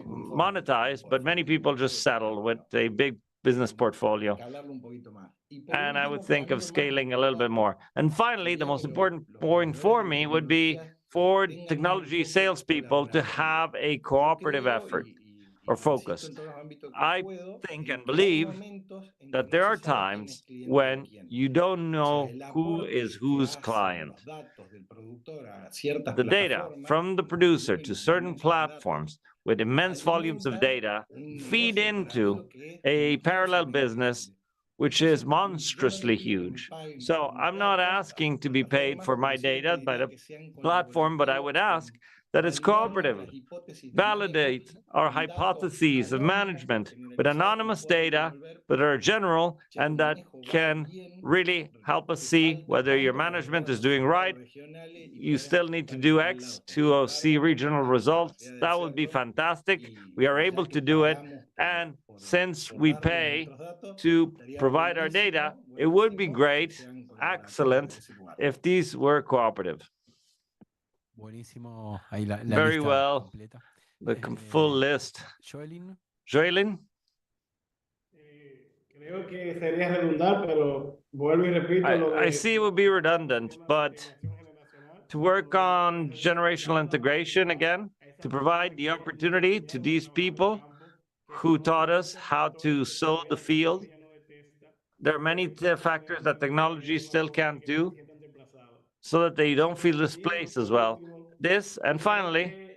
Speaker 3: monetized, but many people just settle with a big business portfolio. And I would think of scaling a little bit more. And finally, the most important point for me would be for technology salespeople to have a cooperative effort or focus. I think and believe that there are times when you don't know who is whose client. The data from the producer to certain platforms with immense volumes of data feed into a parallel business which is monstrously huge. So I'm not asking to be paid for my data by the platform, but I would ask
Speaker 11: that it's cooperative. Validate our hypotheses of management with anonymous data that are general and that can really help us see whether your management is doing right. You still need to do X to see regional results. That would be fantastic. We are able to do it. And since we pay to provide our data, it would be great, excellent, if these were cooperative.
Speaker 4: Buenísimo. Ahí la
Speaker 11: Very
Speaker 4: lista
Speaker 11: well.
Speaker 4: completa.
Speaker 11: The full list.
Speaker 4: Joelyn.
Speaker 11: Joelyn? Creo que sería redundar, pero vuelvo y repito lo de.
Speaker 3: I see it would be redundant, but to work on generational integration again, to provide the opportunity to these people who taught us how to sow the field. There are many factors that technology still can't do, so that they don't feel displaced as well. This, and finally,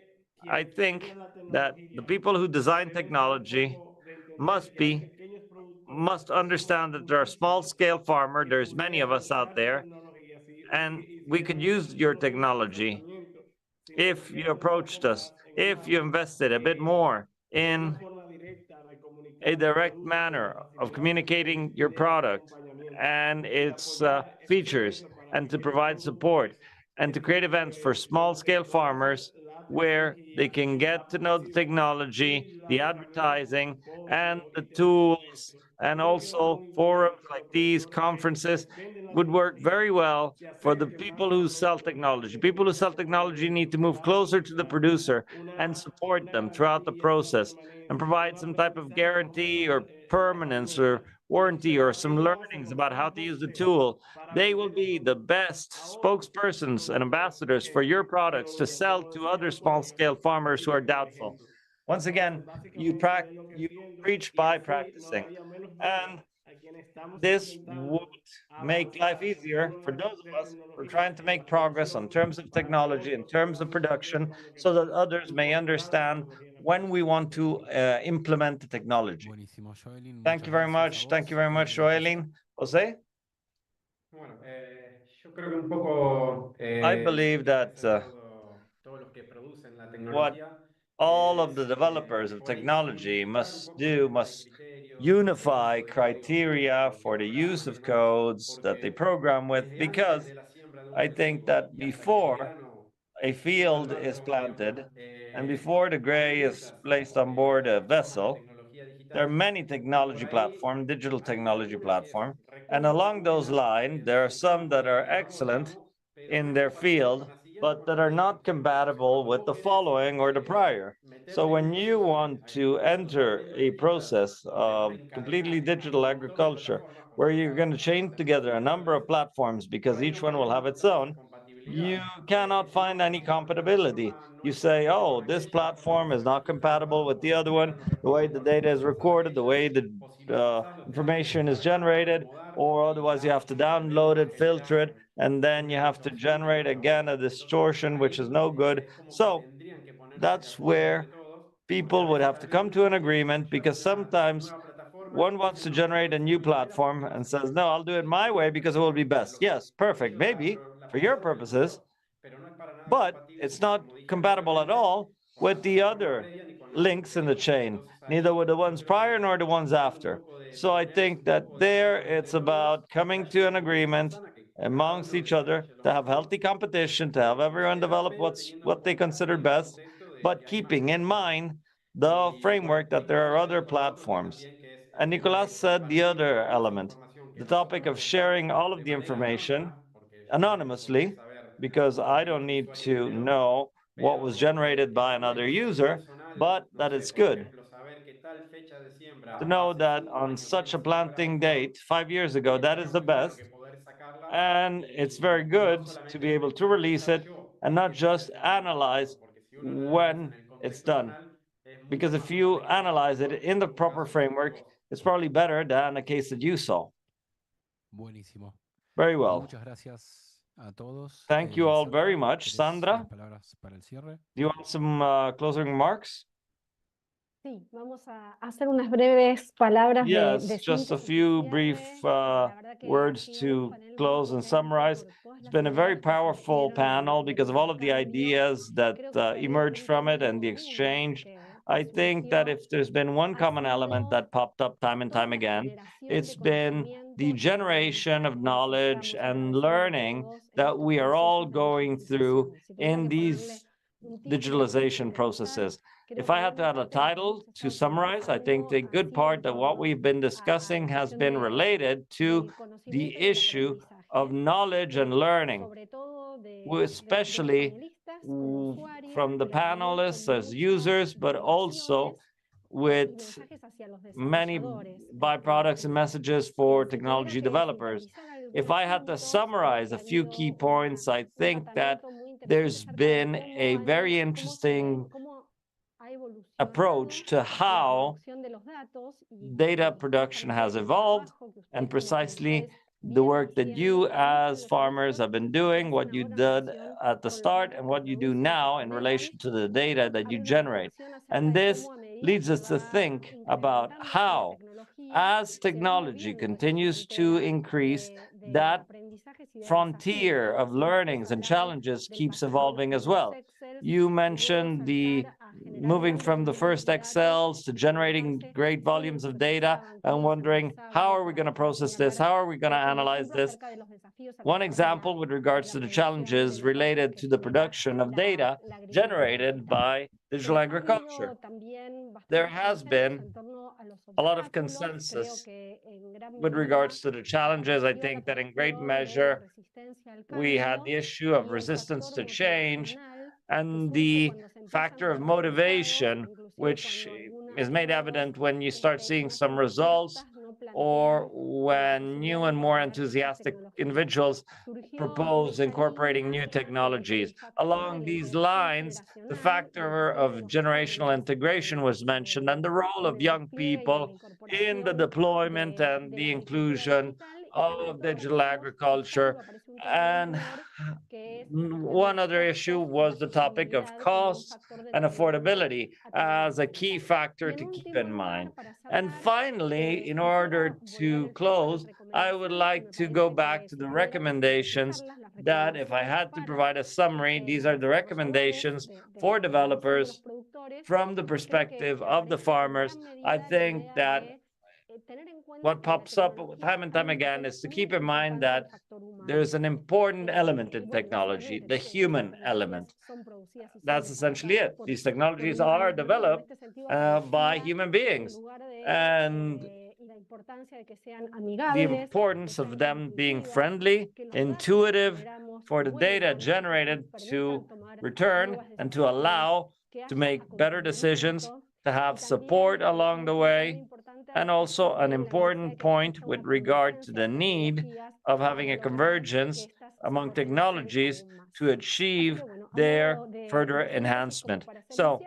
Speaker 3: I think that the people who design technology must understand that there are small-scale farmers. There's many of us out there, and we could use your technology if you approached us, if you invested a bit more in a direct manner of communicating your product and its features, and to provide support, and to create events for small-scale farmers where they can get to know the technology, the advertising, and the tools, and also forums like these, conferences, would work very well for the people who sell technology. People who sell technology need to move closer to the producer and support them throughout the process and provide some type of guarantee or permanence or warranty or some learnings about how to use the tool. They will be the best spokespersons and ambassadors for your products to sell to other small-scale farmers who are doubtful. Once again, you preach by practicing. And this would make life easier for those of us who are trying to make progress on terms of technology, in terms of production, so that others may understand when we want to implement the technology.
Speaker 4: Buenísimo, Joelyn.
Speaker 3: Thank you very much. Thank you very much, Joelyn. Jose?
Speaker 11: Bueno, yo creo que un poco
Speaker 3: I believe that
Speaker 11: todos los que producen la
Speaker 3: what
Speaker 11: tecnología
Speaker 3: all of the developers of technology must do must unify criteria for the use of codes that they program with, because I think that before a field is planted and before the gray is placed on board a vessel, there are many technology platforms, digital technology platform, and along those lines, there are some that are excellent in their field, but that are not compatible with the following or the prior. So when you want to enter a process of completely digital agriculture, where you're going to chain together a number of platforms because each one will have its own, you cannot find any compatibility. You say, oh, this platform is not compatible with the other one, the way the data is recorded, the way the information is generated, or otherwise you have to download it, filter it, and then you have to generate again a distortion, which is no good. So that's where people would have to come to an agreement, because sometimes one wants to generate a new platform and says, no, I'll do it my way because it will be best. Yes, perfect, maybe for your purposes, but it's not compatible at all with the other links in the chain, neither with the ones prior nor the ones after. So I think that there it's about coming to an agreement amongst each other to have healthy competition, to have everyone develop what they consider best, but keeping in mind the framework that there are other platforms. And Nicolas said the other element, the topic of sharing all of the information anonymously, because I don't need to know what was generated by another user, but that it's good to know that on such a planting date 5 years ago, that is the best. And it's very good to be able to release it and not just analyze when it's done. Because if you analyze it in the proper framework, it's probably better than a case that you saw.
Speaker 4: Buenísimo.
Speaker 3: Very well.
Speaker 4: Muchas gracias a todos.
Speaker 3: Thank you all
Speaker 4: Sandra,
Speaker 3: very much.
Speaker 4: ¿querés
Speaker 3: Sandra,
Speaker 4: unas palabras para el cierre?
Speaker 3: do you want some closing remarks?
Speaker 11: Yes, just a few brief words to close and summarize. It's been a very powerful panel because of all of the ideas that emerged from it and the exchange. I think that if there's been one common element that popped up time and time again, it's been the generation of knowledge and learning that we are all going through in these digitalization processes. If I had to add a title to summarize, I think the good part of what we've been discussing has been related to the issue of knowledge and learning, especially from the panelists as users, but also with many byproducts and messages for technology developers. If I had to summarize a few key points, I think that there's been a very interesting approach to how data production has evolved, and precisely the work that you as farmers have been doing, what you did at the start and what you do now in relation to the data that you generate. And this leads us to think about how, as technology continues to increase, that frontier of learnings and challenges keeps evolving as well. You mentioned the moving from the first Excels to generating great volumes of data and wondering, how are we going to process this? How are we going to analyze this? One example with regards to the challenges related to the production of data generated by digital agriculture. There has been a lot of consensus with regards to the challenges. I think that in great measure, we had the issue of resistance to change and the factor of motivation, which is made evident when you start seeing some results or when new and more enthusiastic individuals propose incorporating new technologies. Along these lines, the factor of generational integration was mentioned and the role of young people in the deployment and the inclusion of digital agriculture. And one other issue was the topic of costs and affordability as a key factor to keep in mind. And finally, in order to close, I would like to go back to the recommendations that, if I had to provide a summary, these are the recommendations for developers from the perspective of the farmers. I think that what pops up time and time again is to keep in mind that there's an important element in technology, the human element. That's essentially it. These technologies are developed by human beings. And the importance of them being friendly, intuitive, for the data generated to return and to allow to make better decisions, to have support along the way, and also an important point with regard to the need of having a convergence among technologies to achieve their further enhancement. So,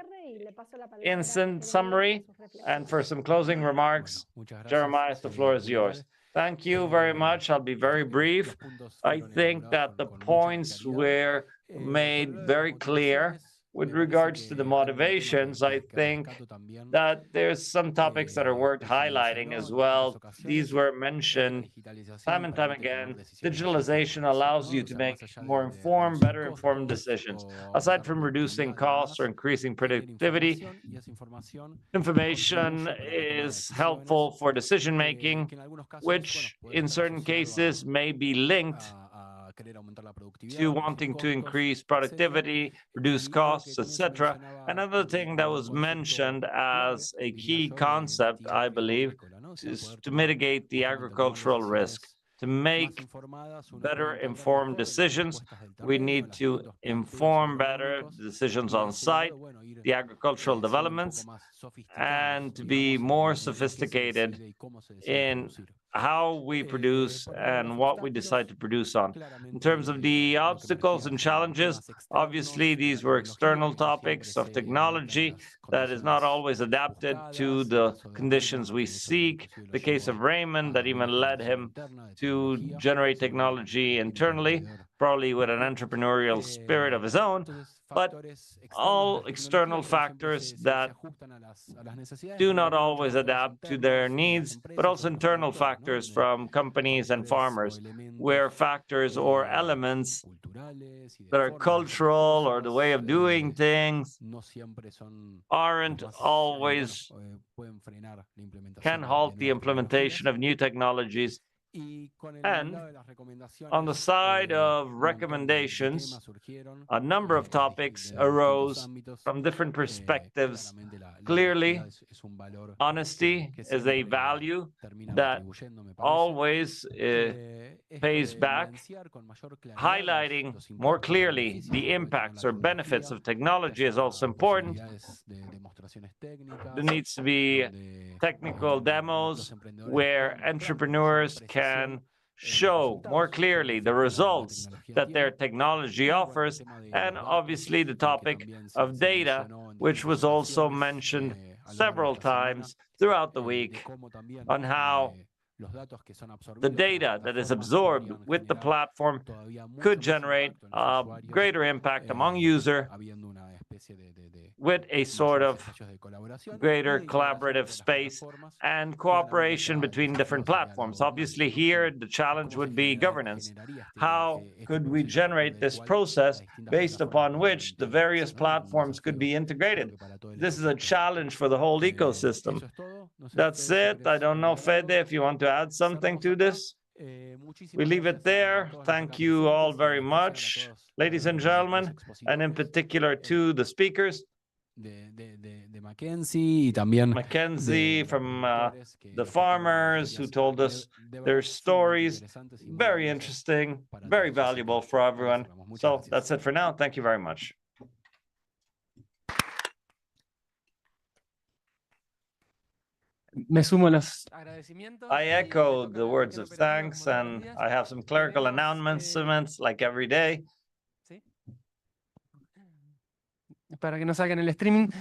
Speaker 11: in summary, and for some closing remarks, Jeremiah, the floor is yours. Thank you very much. I'll be very brief. I think that the points were made very clear. With regards to the motivations, I think that there's some topics that are worth highlighting as well. These were mentioned time and time again. Digitalization allows you to make more informed, better informed decisions. Aside from reducing costs or increasing productivity, information is helpful for decision making, which in certain cases may be linked to wanting to increase productivity, reduce costs, etc. Another thing that was mentioned as a key concept, I believe, is to mitigate the agricultural risk. To make better informed decisions, we need to inform better decisions on site, the agricultural developments, and to be more sophisticated in how we produce and what we decide to produce on. In terms of the obstacles and challenges, obviously these were external topics of technology that is not always adapted to the conditions we seek. The case of Raymond that even led him to generate technology internally, probably with an entrepreneurial spirit of his own, but all external factors that do not always adapt to their needs, but also internal factors from companies and farmers, where factors or elements that are cultural or the way of doing things aren't always can halt the implementation of new technologies. And on the side of recommendations, a number of topics arose from different perspectives. Clearly, honesty is a value that always pays back. Highlighting more clearly the impacts or benefits of technology is also important. There needs to be technical demos where entrepreneurs can show more clearly the results that their technology offers, and obviously the topic of data, which was also mentioned several times throughout the week, on how the data that is absorbed with the platform could generate a greater impact among users with a sort of greater collaborative space and cooperation between different platforms. Obviously, here the challenge would be governance. How could we generate this process based upon which the various platforms could be integrated? This is a challenge for the whole ecosystem. That's it. I don't know, Fede, if you want to add something to this. We leave it there. Thank you all very much, ladies and gentlemen, and in particular to the speakers. Mackenzie from the farmers who told us their stories. Very interesting, very valuable for everyone. So that's it for now. Thank you very much. I echo the words of thanks, and I have some clerical announcements like every day.
Speaker 12: Para que no saquen el streaming.